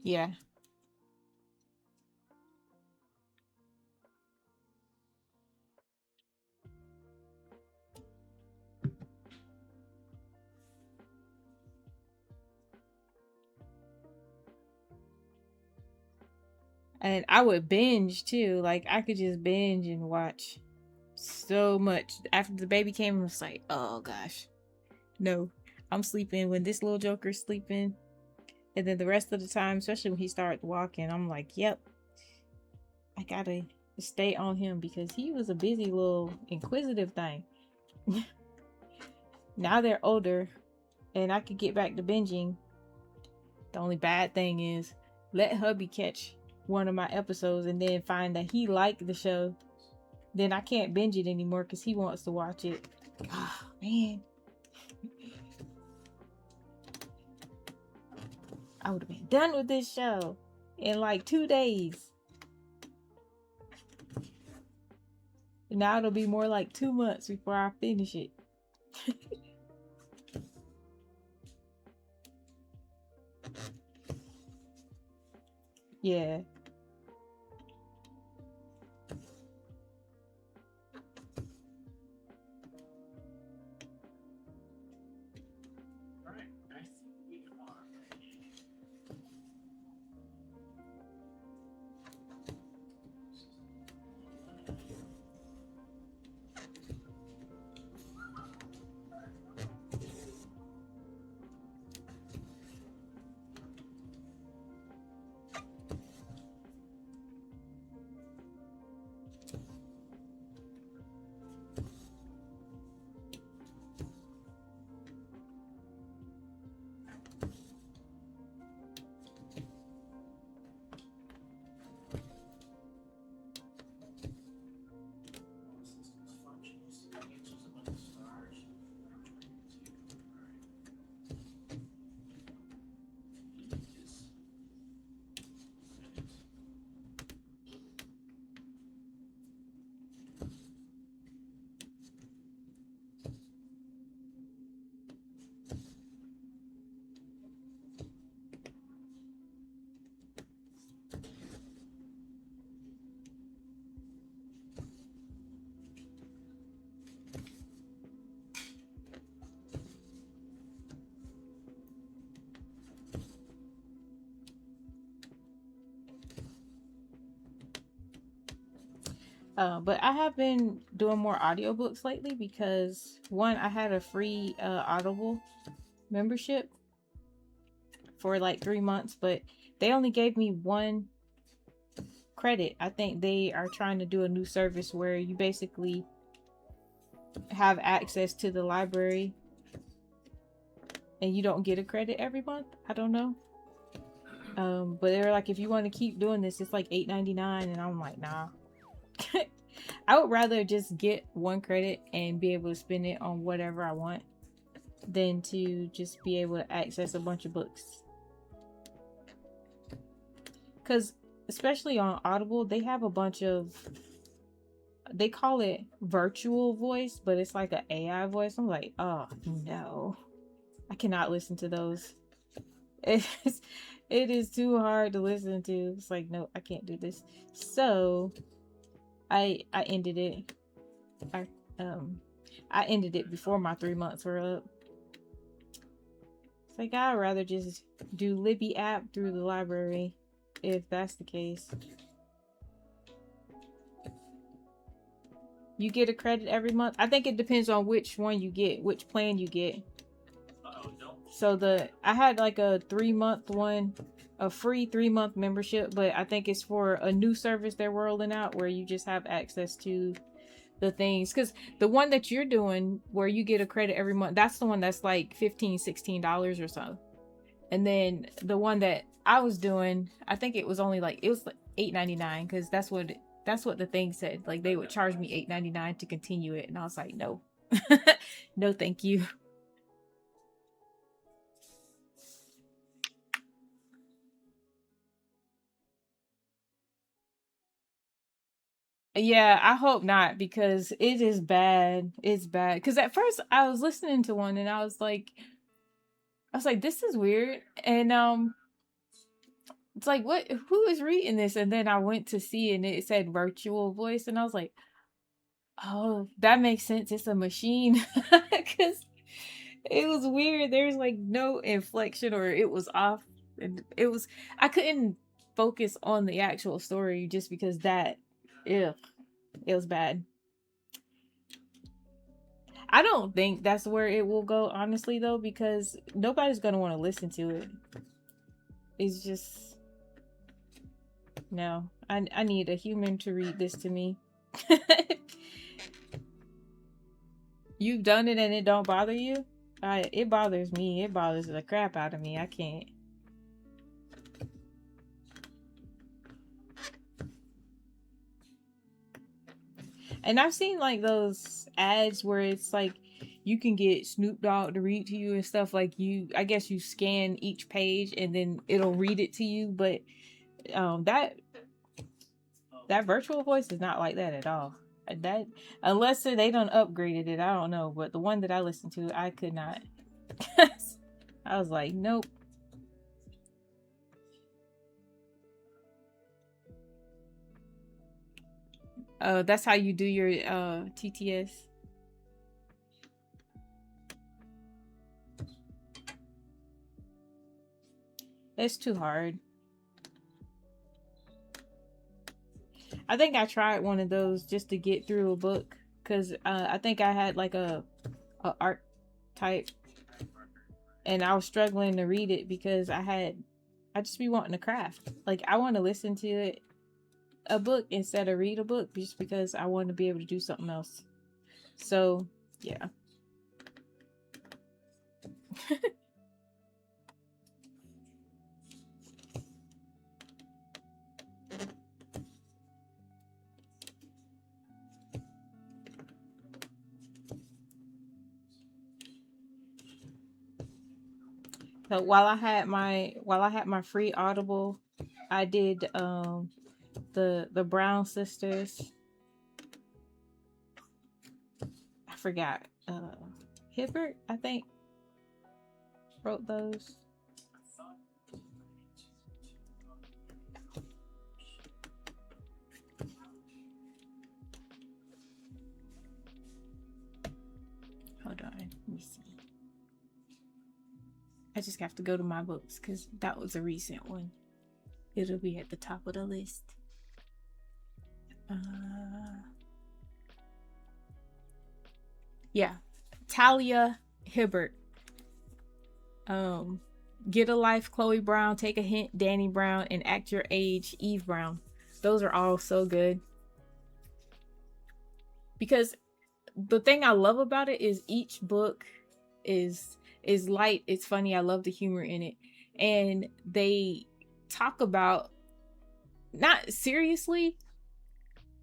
Yeah. And I would binge too. Like I could just binge and watch so much. After the baby came, I was like, oh gosh. No. I'm sleeping when this little joker's sleeping. And then the rest of the time, especially when he started walking, I'm like, yep. I gotta stay on him because he was a busy little inquisitive thing. Now they're older and I could get back to binging. The only bad thing is let hubby catch one of my episodes and then find that he liked the show. Then I can't binge it anymore because he wants to watch it. Oh man. I would have been done with this show in like 2 days. Now it'll be more like 2 months before I finish it. Yeah. Alright, I think we are ready. But I have been doing more audiobooks lately because one, I had a free Audible membership for like 3 months, but they only gave me 1 credit. I think they are trying to do a new service where you basically have access to the library and you don't get a credit every month. I don't know. But they were like, if you want to keep doing this, it's like $8.99, and I'm like, nah. I would rather just get 1 credit and be able to spend it on whatever I want than to just be able to access a bunch of books. Because especially on Audible, they have a bunch of, they call it virtual voice, but it's like an AI voice. I'm like, oh no, I cannot listen to those. It is too hard to listen to. It's like, no, I can't do this. So I ended it. I ended it before my 3 months were up. It's like, I'd rather just do Libby app through the library if that's the case. You get a credit every month. I think it depends on which one you get, which plan you get. So I had like a 3-month one, a free 3-month membership, but I think it's for a new service they're rolling out where you just have access to the things. Because the one that you're doing where you get a credit every month, that's the one that's like $15-16 or so. And then the one that I was doing, I think it was only like, it was like $8.99, because that's what the thing said. Like, they would charge me $8.99 to continue it, and I was like, no. No thank you. Yeah, I hope not, because it is bad. It's bad. Because at first I was listening to one and I was like, this is weird. And it's like, what? Who is reading this? And then I went to see, and it said virtual voice, and I was like, oh, that makes sense. It's a machine. Because it was weird. There's like no inflection, or it was off, and I couldn't focus on the actual story just because it was bad. I don't think that's where it will go, honestly, though, because nobody's gonna want to listen to it. It's just, no. I need a human to read this to me. You've done it and it don't bother you? It bothers me. It bothers the crap out of me. I can't. And I've seen like those ads where it's like you can get Snoop Dogg to read to you and stuff. Like, I guess you scan each page and then it'll read it to you. But that virtual voice is not like that at all. That, unless they done upgraded it, I don't know. But the one that I listened to, I could not. I was like, nope. That's how you do your TTS. It's too hard. I think I tried one of those just to get through a book, because I think I had like a art type, and I was struggling to read it because I just be wanting to craft. Like, I want to listen to a book instead of read a book, just because I want to be able to do something else. So yeah. So while I had my free Audible, I did the Brown sisters. I forgot. Hibbert, I think, wrote those. Hold on, let me see. I just have to go to my books because that was a recent one. It'll be at the top of the list. Yeah, Talia Hibbert. Get a Life, Chloe Brown, Take a Hint, Danny Brown, and Act Your Age, Eve Brown. Those are all so good. Because the thing I love about it is each book is light, it's funny, I love the humor in it. And they talk about, not seriously,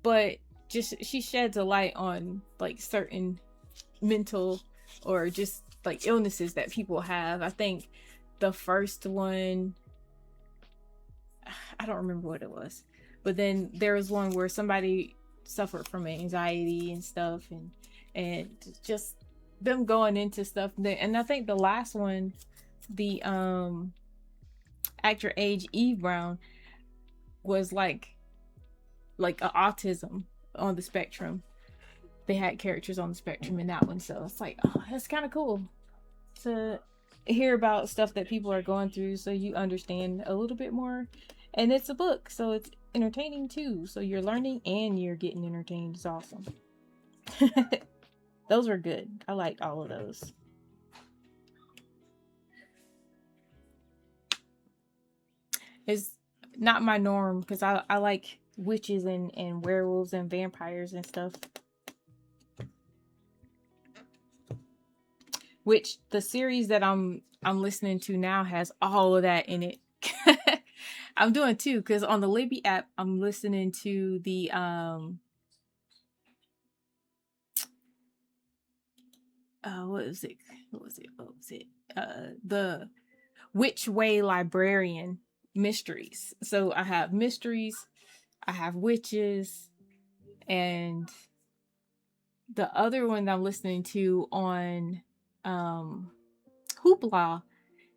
but just she sheds a light on like certain mental or just like illnesses that people have. I think the first one, I don't remember what it was, but then there was one where somebody suffered from anxiety and stuff, and just them going into stuff. And I think the last one, the Act Your Age, Eve Brown, was like a autism on the spectrum. They had characters on the spectrum in that one, so it's like, oh, that's kind of cool to hear about stuff that people are going through, so you understand a little bit more. And it's a book, so it's entertaining too, so you're learning and you're getting entertained. It's awesome. Those were good. I liked all of those. It's not my norm because I like witches and werewolves and vampires and stuff. Which the series that I'm listening to now has all of that in it. I'm doing two because on the Libby app I'm listening to the what was it? The Which Way Librarian mysteries. So I have mysteries, I have witches, and the other one that I'm listening to on Hoopla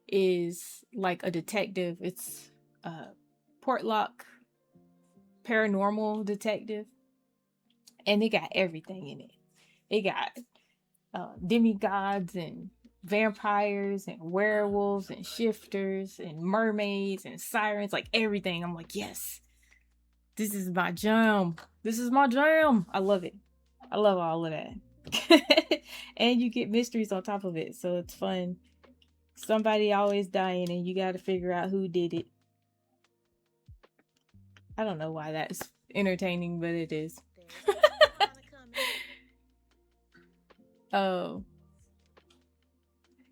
is like a detective. It's Portlock Paranormal Detective, and it got everything in it. It got demigods and vampires and werewolves and shifters and mermaids and sirens, like everything. I'm like, yes, this is my jam. This is my jam. I love it. I love all of that. And you get mysteries on top of it, so it's fun. Somebody always dying and you got to figure out who did it. I don't know why that's entertaining, but it is. Oh,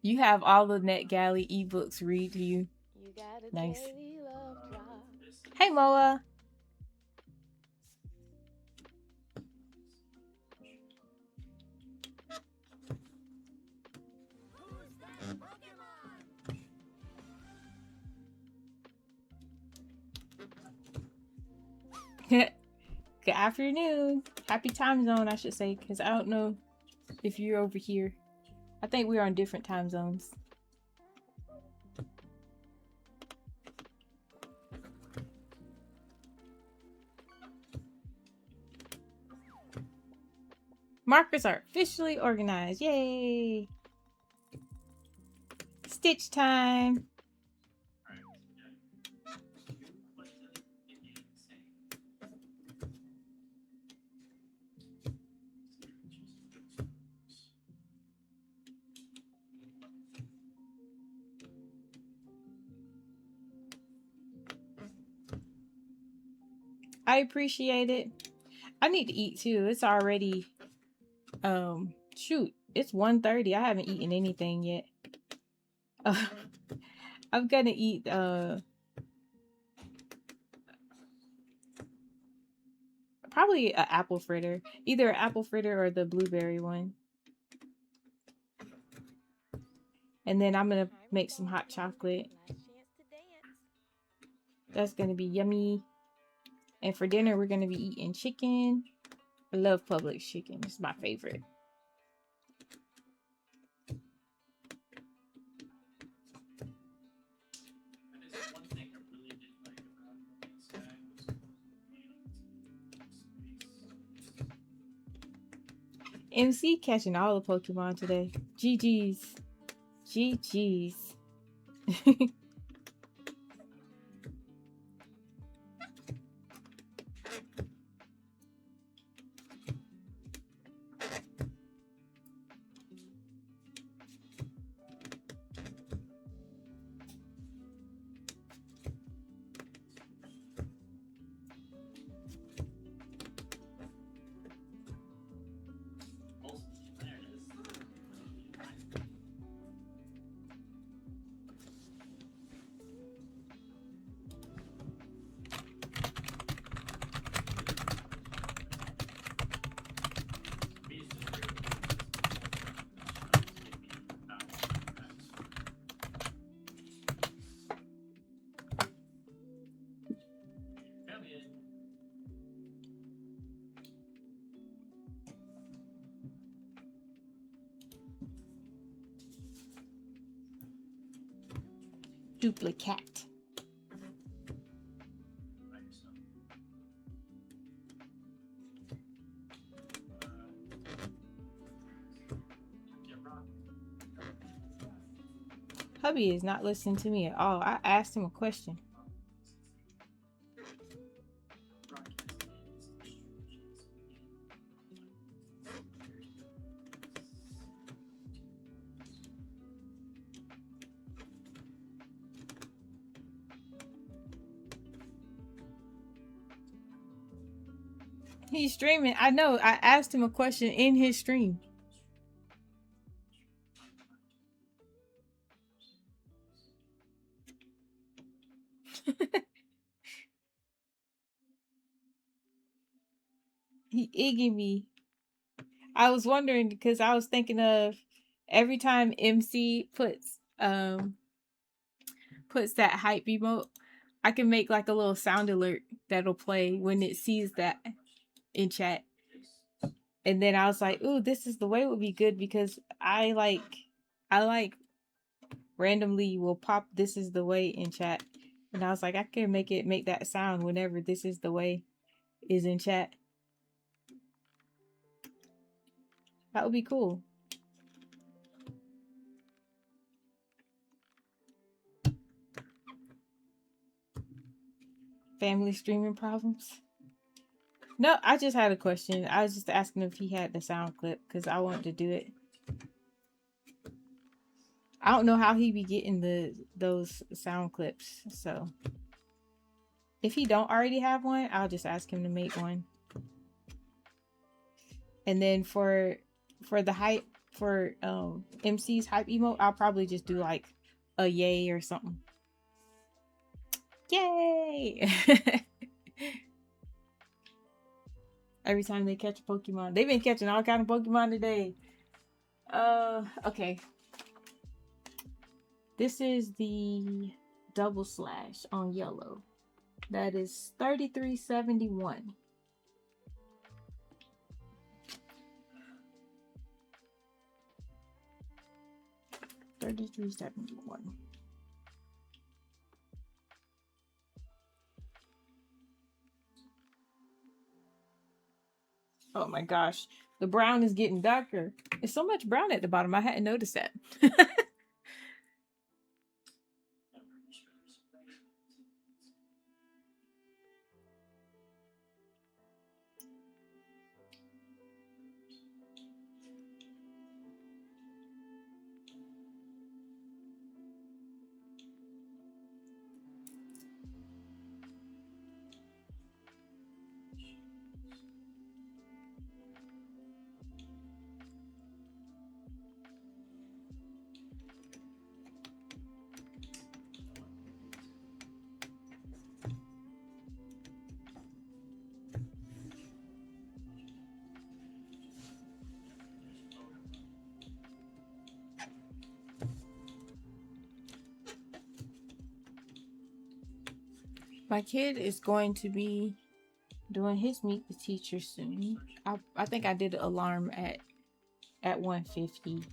you have all the NetGalley ebooks read to you. Nice. Hey, Moa. Good afternoon. Happy time zone, I should say, because I don't know if you're over here. I think we're on different time zones. Markers are officially organized. Yay! Stitch time. I appreciate it. I need to eat too. It's already shoot, it's 1:30. I haven't eaten anything yet. I'm gonna eat probably an apple fritter. Either an apple fritter or the blueberry one. And then I'm gonna make some hot chocolate. That's gonna be yummy. And for dinner, we're gonna be eating chicken. I love Publix chicken. It's my favorite. MC catching all the Pokemon today. GG's. GG's. Duplicate. Hubby is not listening to me at all. I asked him a question. He's streaming. I know. I asked him a question in his stream. He igging me. I was wondering because I was thinking of every time MC puts that hype emote, I can make like a little sound alert that'll play when it sees that in chat. And then I was like, ooh, this is the way would be good because I like randomly will pop this is the way in chat. And I was like, I can make that sound whenever this is the way is in chat. That would be cool. Family streaming problems? No, I just had a question. I was just asking if he had the sound clip because I wanted to do it. I don't know how he be getting those sound clips. So if he don't already have one, I'll just ask him to make one. And then for the hype for MC's hype emote, I'll probably just do like a yay or something. Yay! Every time they catch a Pokemon. They've been catching all kind of Pokemon today. Okay. This is the double slash on yellow. That is 3371. $33.71. Oh my gosh. The brown is getting darker. There's so much brown at the bottom. I hadn't noticed that. My kid is going to be doing his meet the teacher soon. I think I did an alarm at 1:50.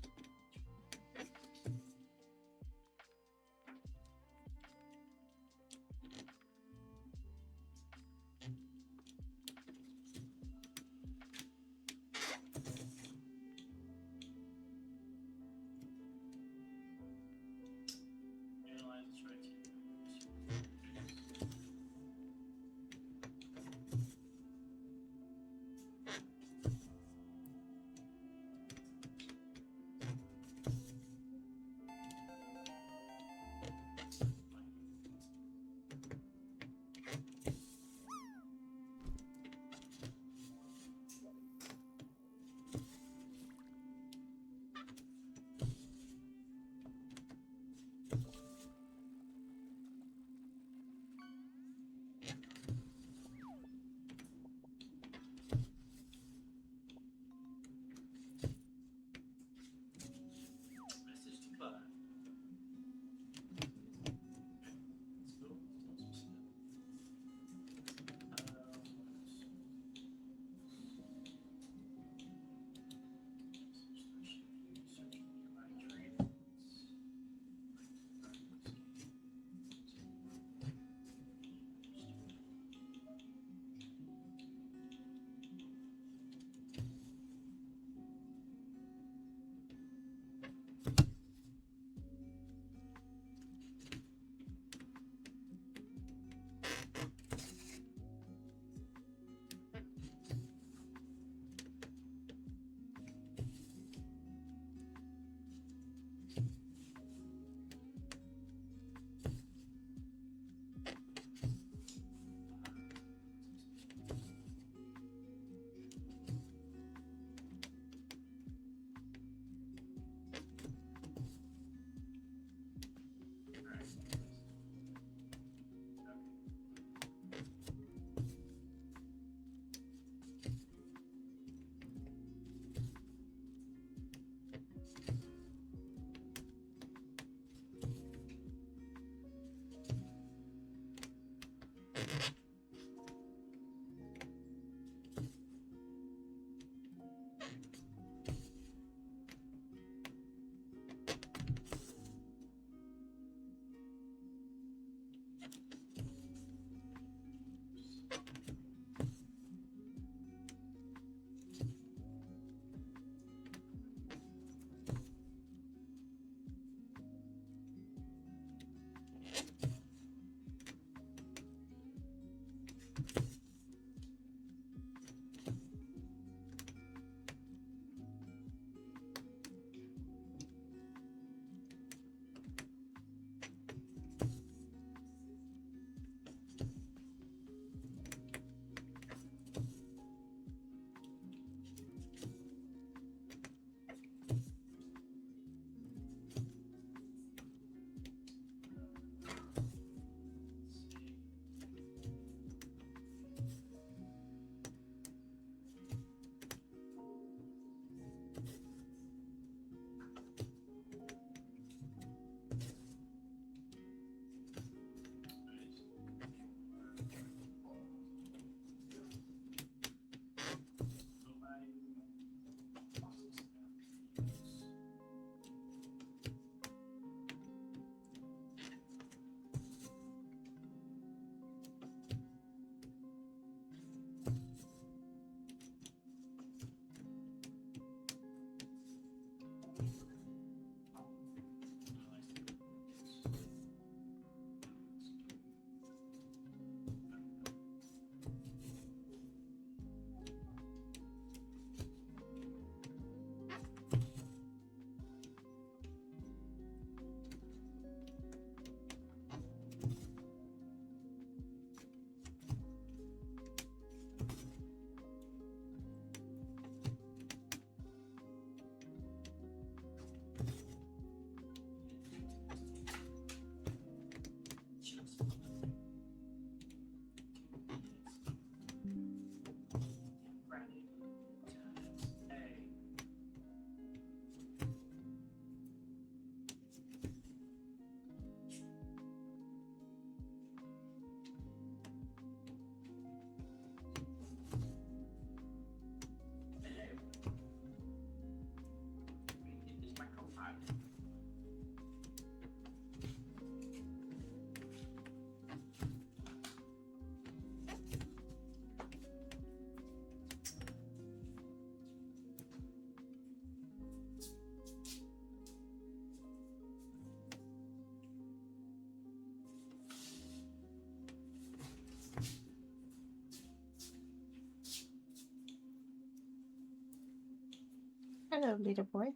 Hello, little boy.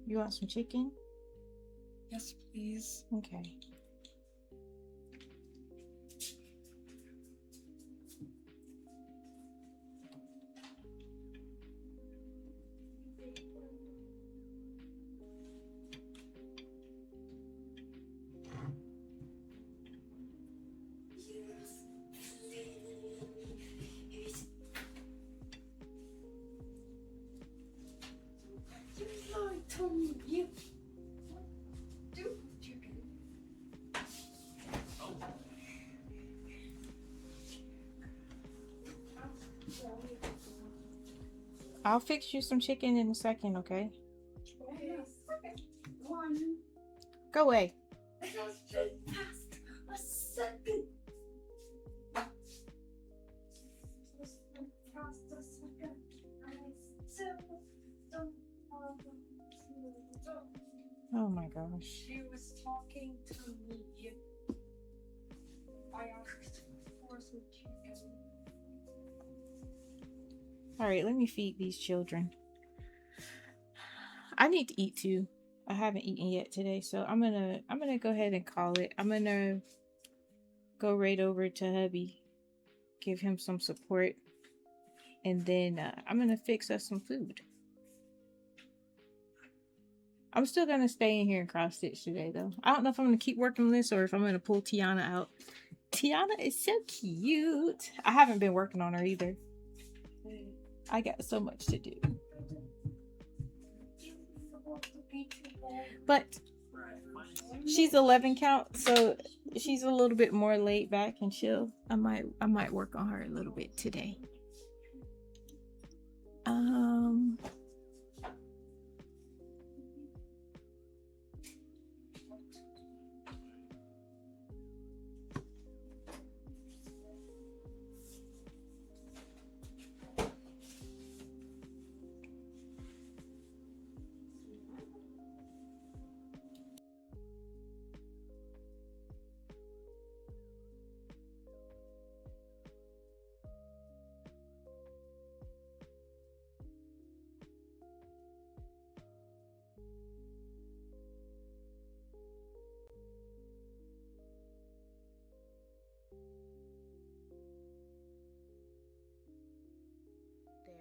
You want some chicken? Yes, please. Okay. You lied to me. You do chicken. I'll fix you some chicken in a second, okay? Okay, second one. Go away. It has just passed a second. Just past a second. I still don't have a clue. Oh my gosh. She was talking to me. I asked for some chicken. All right, let me feed these children. I need to eat too. I haven't eaten yet today, so I'm gonna go ahead and call it. I'm gonna go right over to hubby, give him some support, and then I'm gonna fix us some food. I'm still gonna stay in here and cross stitch today, though. I don't know if I'm gonna keep working on this or if I'm gonna pull Tiana out. Tiana is so cute. I haven't been working on her either. I got so much to do. But she's 11 count, so she's a little bit more laid back and chill. I might work on her a little bit today.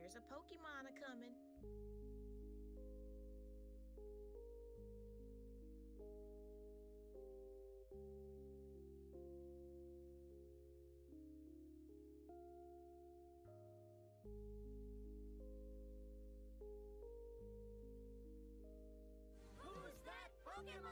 There's a Pokemon a-coming. Who's that Pokemon?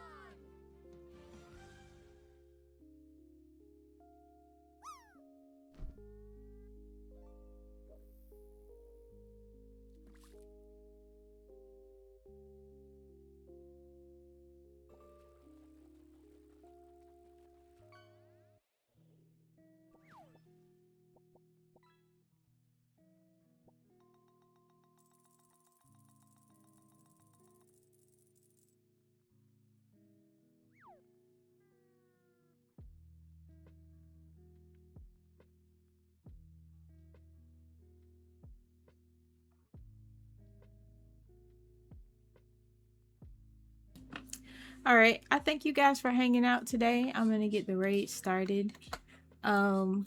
All right, I thank you guys for hanging out today. I'm gonna get the raid started. I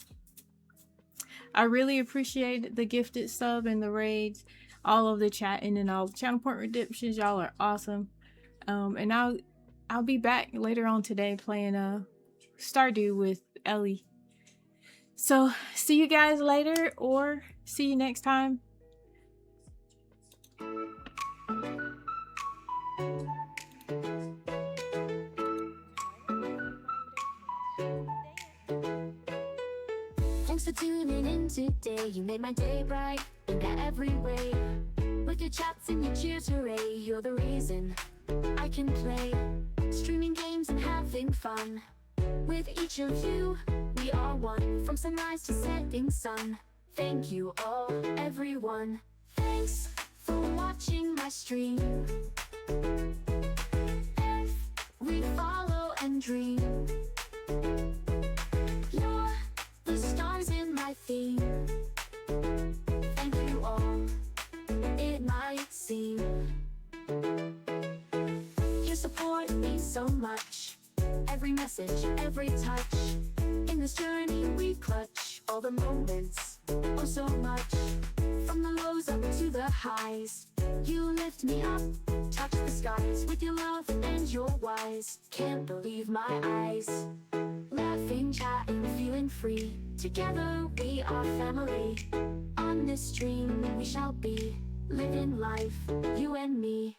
really appreciate the gifted sub and the raids, all of the chatting and all the channel point redemptions. Y'all are awesome. And I'll be back later on today playing Stardew with Ellie. So see you guys later, or see you next time. Thanks for tuning in today. You made my day bright in every way. With your chats and your cheers, hooray! You're the reason I can play, streaming games and having fun. With each of you, we are one, from sunrise to setting sun. Thank you all, everyone. Thanks for watching my stream. We follow and dream. You're the stars in my theme. Thank you all. message, every touch. In this journey we clutch all the moments, oh so much. From the lows up to the highs, you lift me up, touch the skies with your love and your wise. Can't believe my eyes. Laughing, chatting, feeling free. Together we are family. On this stream we shall be living life, you and me.